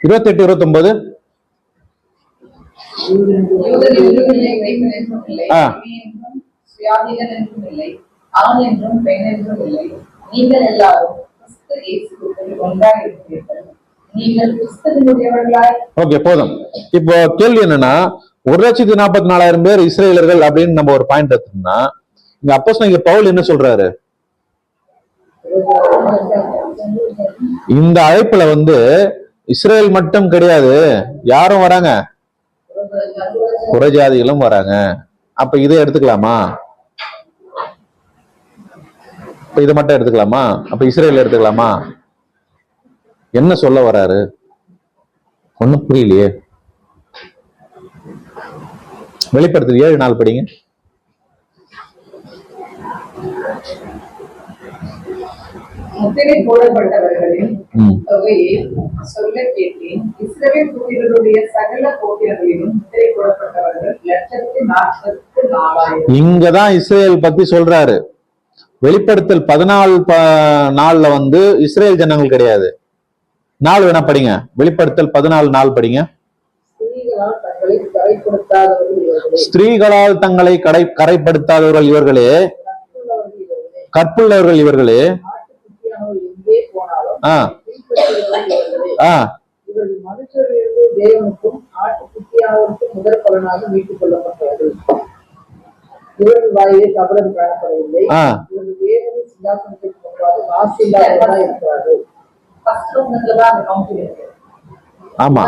28, 29. யூதன் என்றும் இல்லை, கிரேக்கன் என்றும் இல்லை, அடிமை என்றும் சுயாதீனன் என்றும் இல்லை, ஆண் என்றும் பெண் என்றும் இல்லை, நீங்கள் எல்லாரும் கிறிஸ்து இயேசுவுக்குள் ஒன்றாயிருக்கிறீர்கள். நீங்கள் கிறிஸ்துவினுடையவர்களாய். ஓகே, போதும். இப்போ கேள்வி என்னன்னா 1,44,000 பேர் இஸ்ரேலர்கள் அப்படின்னு நம்ம ஒரு பாயிண்ட் எடுத்தோம்னா, இங்க அப்போஸ்தலன் பவுல் என்ன சொல்றாரு? இந்த அழைப்புல இஸ்ரேல் மட்டும் கிடையாது, யாரும் வராங்க, புறஜாதிகளும் வராங்க. அப்ப இதை எடுத்துக்கலாமா? இதை மட்டும் எடுத்துக்கலாமா? அப்ப இஸ்ரேல் எடுத்துக்கலாமா? என்ன சொல்ல வராரு? ஒண்ணும் புரியலையே. வெளிப்படுத்தல் 7:4 படிங்க. முத்திரை போடப்பட்டவர்களின் தொகையை சொல்ல கேட்டேன். இஸ்ரவேல் புத்திரருடைய சகல கோத்திரங்களிலும் முத்திரை போடப்பட்டவர்கள் 1,44,000. இங்கதான் இஸ்ரேல் பத்தி சொல்றாரு. வெளிப்படுத்தல் 14:4 இஸ்ரேல் ஜனங்கள் கிடையாது. 4 வேணா படிங்க. வெளிப்படுத்தல் 14:4 படிங்க. ஸ்திரீகளால் தங்களை கரைப்படுத்தாதவர்கள் இவர்களே, கற்புள்ளவர்கள் இவர்களே. மனுஷரிலிருந்து தேவனுக்கும் ஆட்டுக்குட்டியானவருக்கும் முதற் பலனாக மீட்டுக் கொள்ளப்பட்டது. இவர்கள் வாயிலே கபடம் காணப்படவில்லை. இவர்கள் தேவனின் சிங்காசனத்திற்கு முன்பாக வாசில்லாதவர்களாக இருக்கிறார்கள். ஆமா,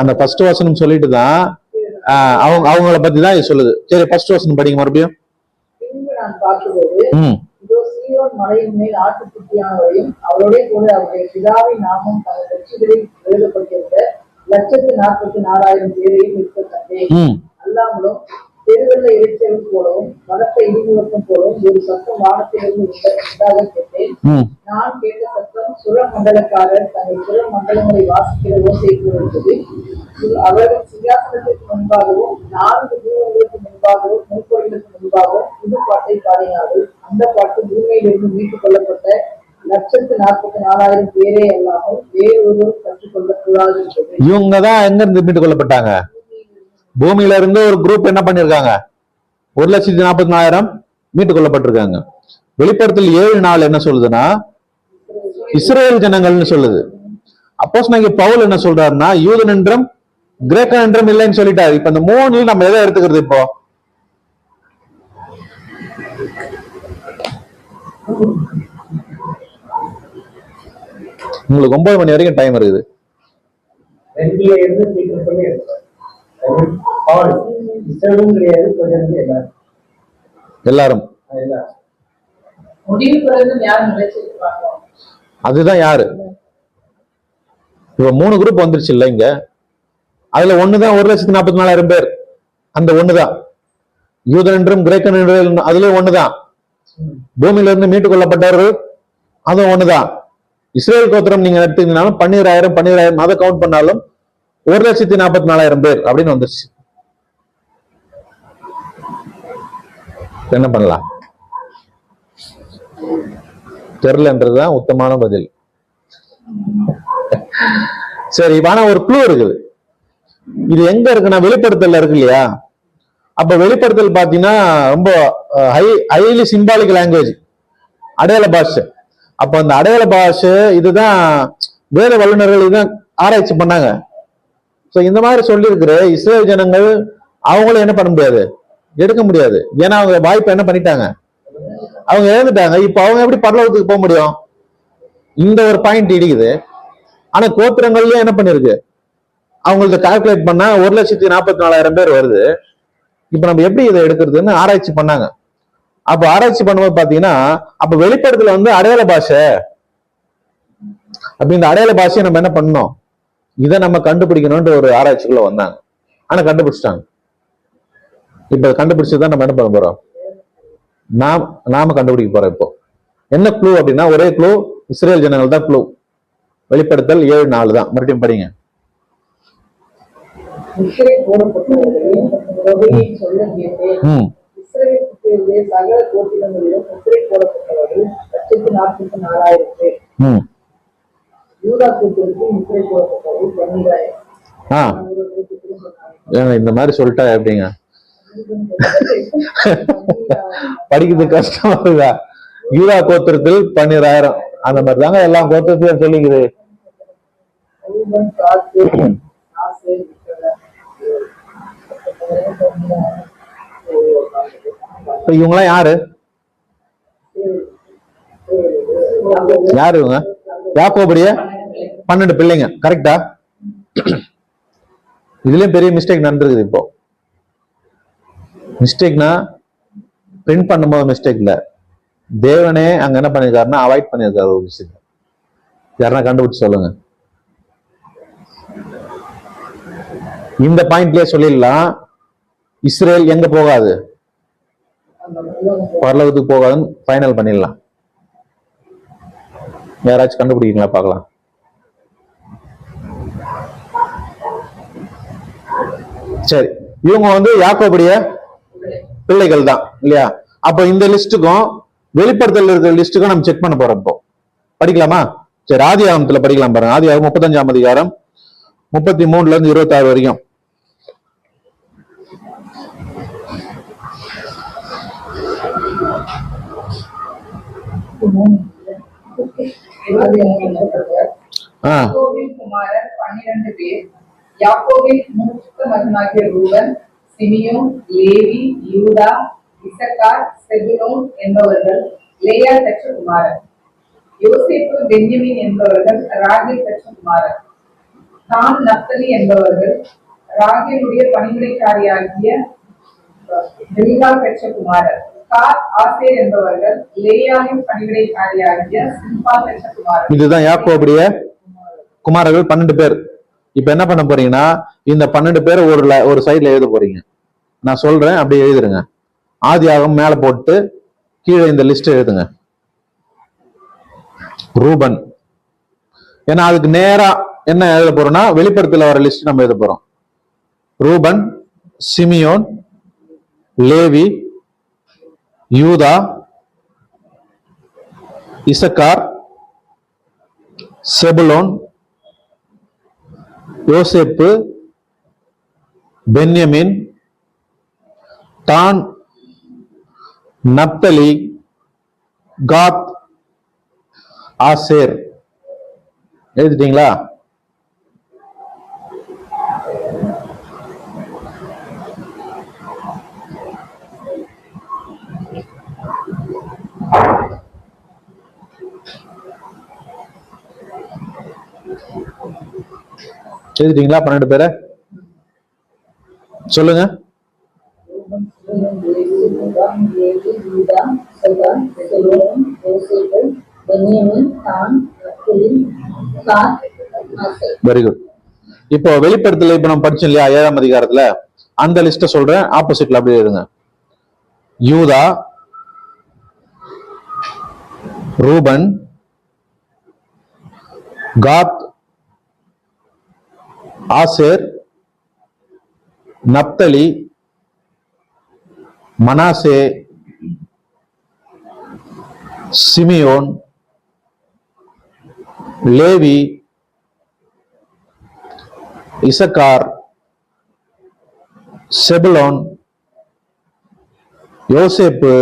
அந்த ஃபர்ஸ்ட் வசனம் சொல்லிட்டு தான் அவங்கள பத்தி தான் இது சொல்லுது. சரி, ஃபர்ஸ்ட் வசனம் படிங்க மறுபடியும். பின்பு நான் பார்க்கும்போது இதோ சீயோன் மலையின் மேல் ஆட்டுக்குட்டியானவரையும் அவரோட கூட அவருடைய பிதாவின் நாமம் தங்கள் வெற்றிகளில் எழுதப்பட்டிருந்த 1,44,000 பேரையும் இருக்க கண்டேன். அல்லாமலும் பெருவெள்ள இறைச்சல் போலவும் பலத்த இடிமுழக்கம் போலவும் ஒரு சத்தம் வானத்திலிருந்து உண்டாக கேட்டேன். நான் கேட்ட சத்தம் சுர மண்டலக்காரர் தங்கள் சுர மண்டலங்களை வாசிக்கிற ஓசை போன்றது. அவர்கள் சிங்காசனத்திற்கு முன்பாகவும் 4 தீபங்களுக்கு முன்பாகவும் முன்பொழிகளுக்கு முன்பாகவும் புது பாட்டை பாடினார்கள். அந்த பாட்டு பூமியிலிருந்து மீட்டுக் கொள்ளப்பட்ட 1,44,000 பேரே அல்லாமல் வேறொருவரும் கற்றுக்கொள்ளக்கூடாது. இவங்கதான் எங்க இருந்து மீட்டுக் கொள்ளப்பட்டாங்க? பூமியில இருந்து ஒரு குரூப் என்ன பண்ணிருக்காங்க? 1,44,000 மீட்டுக் கொள்ளப்பட்டிருக்காங்க. வெளிப்படுத்தல் 7:4 என்ன சொல்லுதுன்னா இஸ்ரேல் ஜனங்கள்னு சொல்லுது. அப்போஸ்தலனாகிய பவுல் என்ன சொல்றாருன்னா யூதன் என்றும் கிரேக்கன் என்றும் இல்லைன்னு சொல்லிட்டாரு. இப்ப இந்த 3 நம்ம எதை எடுத்துக்கிறது? இப்போ உங்களுக்கு 9 மணி வரைக்கும் டைம் இருக்குது. எல்லாரும் அதுதான் யாரு? இப்ப 3 குரூப் வந்துருச்சு இல்ல இங்க. அதுல ஒண்ணுதான் 1,44,000 பேர். அந்த ஒண்ணுதான் யூதன் என்றும் கிரேக்கன் என்றும், அதுல ஒண்ணுதான் பூமியில இருந்து மீட்டுக் கொள்ளப்பட்டவர்கள், அதுவும் ஒண்ணுதான். இஸ்ரேல் கோத்திரம் நீங்க எடுத்தீங்கன்னாலும் 12,000 அதை கவுண்ட் பண்ணாலும் 1,44,000 பேர் அப்படின்னு வந்துருச்சு. என்ன பண்ணலாம்? தெரியலன்றதுதான் உத்தமான பதில். சரி, ஆனா ஒரு க்ளூ இருக்குது. இது எங்க இருக்குன்னா வெளிப்படுத்தல இருக்கு இல்லையா? அப்ப வெளிப்படுத்தல் பாத்தீங்கன்னா ரொம்ப ஹைலி சிம்பாலிக் லாங்குவேஜ், அடையாள பாஷை. அப்ப அந்த அடையாள பாஷை இதுதான் வேத வல்லுநர்கள் இதுதான் ஆராய்ச்சி பண்ணாங்க. சோ இந்த மாதிரி சொல்லி இருக்கிற இஸ்ரேல் ஜனங்கள் அவங்களும் என்ன பண்ண முடியாது, எடுக்க முடியாது. ஏன்னா அவங்க வாய்ப்பை என்ன பண்ணிட்டாங்க, அவங்க இழந்துட்டாங்க. இப்ப அவங்க எப்படி பரலோகத்துக்கு போக முடியும்? இந்த ஒரு பாயிண்ட் இடிக்குது. ஆனா கோத்திரங்கள்லயும் என்ன பண்ணிருக்கு, அவங்களுக்கு கால்குலேட் பண்ணா 1,44,000 பேர் வருது. இப்ப நம்ம எப்படி இதை எடுக்கிறதுன்னு ஆராய்ச்சி பண்ணாங்க. அப்ப ஆராய்ச்சி பண்ணும்போது பாத்தீங்கன்னா, அப்ப வெளிப்படுத்தல வந்து அடையாள பாஷை, அப்ப இந்த அடையாள பாஷையை நம்ம என்ன பண்ணணும், இதை நம்ம கண்டுபிடிக்கணும்ன்ற ஒரு ஆராய்ச்சிக்குள்ள வந்தாங்க. ஆனா கண்டுபிடிச்சிட்டாங்க. இப்ப கண்டுபிடிச்சதான் நம்ம என்ன பண்ண போறோம், நாம கண்டுபிடிக்க போறோம். இப்போ என்ன க்ளூ அப்படின்னா, ஒரே க்ளூ, இஸ்ரேல் ஜனங்கள் தான் க்ளூ. வெளிப்படுத்தல் 7:4 தான். மறுபடியும் படிங்க. முத்திரை போடப்பட்டவர்களையும் தொகையை சொல்ல கேட்டேன். ம் இஸ்ரவேல் புத்திரருடைய சகல கோத்திரங்களிலும் முத்திரை போடப்பட்டவர்கள் 144,000 பேர். ம் யூதா கோத்திரத்தில் முத்திரை போடப்பட்டவர்கள் 12,000. ஆ ஏங்க இந்த மாதிரி சொல்லிட்டா எப்படிங்க படிக்கிறது கஷ்டமா இருக்கா? யூதா கோத்திரத்தில் 12,000 அந்த மாதிரி தாங்க எல்லா கோத்திரத்தையும் சொல்லிக்குது. ரூபன், காத், ஆசேர், இப்ப இவங்கெல்லாம் யாரு யாரு இவங்க? யாக்கோபுடைய 12 பிள்ளைங்க. கரெக்டா? இதுலயும் பெரிய மிஸ்டேக் நடந்திருக்குது. இப்போ மிஸ்டேக்னா பிரிண்ட் பண்ணும்போது மிஸ்டேக் இல்ல, தேவனே அங்க என்ன பண்ணிருக்காருன்னா அவாய்ட் பண்ணிருக்காரு ஒரு விஷயத்த. யாருன்னா கண்டுபிடிச்சு சொல்லுங்க. இந்த பாயிண்ட்லயே சொல்லிடலாம், இஸ்ரேல் எங்க போகாது, பரலோகத்துக்கு போகாதுன்னு ஃபைனல் பண்ணிடலாம். யாராச்சும் கண்டுபிடிக்கீங்களா பார்க்கலாம். சரி, இவங்க வந்து யாக்கோபுடைய பிள்ளைகள் தான் இல்லையா? அப்போ இந்த லிஸ்டுக்கும் வெளிப்படுத்தல் இருக்கிற லிஸ்டுக்கும் நம்ம செக் பண்ண போறோம். இப்போ படிக்கலாமா? சரி, ஆதியாகமத்துல படிக்கலாம் பாருங்க. ஆதியாகமம் 35ஆம் அதிகாரம் 33 இருந்து 26 வரைக்கும். யாக்கோபின் குமாரர் 12 பேர். யாக்கோபின் மூத்த மகனாகிய ரூபன், சிமியோன், லேவி, யூதா, இசக்கார், செபுலோன் என்பவர்கள் லேயா பெற்ற குமாரர். யோசேப்பு, பென்யமீன் என்பவர்கள் ராகேல் பெற்ற குமாரர். தான், நப்தலி என்பவர்கள் ராகேலுடைய பணிவிடைக்காரியாகிய பில்கா பெற்ற குமாரர். காத், ஆசேர் என்பவர்கள் லேயாவின் பணிவிடைக்காரியாகிய சில்பா பெற்ற குமாரர். இதுதான் யாக்கோபுடைய குமாரர்கள் 12 பேர். இப்ப என்ன பண்ண போறீங்கன்னா, இந்த 12 பேர் ஒரு சைட்ல எழுத போறீங்க. நான் சொல்றேன், அப்படியே எழுதுருங்க. ஆதியாகமம் மேல போட்டு கீழே இந்த லிஸ்ட் எழுதுங்க. ரூபன், ஏன்னா அதுக்கு நேரா என்ன எழுத போறோம்னா வெளிப்படுத்தல வர லிஸ்ட் நம்ம எழுத போறோம். ரூபன், சிமியோன், லேவி, யூதா, இசக்கார், செபுலோன், யோசேப்பு, பென்யமின், தான், நப்தலி, காத், ஆசேர். எழுதிட்டீங்களா? எழுதிட்டீங்களா 12 பேரை? சொல்லுங்க. Very good. இப்போ வெளிப்படுத்தல இப்ப நம்ம படிச்சோம் இல்லையா 7ஆம் அதிகாரத்துல, அந்த லிஸ்ட சொல்றேன், ஆப்போசிட்ல அப்படியே எழுதுங்க. யூதா, ரூபன், காத், ஆசேர், நப்தலி, மனாசே, சிமியோன், லேவி, இசக்கார், செபுலோன், யோசேப்பு,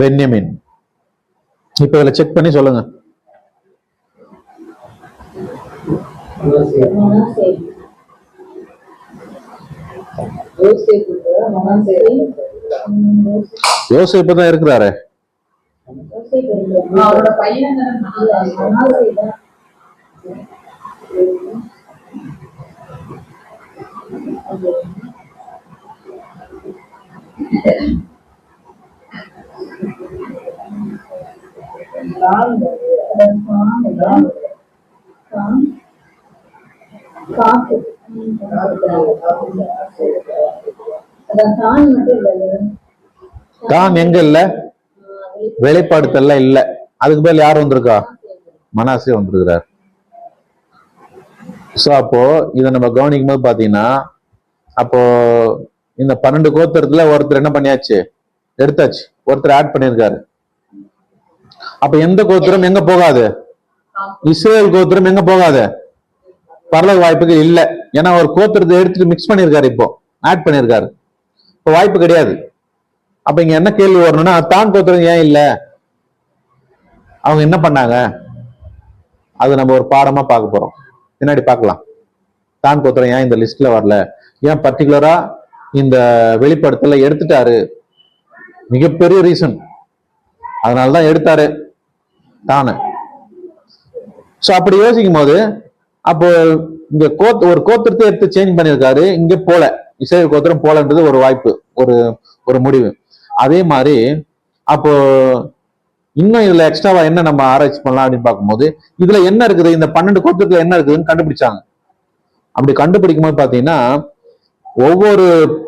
பென்யமின். இப்ப இதுல செக் பண்ணி சொல்லுங்க. மனாசே. யோசேப்புக்கு மனாசேரி யோசேப்பு தான் இருக்கிறாரு. யோசேப்பு இருக்கிறார். அவரோட பையன் தானே மனாசே தான். காத்து. அதான் தான் மட்டும் இல்லை. தான் எங்க இல்ல, வெளிப்படுத்தல இல்ல. அதுக்கு பேர் யார் வந்திருக்கா? மனாசே வந்திருக்கிறார். சோ அப்போ இதை நம்ம கவனிக்கும் போது பாத்தீங்கன்னா, அப்போ இந்த 12 கோத்திரத்துல ஒருத்தர் என்ன பண்ணியாச்சு, எடுத்தாச்சு, ஒருத்தர் ஆட் பண்ணியிருக்காரு. அப்ப எந்த கோத்திரம் எங்க போகாது? இஸ்ரேல் கோத்திரம் எங்க போகாது? பரலோக வாய்ப்புக்கு இல்ல. ஏன்னா ஒரு கோத்திரத்தை எடுத்துட்டு மிக்ஸ் பண்ணியிருக்காரு, இப்போ ஆட் பண்ணியிருக்காரு. இப்போ வாய்ப்பு கிடையாது. அப்ப இங்க என்ன கேள்வி வரணும்னா, தான் கோத்திரம் ஏன் இல்ல, அவங்க என்ன பண்ணாங்க? அது நம்ம ஒரு பாடமா பார்க்க போறோம், பின்னாடி பார்க்கலாம். தான் கோத்திரம் ஏன் இந்த லிஸ்ட்ல வரல, ஏன் பர்டிகுலரா இந்த வெளிப்படுத்தல எடுத்துட்டாரு, மிகப்பெரிய ரீசன். அதனாலதான் எடுத்தாரு தானே. சோ அப்படி யோசிக்கும் போது, அப்போ இங்க ஒரு கோத்திரத்தை எடுத்து சேஞ்ச் பண்ணியிருக்காரு, இங்க போல இஸ்ரேல் கோத்திரம் போலன்றது ஒரு வாய்ப்பு, ஒரு முடிவு. அதே மாதிரி அப்போ இன்னும் இதுல எக்ஸ்ட்ராவா என்ன நம்ம ஆராய்ச்சி பண்ணலாம் அப்படின்னு பார்க்கும்போது, இதுல என்ன இருக்குது, இந்த 12 கோத்திரத்துல என்ன இருக்குதுன்னு கண்டுபிடிச்சாங்க. அப்படி கண்டுபிடிக்கும் போது பாத்தீங்கன்னா, ஒவ்வொரு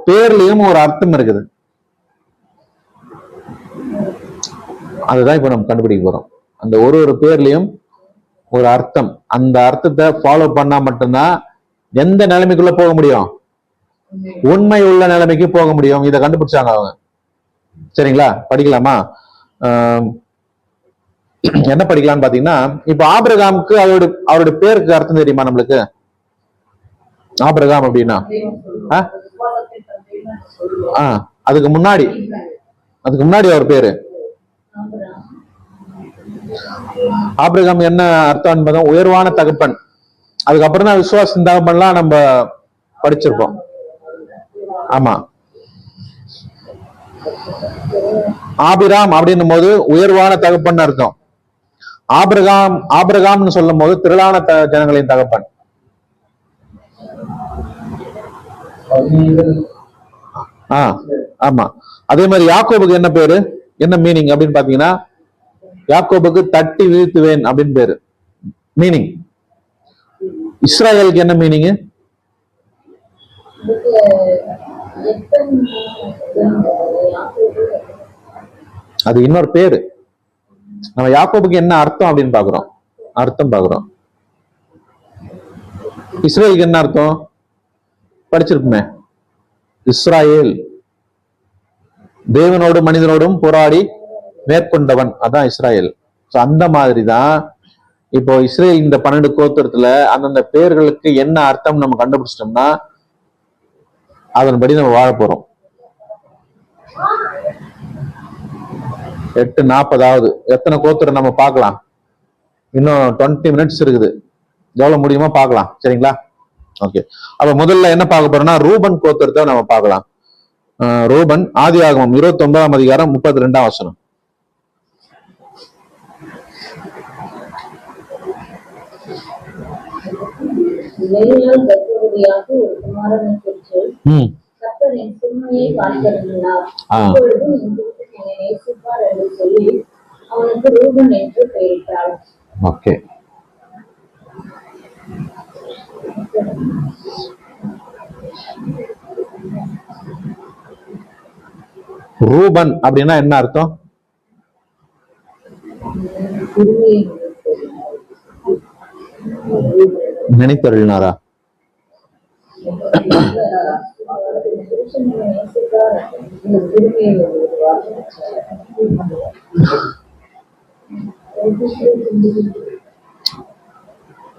பேர்லயும் ஒரு அர்த்தம் இருக்குது. அதுதான் இப்ப நம்ம கண்டுபிடிக்க போறோம். அந்த ஒரு பேர்லயும் ஒரு அர்த்தம். அந்த அர்த்தத்தை ஃபாலோ பண்ணா மட்டும்தான் எந்த நிலைமைக்குள்ள போக முடியும், உண்மை உள்ள நிலைமைக்கு போக முடியும். இதை கண்டுபிடிச்சாங்க அவங்க. சரிங்களா? படிக்கலாமா? என்ன படிக்கலாம்னு பாத்தீங்கன்னா, இப்ப ஆபிரகாமுக்கு அவருடைய பேருக்கு அர்த்தம் தெரியுமா நம்மளுக்கு? ஆபிரகாம் அப்படின்னா அதுக்கு முன்னாடி அவர் பேரு ஆபிரகாம் என்ன அர்த்தம் என்பதும் உயர்வான தகப்பன். அதுக்கப்புறம் தான் விசுவாச தகப்பன்லாம் நம்ம படிச்சிருப்போம். ஆமா, ஆபிராம் அப்படின்னும் போது உயர்வான தகப்பன் அர்த்தம். ஆபிரகாம்னு சொல்லும் போது திரளான ஜனங்களின் தகப்பன். ஆமா. அதே மாதிரி யாக்கோபுக்கு என்ன பேரு, என்ன மீனிங் அப்படின்னு பாத்தீங்கன்னா, யாக்கோபுக்கு தட்டி வீழ்த்துவேன் அப்படின்னு பேரு, மீனிங். இஸ்ராயலுக்கு என்ன மீனிங்? அது இன்னொரு பேரு. நம்ம யாக்கோபுக்கு என்ன அர்த்தம் அப்படின்னு பாக்குறோம், அர்த்தம் பாக்குறோம். இஸ்ரேலுக்கு என்ன அர்த்தம் படிச்சிருக்குமே, இஸ்ராயேல் தேவனோடும் மனிதனோடும் போராடி மேற்கொண்டவன், அதான் இஸ்ராயேல். அந்த மாதிரிதான் இப்போ இஸ்ரேல் இந்த 12 கோத்திரத்துல அந்தந்த பேர்களுக்கு என்ன அர்த்தம் நம்ம கண்டுபிடிச்சிட்டோம்னா அதன்படி நம்ம வாழ போறோம். 8:40 எத்தனை கோத்திரம் நம்ம பார்க்கலாம்? இன்னும் 20 மினிட்ஸ் இருக்குது. எவ்வளவு முடியுமோ பார்க்கலாம். சரிங்களா? ஓகே. அப்ப முதல்ல என்ன பார்க்க போறோம்னா, ரூபன் கோத்திரத்தை நம்ம பார்க்கலாம். ரூபன், ஆதியாகமம் 29ஆம் அதிகாரம் 32ஆம் வசனம். லேயாள் கர்ப்பவதியாக ஒரு குமாரனை பெற்று கர்த்தர் என் சிறுமையை காண்கிறதினார். அப்பொழுது என் புருஷன் என்னை நேசிப்பார் என்று சொல்லி அவனுக்கு ரூபன் என்று பெயரிட்டாள். ஓகே. ரூபன் அப்படின்னா என்ன அர்த்தம்? நினைத்தருளினாரா?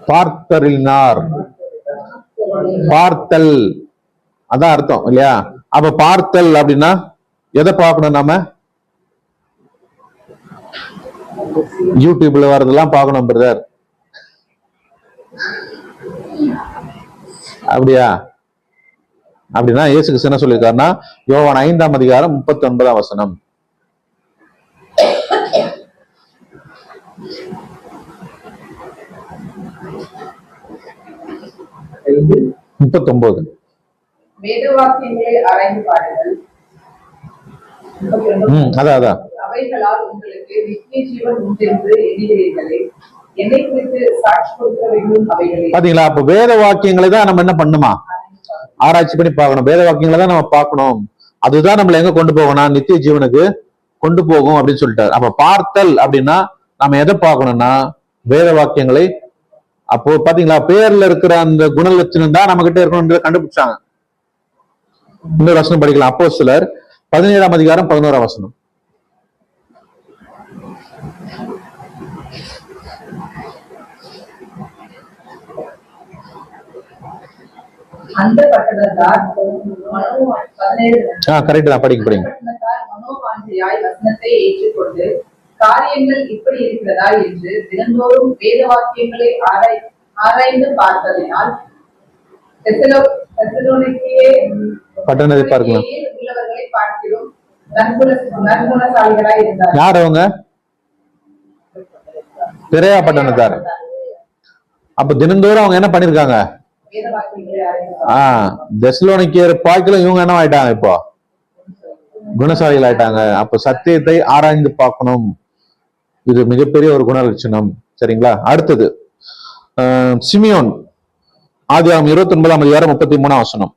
பார்த்தருளினார், பார்த்தல், அதான் அர்த்தம் இல்லையா? அப்ப பார்த்தல் அப்படின்னா எதை பார்க்கணும்? நாம யூடியூப்ல வர்றதெல்லாம் பார்க்கணும் பிரதர். அப்படியா? அப்படின்னா இயேசு கிறிஸ்து என்ன சொல்லியிருக்காருன்னா யோவான் 5ஆம் அதிகாரம் 39ஆம் வசனம். 39. வேத வாக்கியங்களை ஆராய்ந்து பாருங்கள். அதான் அவைகளால் உங்களுக்கு நித்திய ஜீவன் உண்டென்று எண்ணுகிறீர்களே, என்னை குறித்து சாட்சி கொடுக்க வேண்டும் அவைகளே. பாத்தீங்களா? அப்ப வேத வாக்கியங்களை தான் நம்ம என்ன பண்ணுமா? ஆராய்ச்சி பண்ணி பார்க்கணும். வேத வாக்கியங்களை தான் நம்ம பார்க்கணும். அதுதான் நம்மள எங்க கொண்டு போகணும்? நித்திய ஜீவனுக்கு கொண்டு போகும் அப்படின்னு சொல்லிட்டாரு. அப்ப பார்த்தல் அப்படின்னா நம்ம எதை பார்க்கணும்னா வேத வாக்கியங்களை. அப்போ பாத்தீங்களா, பேர்ல இருக்கிற அந்த குணலட்சணம் தான் நம்ம கிட்ட இருக்கணும்ன்றத கண்டுபிடிச்சாங்க. இன்னொரு வசனம் படிக்கலாம். அப்போஸ்தலர் 17ஆம் அதிகாரம் 11ஆம் வசனம். அந்த பட்டணத்தார் கரெக்ட் தான், படிங்க. மனோவாஞ்சையாய் வசனத்தை ஏற்றுக்கொண்டு காரியங்கள் இப்படி இருக்கிறதா என்று தினந்தோறும் வேத வாக்கியங்களை ஆராய்ந்து பார்ப்பதினால் பட்டணத்தை பார்க்கலாம். உள்ளவர்களை பார்க்கிறோம் நற்குணசாலிகளாய் இருந்தார். யார் அவங்க? பெரிய பட்டணத்தார். அப்ப தினந்தோறும் அவங்க என்ன பண்ணிருக்காங்க? வேத வாக்கியங்களை ஆராய்ந்து தெசலோனிக்கேயர் பார்க்கல இவங்க என்ன ஆயிட்டாங்க? இப்போ குணசாலிகள் ஆயிட்டாங்க. அப்ப சத்தியத்தை ஆராய்ந்து பார்க்கணும். இது மிகப்பெரிய ஒரு குணலட்சணம். சரிங்களா? அடுத்தது சிமியோன் ஆதியாகமம் 29ஆம் அதிகாரம் 33ஆம் வசனம்.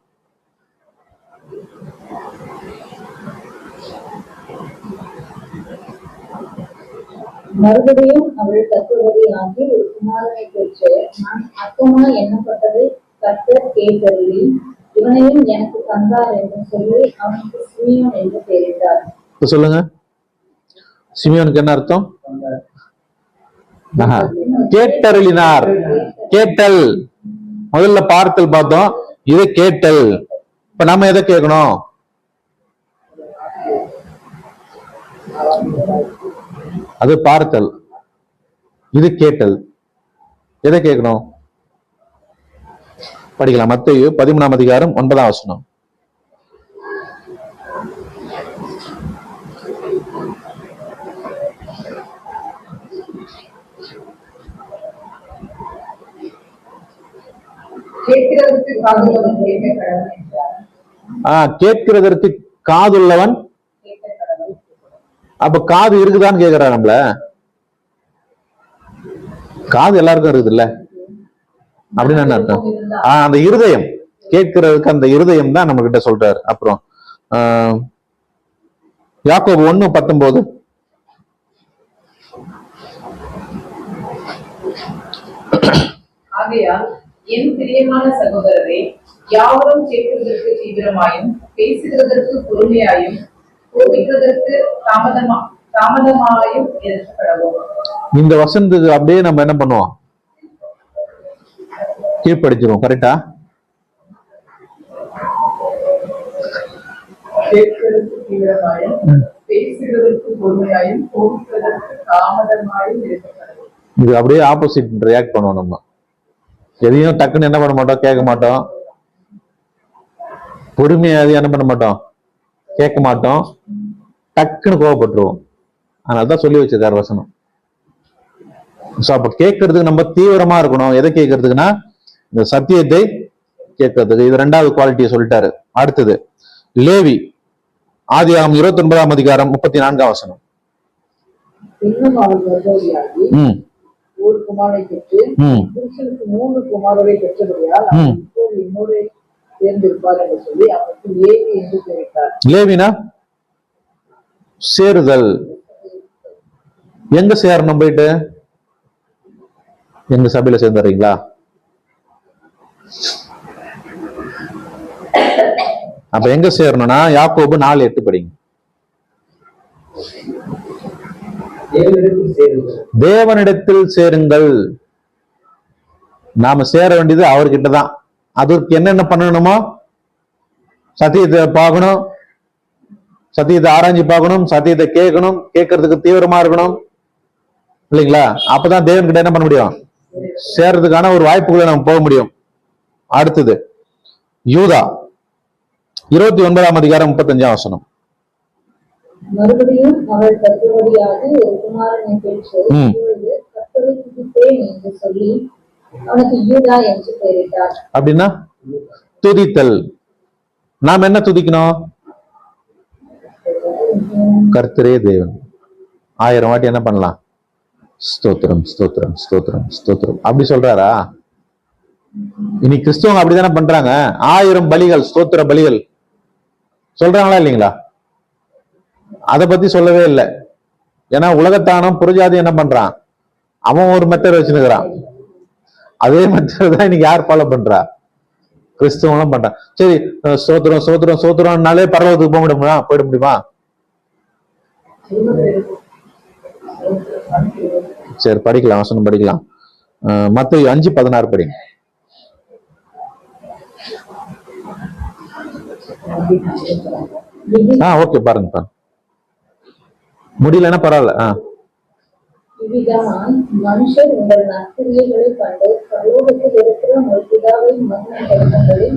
மறுபடியும் அவள் தத்துவதை ஆகி ஒரு குமாரனை பெற்று, நான் அப்பமா எண்ணப்பட்டதை கர்த்தர் கேட்டருளி இவனையும் எனக்கு தந்தார் என்று சொல்லி அவனுக்கு சிமியோன் என்று பெயரிட்டார். சொல்லுங்க, சிமியோனுக்கு என்ன அர்த்தம்? கேட்டருளினார். கேட்டல். முதல்ல பார்த்தல் பார்த்தோம், இது கேட்டல். இப்ப நம்ம எதை கேட்கணும்? அது பார்த்தல், இது கேட்டல். எதை கேட்கணும்? படிக்கலாம். மத்தேயு 13ஆம் அதிகாரம் 9ஆம் வசனம். கேட்கிறதற்கு காதுள்ளவன் கேட்க கடவுள் என்றார். கேட்கிறதற்கு காதுள்ளவன். அப்ப காது இருக்குதான்னு கேக்குறா நம்மள. காது எல்லாருக்கும் இருக்குது இல்ல அப்படின்னு என்ன அர்த்தம்? அந்த இருதயம் கேட்கிறதுக்கு அந்த இருதயம் தான் நம்ம கிட்ட சொல்றாரு. அப்புறம் யாக்கோபு 1:19. ஆகையால் என் பிரியமான சகோதரரே, யாவரும் கேட்கிறதற்கு தீவிரமாயும் பேசுகிறதற்கு பொறுமையாயும் கோபிக்கிறதற்கு தாமதமாயும் எதிர்க்கப்படவும். இந்த வசனத்துக்கு அப்படியே நம்ம என்ன பண்ணுவோம்? கீழ்படிச்சிருவோம். கரெக்டா? கேட்கிறதற்கு தீவிரமாயும் பேசுகிறதற்கு பொறுமையாயும் கோபிக்கிறதற்கு தாமதமாயும் எதிர்க்கப்படவும். இது அப்படியே ஆப்போசிட் ரியாக்ட் பண்ணுவோம். நம்ம எதையும் டக்குன்னு என்ன பண்ண மாட்டோம்? கேட்க மாட்டோம். பொறுமையா எதையும் என்ன பண்ண மாட்டோம்? கேட்க மாட்டோம். டக்குன்னு கோவப்பட்டுருவோம். அதனாலதான் சொல்லி வச்சிருக்காரு வசனம். அப்ப கேட்கறதுக்கு நம்ம தீவிரமா இருக்கணும். எதை கேட்கறதுக்குன்னா இந்த சத்தியத்தை கேட்கறதுக்கு. இது 2வது குவாலிட்டியை சொல்லிட்டாரு. அடுத்தது லேவி ஆதியாகமம் 29ஆம் அதிகாரம் 34ஆம் வசனம். இன்னும் அவள் கர்ப்பவதியாகி ஒரு குமாரனை பெற்று புருஷனுக்கு 3 குமாரரை பெற்றபடியால் அவன் இப்போது இன்னொரு சேர்ந்திருப்பார் என்று சொல்லி அவனுக்கு லேவி என்று பெயரிட்டார். லேவினா சேருதல். எங்க சேரணும்? போயிட்டு எங்க சபையில சேர்ந்துறீங்களா? அப்ப எங்க சேரணும்னா யாக்கோபு 4:8 படிங்க. தேவனிடத்தில் சேருங்கள். நாம சேர வேண்டியது அவர்கிட்டதான். அதற்கு என்னென்ன பண்ணணுமோ? சத்தியத்தை பார்க்கணும், சத்தியத்தை ஆராய்ச்சி பார்க்கணும், சத்தியத்தை கேட்கணும், கேட்கறதுக்கு தீவிரமா இருக்கணும் இல்லைங்களா? அப்பதான் தேவன் கிட்ட என்ன பண்ண முடியும்? சேர்றதுக்கான ஒரு வாய்ப்புகளை நம்ம போக முடியும். அடுத்தது யூதா 29ஆம் அதிகாரம் 35ஆம் வசனம். மறுபடியும் அவள் கர்த்தவதியாக ஒரு குமாரனை பெற்று ம். இப்பொழுது கர்த்தரை துதிப்பேன் என்று சொல்லி அவனுக்கு யூதா என்று பெயரிட்டார். அப்படின்னா துதித்தல். நாம் என்ன துதிக்கணும்? கர்த்தரே தேவன். 1000 வாட்டி என்ன பண்ணலாம்? ஸ்தோத்திரம் ஸ்தோத்திரம் ஸ்தோத்திரம் ஸ்தோத்திரம் அப்படி சொல்றாரா? இனி கிறிஸ்தவங்க அப்படித்தானே பண்றாங்க. 1000 பலிகள், ஸ்தோத்திர பலிகள் சொல்றாங்களா இல்லைங்களா? அதை பத்தி சொல்லவே இல்லை. ஏன்னா உலகத்தானம் புறஜாதி என்ன பண்றான்? அவன் ஒரு மெத்தட் வச்சுருக்கிறான். அதே மெத்தட் தான் இன்னைக்கு யார் ஃபாலோ பண்றா? கிறிஸ்தவங்களும் பண்றான். சரி, ஸ்தோத்திரம் ஸ்தோத்திரம் ஸ்தோத்திரம்னாலே பரலோகத்துக்கு போயிட முடியுமா? சரி, படிக்கலாம், வசனம் படிக்கலாம். மத்தேயு 5:16 படிங்க. ஓகே, பாருங்க. முடியலன்னா பரவாயில்ல. இவ்விதமாய் மனுஷர் உங்கள் நற்கிரியைகளை கண்டு பரலோகத்தில் இருக்கிற உங்கள் பிதாவை மகிமைப்படுத்தும்படி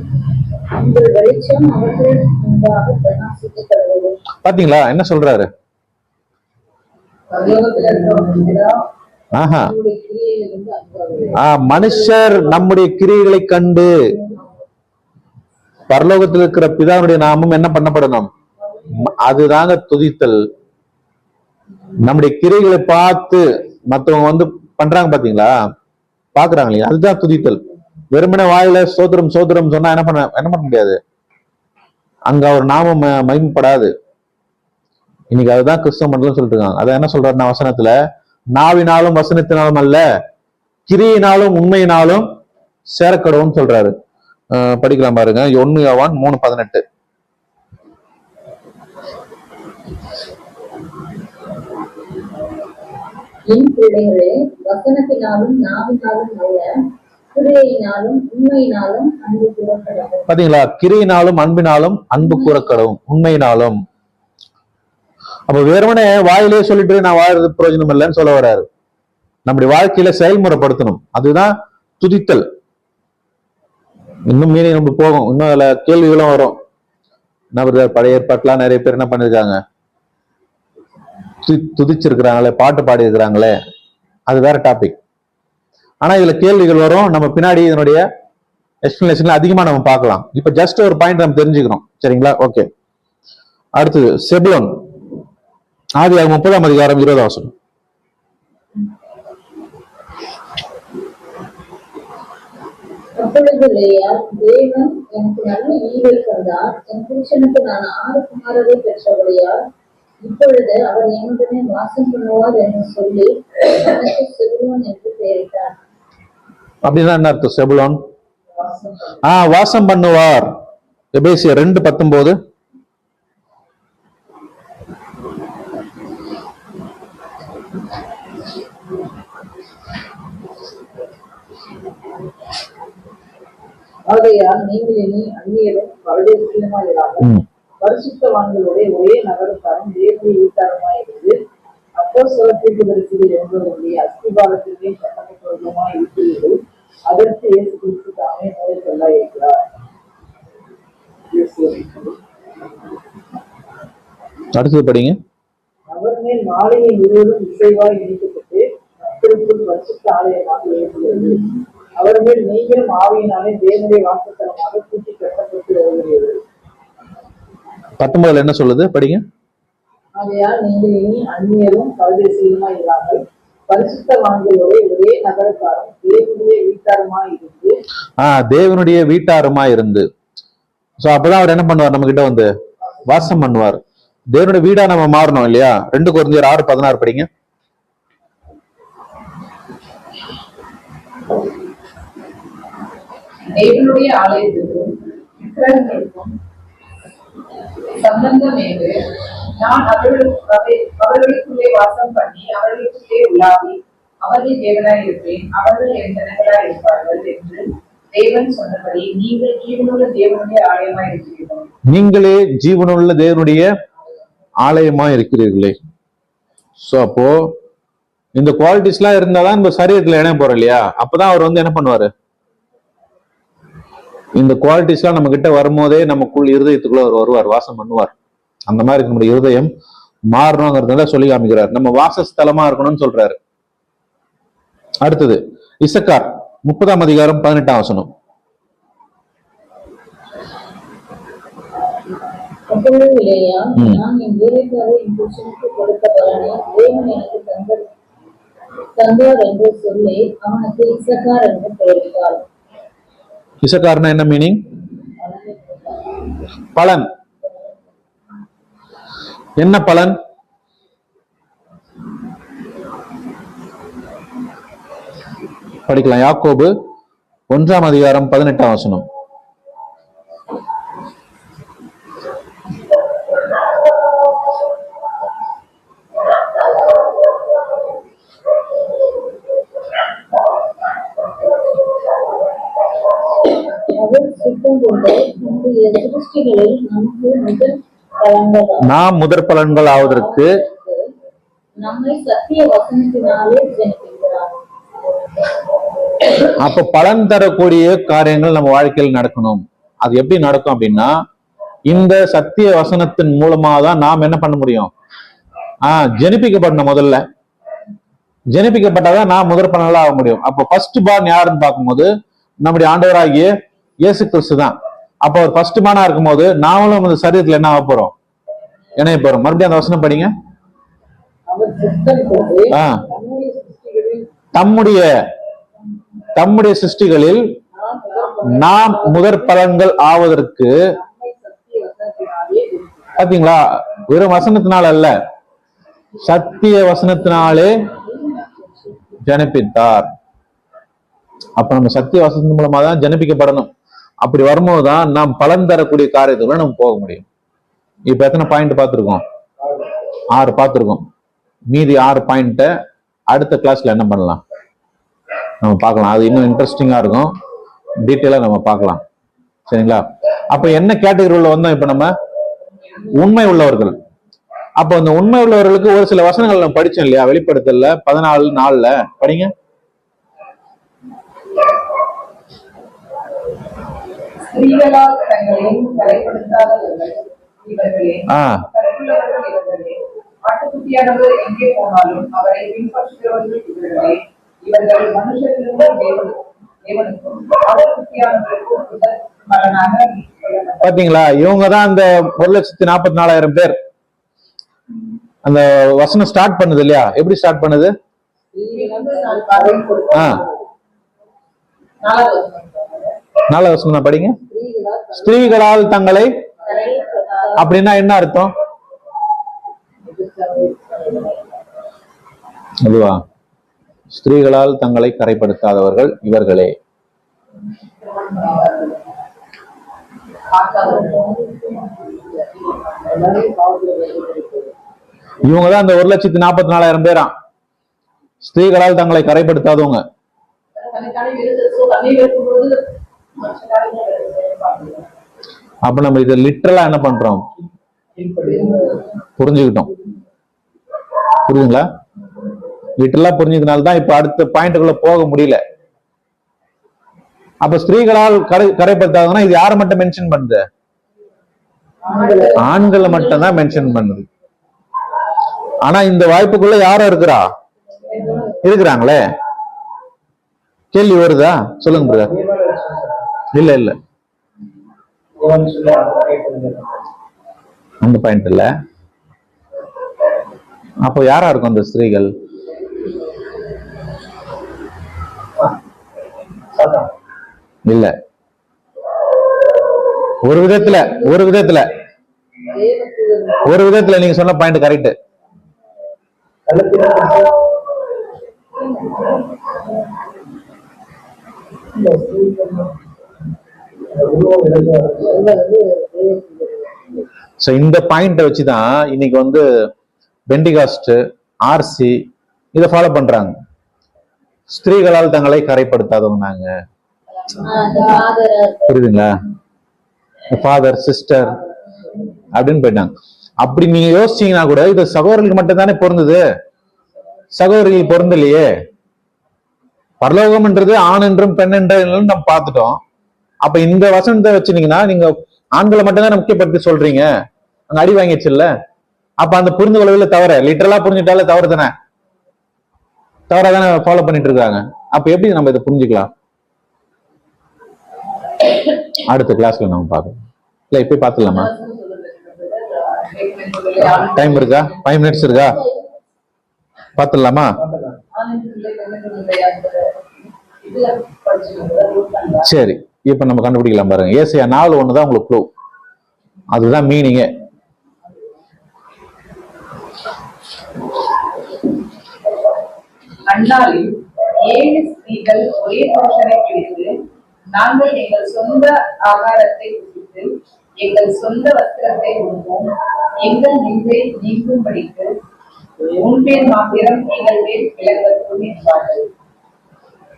உங்கள் வெளிச்சம் அவர்கள் முன்பாக பிரகாசிக்கக் கடவுது. பாத்தீங்களா என்ன சொல்றாரு? பரலோகத்துல இருக்கிறவங்க ஆஹா, கிரியையிலிருந்து அன்பாக மனுஷர் நம்முடைய கிரியைகளை கண்டு பரலோகத்தில் இருக்கிற பிதாவுடைய நாமம் என்ன பண்ணப்படணும்? அதுதாங்க துதித்தல். நம்முடைய கிரியைகளை பார்த்து மற்றவங்க பண்றாங்க பாத்தீங்களா, பாக்குறாங்க இல்லையா, அதுதான் துதித்தல். வெறுமனே வாயில சோத்திரம் சோத்திரம் சொன்னா என்ன பண்ண முடியாது. அங்க அவர் நாமம் மகிமைப்படாது. இன்னைக்கு அதுதான் கிறிஸ்தவ மண்டலம் சொல்லிட்டு இருக்காங்க. அதை என்ன சொல்றாருன்னா வசனத்துல, நாவினாலும் வசனத்தினாலும் அல்ல கிரியினாலும் உண்மையினாலும் சேரக்கடவும் சொல்றாரு. படிக்கலாம் பாருங்க. 1 யோவான் 3:18. என் பிள்ளைகளே, வசனத்தினாலும் நாவினாலும் அல்ல கிரியையினாலும் உண்மையினாலும் அன்பு கூறக்கடவும். பாத்தீங்களா, கிரியினாலும் அன்பினாலும் அன்பு கூறக்கடவும், உண்மையினாலும். அப்ப வெறுமனே வாயிலே சொல்லிட்டு நான் வாழ்றது பிரயோஜனம் இல்லைன்னு சொல்ல வர்றாரு. நம்முடைய வாழ்க்கையில செயல்முறைப்படுத்தணும். அதுதான் துதித்தல். இன்னும் மீறி நம்ம போகும். இன்னும் அதுல கேள்விகளும் வரும். என்ன பழைய ஏற்பாட்டுலாம் நிறைய பேர் என்ன பண்ணிருக்காங்க, துதிச்சிருக்கிறாங்களே, பாட்டு பாடி இருக்கிறாங்களே, அது வேற டாபிக். ஆனா இதுல கேள்விகள் வரும். நம்ம பின்னாடி இதனுடைய எக்ஸ்பிளனேஷன்ல அதிகமா நம்ம பார்க்கலாம். இப்ப ஜஸ்ட் ஒரு பாயிண்ட் நம்ம தெரிஞ்சுக்கிறோம். சரிங்களா? ஓகே. அடுத்தது செபுலோன். ஆதியாகமம் 30ஆம் அதிகாரம் 20ஆம் வசனம். அப்பொழுது லேயா, தேவன் எனக்கு நல்ல ஈவை தந்தார், என் புருஷனுக்கு நான் 6 குமாரரை பெற்றபடியால் இப்பொழுது அவர் என்னுடனே வாசம் பண்ணுவார் என்று சொல்லி எனக்கு செபுலோன் என்று பெயரிட்டார். அப்படின்னா என்ன அர்த்தம்? செபுலோன் வாசம் பண்ணுவார். எபேசியர் 2:19. ஆகையால் நீங்கள் இனி அந்நியரும் பரதேசியமாயிராமல் பரிசுத்தவான்களுடைய ஒரே நகரத்தாரும் தேவனுடைய வீட்டாருமாயிருந்து அப்போஸ்தலர்கள் என்பவருடைய அஸ்திபாரத்திலே கட்டப்பட்டவர்களுமாய் இருக்கிறீர்கள். அதற்கு இயேசு கிறிஸ்து தாமே மூலை சொல்ல இருக்கிறார். அடுத்தது படிங்க. அவர் மேல் மாலையை முழுவதும் இசைவாய் இணைக்கப்பட்டு மக்களுக்குள் பரிசுத்த ஆலயமாக இருக்கிறது. அவர் மேல் நீங்களும் ஆவியினாலே தேவனுடைய வாசஸ்தலமாக கூட்டி கட்டப்பட்டு வருகிறீர்கள். 19 என்ன சொல்லுது? படிங்க. ஆகையால் நீங்கள் இனி அந்நியரும் பரதேசியுமாய் இல்லாமல் பரிசுத்தவான்களோட ஒரே நகரத்தாரும் தேவனுடைய வீட்டாருமாய் இருந்து தேவனுடைய வீட்டாருமாய் இருந்து. சோ அப்பதான் அவர் என்ன பண்ணுவார்? நம்ம கிட்ட வாசம் பண்ணுவார். தேவனுடைய வீடா நம்ம மாறணும் இல்லையா? 2 கொரிந்தியர் 6:16 படிங்க. தேவனுடைய ஆலயத்திற்கும் விக்கிரகங்களுக்கும் சம்பந்தம் என்று நான் அவர்களுக்குள்ளே வாசம் பண்ணி அவர்களுக்குள்ளே உலாவி அவர்கள் தேவனாய் இருப்பேன், அவர்கள் என் ஜனங்களாய் இருப்பார்கள் என்று தேவன் சொன்னபடி நீங்கள் ஜீவனுள்ள தேவனுடைய ஆலயமாய் இருக்கிறீர்கள். நீங்களே ஜீவனுள்ள தேவனுடைய ஆலயமா இருக்கிறீர்களே. சோ அப்போ இந்த குவாலிட்டிஸ் எல்லாம் இருந்தாதான் இந்த சரீரத்துல இணைய போறோம் இல்லையா? அப்பதான் அவர் என்ன பண்ணுவாரு? இந்த குவாலிட்டிஸ்லாம் நம்ம கிட்ட வரும்போதே நமக்குள் இருதயத்துக்குள்ள அவர் வருவார், வாசம் பண்ணுவார். அந்த மாதிரி நம்முடைய இருதயம் மாறணுங்கிறத சொல்லி காமிக்கிறார். நம்ம வாசஸ்தலமா இருக்கணும்னு சொல்றாரு. அடுத்தது இசக்கார் 30ஆம் அதிகாரம் 18ஆம் வசனம். அப்பொழுது இல்லையா, நான் என் வேலைக்காக என் புருஷனுக்கு கொடுத்த பலனை தேவன் எனக்கு தந்தார் என்று சொல்லி அவனுக்கு இசக்கார் என்று பெயரிட்டார். இசக்கார்னா என்ன மீனிங்? பலன். என்ன பலன்? படிக்கலாம். யாக்கோபு 1ஆம் அதிகாரம் 18ஆம் வசனம். அவர் சித்தம் கொண்டு நம்முடைய சிருஷ்டிகளில் நமக்கு முதல் பலன்கள் நாம் முதற் பலன்கள் ஆவதற்கு நம்மை சத்திய வசனத்தினாலே ஜெனிக்கிறார். அப்ப பலன் தரக்கூடிய காரியங்கள் நம்ம வாழ்க்கையில் நடக்கணும். அது எப்படி நடக்கும் அப்படின்னா, இந்த சத்திய வசனத்தின் மூலமா தான் நாம் என்ன பண்ண முடியும்? ஜெனிப்பிக்கப்படணும். முதல்ல ஜெனிப்பிக்கப்பட்டாதான் நான் முதற் பலன்களா ஆக முடியும். அப்ப ஃபர்ஸ்ட் பார்ன் யாருன்னு பார்க்கும்போது நம்முடைய ஆண்டவராகிய இயேசு கிறிஸ்து தான். அப்ப அவர் ஃபர்ஸ்ட் பார்னா இருக்கும்போது நாமளும் அந்த சரீரத்துல என்ன ஆக போறோம்? இணைய போறோம். மறுபடியும் அந்த வசனம் படிங்க. அவர் சித்தம் கொண்டு தம்முடைய சிருஷ்டிகளில் நாம் முதற் பலன்கள் ஆவதற்கு, நம்மை சத்திய வசனத்தினாலே ஜெனிக்கிறார். பாத்தீங்களா, வெறும் வசனத்தினால அல்ல, சத்திய வசனத்தினாலே ஜனிப்பித்தார். அப்ப நம்ம சத்திய வசனத்தின் மூலமா தான் ஜனிப்பிக்கப்படணும். அப்படி வரும்போதுதான் நாம் பலன் தரக்கூடிய காரியத்துக்குள்ள நம்ம போக முடியும். இப்ப எத்தனை பாயிண்ட் பார்த்திருக்கோம்? 6 பார்த்திருக்கோம். மீதி 6 பாயிண்ட அடுத்த கிளாஸ்ல என்ன பண்ணலாம் நம்ம பார்க்கலாம். அது இன்னும் இன்ட்ரெஸ்டிங்கா இருக்கும். டீட்டெயிலா நம்ம பார்க்கலாம். சரிங்களா? அப்ப என்ன கேட்டகரியில வந்தோம்? இப்ப நம்ம உண்மை உள்ளவர்கள். அப்ப அந்த உண்மை உள்ளவர்களுக்கு ஒரு சில வசனங்கள் நம்ம படிச்சோம் இல்லையா? வெளிப்படுத்தல 14:4 படிங்க. ஸ்திரீகளால் தங்களையும் கரைப்படுத்தாதவர்கள் இவர்களே, கற்புள்ளவர்கள் இவர்களே, ஆட்டுக்குட்டியானவர் எங்கே போனாலும் அவரை பின்பற்றுகிறவர்கள் இவர்களே. இவர்கள் மனுஷர்களுக்கும் தேவனுக்கும் ஆட்டுக்குட்டியானவருக்கும் முதல் பலனாக மீட்கப்பட்டவர்கள். பாத்தீங்களா? இவங்கதான் அந்த 1,44,000 பேர். அந்த வசனம் ஸ்டார்ட் பண்ணுது இல்லையா? எப்படி ஸ்டார்ட் பண்ணுது? நாலாவது வசனம் படிங்க. ஸ்திரீகளால் தங்களை, அப்படின்னா என்ன அர்த்தம்? அதுவா? ஸ்திரீகளால் தங்களை கரைப்படுத்தாதவர்கள் இவர்களே. இவங்கதான் அந்த 1,44,000 பேரா ஸ்திரீகளால் தங்களை கரைப்படுத்தாதவங்க. அப்ப நம்ம இதை லிட்டரலா என்ன பண்றோம்? புரிஞ்சுக்கிட்டோம். புரியுதுங்களா? லிட்டரலா புரிஞ்சதுனால்தான் இப்ப அடுத்த பாயிண்ட்டுக்குள்ள போக முடியல. அப்ப ஸ்திரீகளால் கரைப்படுத்தாதவங்கன்னா இது யாரை மட்டும் மென்ஷன் பண்ணுது? ஆண்களை மட்டும் தான் மென்ஷன் பண்ணுது. ஆனா இந்த வாய்ப்புக்குள்ள யாரும் இருக்கிறாங்களே. கேள்வி வருதா? சொல்லுங்க பிரதர். இல்ல இல்ல, அந்த பாயிண்ட் இல்ல. அப்போ யாரா இருக்கும் அந்த ஸ்திரீகள்? இல்ல, ஒரு விதத்துல நீங்க சொன்ன பாயிண்ட் கரெக்ட். இந்த பாயிண்ட வச்சுதான் இன்னைக்கு வந்து பெண்டிகாஸ்ட், ஆர்சி இதை ஃபாலோ பண்றாங்க. ஸ்திரீகளால் தங்களை கரைப்படுத்தாதவங்க. புரியுதுங்களா? ஃபாதர், சிஸ்டர் அப்படின்னு போயிட்டாங்க. அப்படி நீங்க யோசிச்சீங்கன்னா கூட இது சகோதரர்களுக்கு மட்டும் தானே பொருந்தது, சகோதரிகள் பொருந்தலையே. பரலோகம்ன்றது ஆண் என்றும் பெண் என்றும் நம்ம பார்த்துட்டோம். அப்ப இந்த வசனத்தை வச்சுனீங்கன்னா நீங்க ஆண்களை மட்டும்தான் முக்கியப்படுத்தி சொல்றீங்க, அங்க அடி வாங்கிடுச்சுல்ல. அப்ப அந்த புரிந்து கொள்வதில் தவற, லிட்டரலா புரிஞ்சுட்டாலே தவறு தானே, தவறா தானே ஃபாலோ பண்ணிட்டு இருக்காங்க. அப்ப எப்படி நம்ம இதை புரிஞ்சுக்கலாம்? அடுத்த கிளாஸ்ல நம்ம பார்க்கலாம். இல்ல இப்ப பாத்துலாமா? டைம் இருக்கா? 5 minutes இருக்கா? பாத்துடலாமா? சரி, இப்ப நம்ம கண்டுபிடிக்கலாம் பாருங்க. ஏசியா 4:1 தான் உங்களுக்கு க்ளூ, அதுதான் மீனிங்கே. அந்நாளில் 7 ஸ்திரீகள் ஒரே புருஷனை பிடித்து, நாங்கள் எங்கள் சொந்த ஆகாரத்தை புசித்து எங்கள் சொந்த வஸ்திரத்தை உடுப்போம், எங்கள் நிந்தை நீங்கும்படிக்கு உன் பேர் மாத்திரம் எங்கள் பேர் விளங்கட்டும் என்பார்கள்.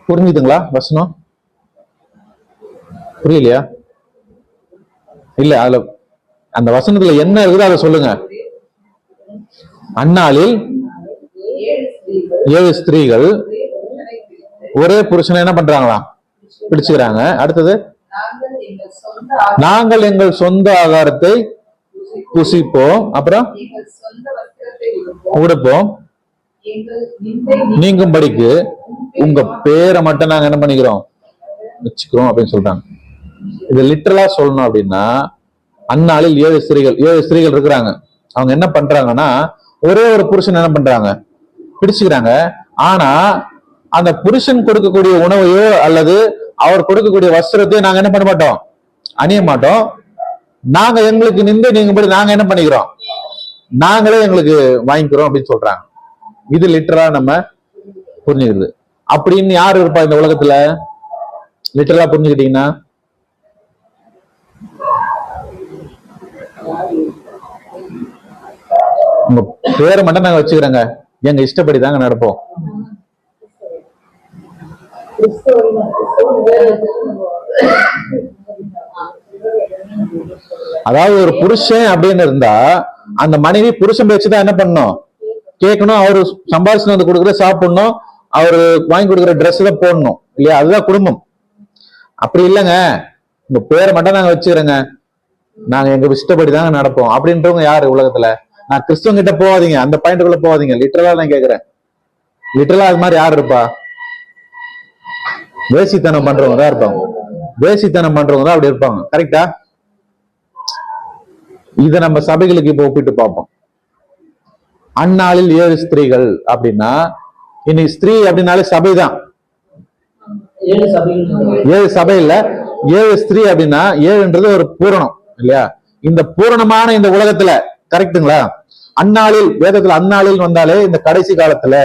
புரிஞ்சுதுங்களா வசனம்? புரியலையா? இல்ல, அதுல அந்த வசனத்துல என்ன இருக்குதோ அதை சொல்லுங்க. அந்நாளில் 7 ஸ்திரீகள் ஒரே புருஷனை என்ன பண்றாங்களாம்? பிடிச்சுக்கிறாங்க. அடுத்தது, நாங்கள் எங்கள் சொந்த ஆகாரத்தை புசிப்போம், அப்புறம் உடுப்போம், நீங்கும்படிக்கு உங்க பேரை மட்டும் நாங்க என்ன பண்ணிக்கிறோம்? வச்சுக்கிறோம் அப்படின்னு சொல்றாங்க. இது லிட்டரலா சொல்லணும் அப்படின்னா, அந்நாளில் 7 ஸ்திரீகள் இருக்கிறாங்க. அவங்க என்ன பண்றாங்கன்னா, ஒரே ஒரு புருஷன் என்ன பண்றாங்க? பிடிச்சுக்கிறாங்க. ஆனா அந்த புருஷன் கொடுக்கக்கூடிய உணவையோ அல்லது அவர் கொடுக்கக்கூடிய வஸ்திரத்தையோ நாங்க என்ன பண்ண மாட்டோம்? அணிய மாட்டோம். நாங்க எங்களுக்கு நின்று நீங்க நாங்க என்ன பண்ணிக்கிறோம்? நாங்களே எங்களுக்கு வாங்கிக்கிறோம் அப்படின்னு சொல்றாங்க. இது லிட்டரலா நம்ம புரிஞ்சுக்கிறது. அப்படின்னு யாரு இருப்பா இந்த உலகத்துல? லிட்டரலா புரிஞ்சுக்கிட்டீங்கன்னா, உங்க பேரை மட்டும் நாங்க வச்சுக்கிறோங்க, எங்க இஷ்டப்படி தாங்க நடப்போம். அதாவது ஒரு புருஷன் அப்படின்னு இருந்தா அந்த மனைவி புருஷன் பேச்சுதான் என்ன பண்ணணும்? கேட்கணும். அவரு சம்பாதிச்சு வந்து கொடுக்குற சாப்பிடணும், அவரு வாங்கி கொடுக்குற ட்ரெஸ் தான் போடணும் இல்லையா? அதுதான் குடும்பம். அப்படி இல்லைங்க, உங்க பேரை மட்டும் நாங்க வச்சுக்கிறோங்க, நாங்க எங்க இஷ்டப்படி தாங்க நடப்போம் அப்படின்றவங்க யாரு உலகத்துல? நான் கிறிஸ்துவ கிட்ட போவாதீங்க, அந்த பாயிண்ட்டுக்குள்ள போவாதீங்க. லிட்டரலா நான் கேக்குறேன், லிட்டரலா அது மாதிரி யாரு இருப்பா? வேசித்தனம் பண்றவங்க தான் இருப்பாங்க. வேசித்தனம் பண்றவங்க தான் அப்படி இருப்பாங்க. கரெக்டா? இத நம்ம சபைகளுக்கு இப்ப ஒப்பிட்டு பார்ப்போம். அந்நாளில் 7 ஸ்திரீகள் அப்படின்னா, இன்னைக்கு ஸ்திரீ அப்படின்னாலே சபைதான். 7 சபை இல்ல, 7 ஸ்திரீ அப்படின்னா 7ன்றது ஒரு பூரணம் இல்லையா? இந்த பூரணமான இந்த உலகத்துல, கரெக்டுங்களா? அந்நாளில், வேதத்துல அந்நாளில் வந்தாலே இந்த கடைசி காலத்துல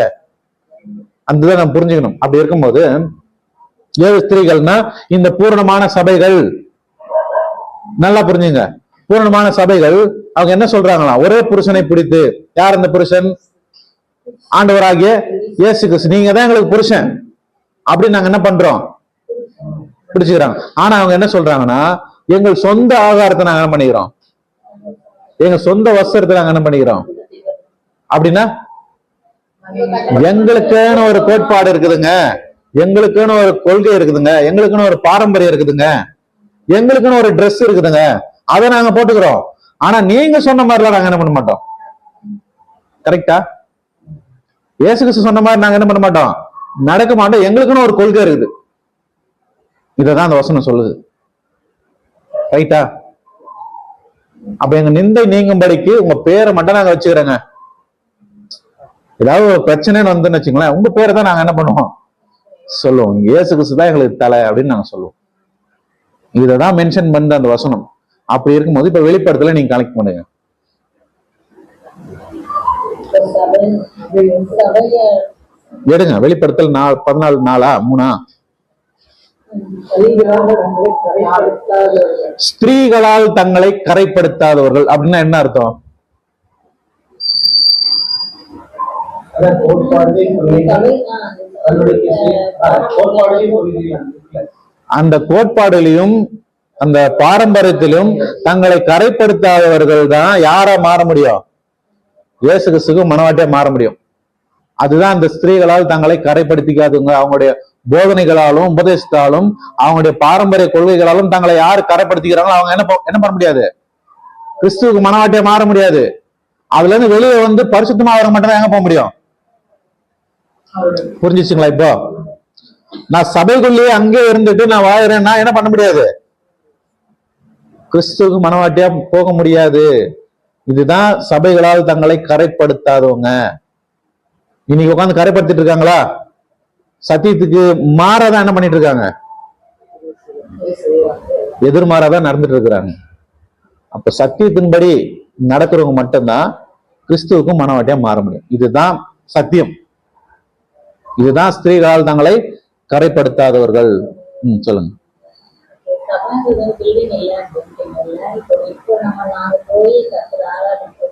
அந்த நம்ம புரிஞ்சுக்கணும். அப்படி இருக்கும்போது 7 ஸ்திரீகள்னா இந்த பூரணமான சபைகள். நல்லா புரிஞ்சுங்க, பூரணமான சபைகள். அவங்க என்ன சொல்றாங்களா? ஒரே புருஷனை பிடித்து. யார் அந்த புருஷன்? ஆண்டவராகிய இயேசு கிறிஸ்து. நீங்க தான் எங்களுக்கு புருஷன் அப்படின்னு நாங்க என்ன பண்றோம்? பிடிச்சுக்கிறாங்க. ஆனா அவங்க என்ன சொல்றாங்கன்னா, எங்கள் சொந்த ஆகாரத்தை நாங்க என்ன பண்ணிக்கிறோம்? எங்க சொந்த வஸ்திரத்தை நாங்க என்ன பண்ணிக்கிறோம் அப்படின்னா, எங்களுக்கான ஒரு கோட்பாடு இருக்குதுங்க, எங்களுக்குன்னு ஒரு கொள்கை இருக்குதுங்க, எங்களுக்குன்னு ஒரு பாரம்பரியம் இருக்குதுங்க, எங்களுக்குன்னு ஒரு ட்ரெஸ் இருக்குதுங்க, அதை நாங்க போட்டுக்கிறோம். ஆனா நீங்க சொன்ன மாதிரிலாம் நாங்க என்ன பண்ண மாட்டோம். கரெக்டா? இயேசு கிறிஸ்து சொன்ன மாதிரி நாங்க என்ன பண்ண மாட்டோம், நடக்க மாட்டோம். எங்களுக்குன்னு ஒரு கொள்கை இருக்குது. இததான் அந்த வசனம் சொல்லுது. ரைட்டா? அப்ப எங்க நிந்தை நீங்கும்படிக்கு உங்க பேரை மட்டும் நாங்க வச்சுக்கிறோங்க. ஏதாவது ஒரு பிரச்சனைன்னு வந்துன்னு வச்சுங்களேன், உங்க பேரை தான் நாங்க என்ன பண்ணுவோம்? சொல்லுவோம். இயேசு கிறிஸ்து தான் எங்களுக்கு தலை அப்படின்னு நாங்க சொல்லுவோம். இததான் மென்ஷன் பண்ண அந்த வசனம். அப்படி இருக்கும்போது இப்ப வெளிப்படத்துல நீங்க கலெக்ட் பண்ணுங்க. எடுங்க வெளிப்படுத்தல் 14:4 ஸ்திரீகளால் தங்களை கரைப்படுத்தாதவர்கள் அப்படின்னா என்ன அர்த்தம்? அந்த கோட்பாடுலையும் அந்த பாரம்பரியத்திலும் தங்களை கரைப்படுத்தாதவர்கள் தான் யாரா மாற முடியும்? இயேசு கிறிஸ்துக்கு மனவாட்டியா மாற முடியும். அதுதான் அந்த ஸ்திரீகளால் தங்களை கரைப்படுத்திக்காதவங்க, அவங்களுடைய போதனைகளாலும் உபதேசத்தாலும் அவங்களுடைய பாரம்பரிய கொள்கைகளாலும் தங்களை யார் கரைப்படுத்திக்கிறாங்களோ அவங்க என்ன பண்ண முடியாது, கிறிஸ்துவுக்கு மனவாட்டியா மாற முடியாது. அதுல இருந்து வெளியே வந்து பரிசுத்தமா வர மட்டும்தான் எங்க போக முடியும். புரிஞ்சிச்சுங்களா? இப்போ நான் சபைக்குள்ளேயே அங்கே இருந்துட்டு நான் வாழறேன்னா என்ன பண்ண முடியாது, கிறிஸ்துவுக்கு மனவாட்டியா போக முடியாது. இதுதான் சபைகளால் தங்களை கரைப்படுத்தாதவங்க. இன்னைக்கு உட்காந்து கரைப்படுத்திட்டு இருக்காங்களா? சத்தியத்துக்கு மாறாதான் என்ன பண்ணிட்டு இருக்காங்க, எதிர்மாறாதான் நடந்துட்டு இருக்கிறாங்க. அப்ப சத்தியத்தின்படி நடக்கிறவங்க மட்டும்தான் கிறிஸ்துவுக்கும் மனவாட்டியா மாற முடியும். இதுதான் சத்தியம். இதுதான் ஸ்திரீகளால் தங்களை கரைப்படுத்தாதவர்கள். சொல்லுங்க. சபாசுதன் பில்டிங் இல்லை அப்படின்றீங்கல்ல, இப்போ நாங்க போய் கத்துற ஆராதிக்கிற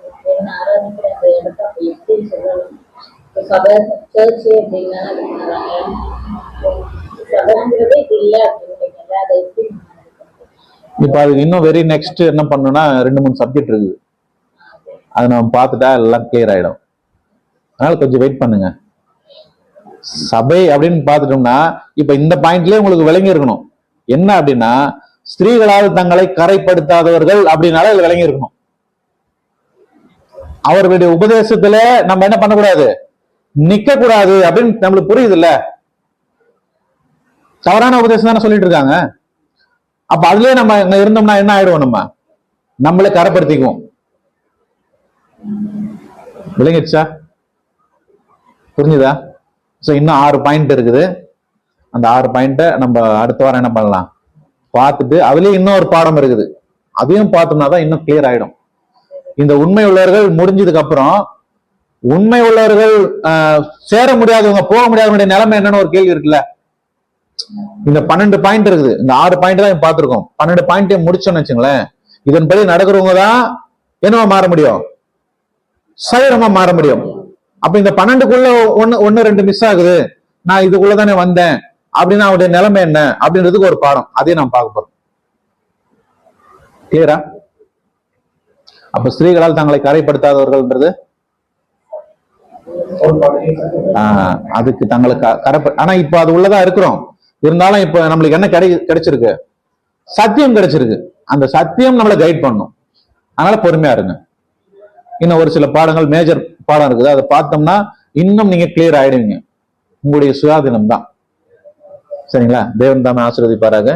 அந்த இடத்த அப்ப எப்படி சொல்லலாம்? சபை சர்ச்சு அப்படின்னா சபைங்கிறதே இது இல்லை அப்படின்றீங்கல்ல, அதை எப்படி? இப்ப அதுக்கு இன்னும் வெரி நெக்ஸ்ட் என்ன பண்ணணும்னா 2-3 சப்ஜெக்ட் இருக்குது. அதை நம்ம பார்த்துட்டா எல்லாம் கிளியர் ஆயிடும். அதனால கொஞ்சம் வெயிட் பண்ணுங்க. சபை அப்படின்னு பார்த்துட்டோம்னா இப்ப இந்த பாயிண்ட்லயே உங்களுக்கு விளங்கி இருக்கணும் என்ன அப்படின்னா, ஸ்திரீகளால் தங்களை கரைப்படுத்தாதவர்கள் அப்படின்னால விளங்கி இருக்கணும். அவர்களுடைய உபதேசத்துல நம்ம என்ன பண்ணக்கூடாது, நிக்க கூடாது அப்படின்னு நம்மளுக்கு புரியுது இல்ல. தவறான உபதேசம் தானே சொல்லிட்டு இருக்காங்க. அப்ப அதுலயே நம்ம இருந்தோம்னா என்ன ஆயிடுவோம், நம்மளே கரைப்படுத்திக்குவோம். விளங்கிடுச்சா? புரிஞ்சுதா? சோ இன்னும் 6 பாயிண்ட் இருக்குது. அந்த 6 பாயிண்ட நம்ம அடுத்த வாரம் என்ன பண்ணலாம் பார்த்துட்டு, அதுலயும் இன்னொரு பாடம் இருக்குது, அதையும் பார்த்தோம்னா தான் இன்னும் கிளியர் ஆயிடும். இந்த உண்மை உள்ளவர்கள் முடிஞ்சதுக்கு அப்புறம் உண்மை உள்ளவர்கள் சேர முடியாதவங்க, போக முடியாதவங்களுடைய நிலைமை என்னன்னு ஒரு கேள்வி இருக்குல்ல. இந்த 12 பாயிண்ட் இருக்குது. இந்த 6 பாயிண்ட் தான் பார்த்திருக்கோம். 12 பாயிண்ட் முடிச்சோன்னு வச்சுங்களேன், இதன்படி நடக்கிறவங்க தான் என்னவா மாற முடியும், சரீரமா மாற முடியும். அப்ப இந்த 12க்குள்ள ஒன்னு 2 மிஸ் ஆகுது, நான் இதுக்குள்ளதானே வந்தேன் அப்படின்னா அவருடைய நிலைமை என்ன அப்படின்றதுக்கு ஒரு பாடம், அதையும் நான் பார்க்க போறோம். கிளியரா? அப்ப ஸ்திரீகளால் தங்களை கரைப்படுத்தாதவர்கள்ன்றது அதுக்கு தங்களுக்கு ஆனா இப்ப அது உள்ளதான் இருக்கிறோம். இருந்தாலும் இப்ப நம்மளுக்கு என்ன கிடைச்சிருக்கு, சத்தியம் கிடைச்சிருக்கு. அந்த சத்தியம் நம்மளை கைட் பண்ணும். அதனால பொறுமையா இருங்க. இன்னும் ஒரு சில பாடங்கள் மேஜர் பாடம் இருக்குது, அதை பார்த்தோம்னா இன்னும் நீங்க கிளியர் ஆயிடுவீங்க. உங்களுடைய சுயாதீனம் தான். சரிங்களா? தேவன் தாமே ஆசீர்வதிப்பாராக.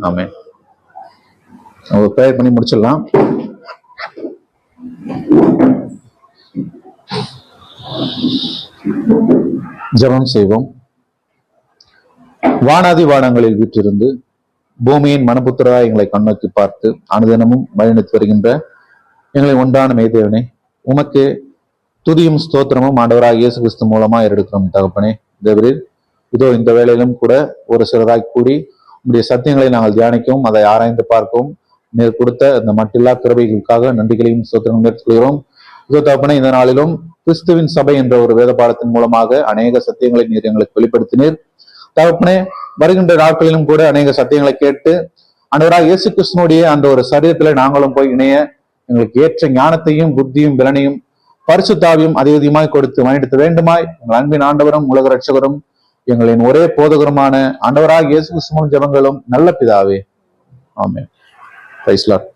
ஆமென். ப்ரேயர் பண்ணி முடிச்சிடலாம். ஜெபம் செய்வோம். வானாதி வானங்களில் வீற்றிருந்து பூமியின் மனபுத்திராய் எங்களை கண்ணோக்கி பார்த்து அனுதினமும் வழிநடத்தி வருகின்ற எங்களை ஒன்றான மெய்தேவனே, உமக்கு துதியும் ஸ்தோத்திரமும் ஆண்டவராக இயேசு கிறிஸ்து மூலமா எடுக்கிறோம் தகப்பனே. தேவரீர், இதோ இந்த வேளையிலும் கூட ஒரு சிலராய் கூடி உங்களுடைய சத்தியங்களை நாங்கள் தியானிக்கவும் அதை ஆராய்ந்து பார்க்கவும் நீர் கொடுத்த இந்த மட்டில்லா கிருபைகளுக்காக நன்றிகளையும் ஸ்தோத்திரங்களும் மேற்கொள்கிறோம். இதோ தகப்பனே, இந்த நாளிலும் கிறிஸ்துவின் சபை என்ற ஒரு வேத பாடத்தின் மூலமாக அநேக சத்தியங்களை நீர் எங்களுக்கு வெளிப்படுத்தினீர் தகப்பனே. வருகின்ற நாட்களிலும் கூட அநேக சத்தியங்களை கேட்டு ஆண்டவராக இயேசு கிறிஸ்துனுடைய அந்த ஒரு சரீரத்துல நாங்களும் போய் இணைய எங்களுக்கு ஏற்ற ஞானத்தையும் புத்தியும் பலனையும் பரிசுத்தாவியும் அதிகமாய் கொடுத்து வழிநடத்த வேண்டுமாய் எங்கள் அன்பின் ஆண்டவரும் உலக ரட்சகரும் எங்களின் ஒரே போதகருமான ஆண்டவராக இயேசு கிறிஸ்துவின் ஜெபங்களும் நல்ல பிதாவே. ஆமென். Praise the Lord.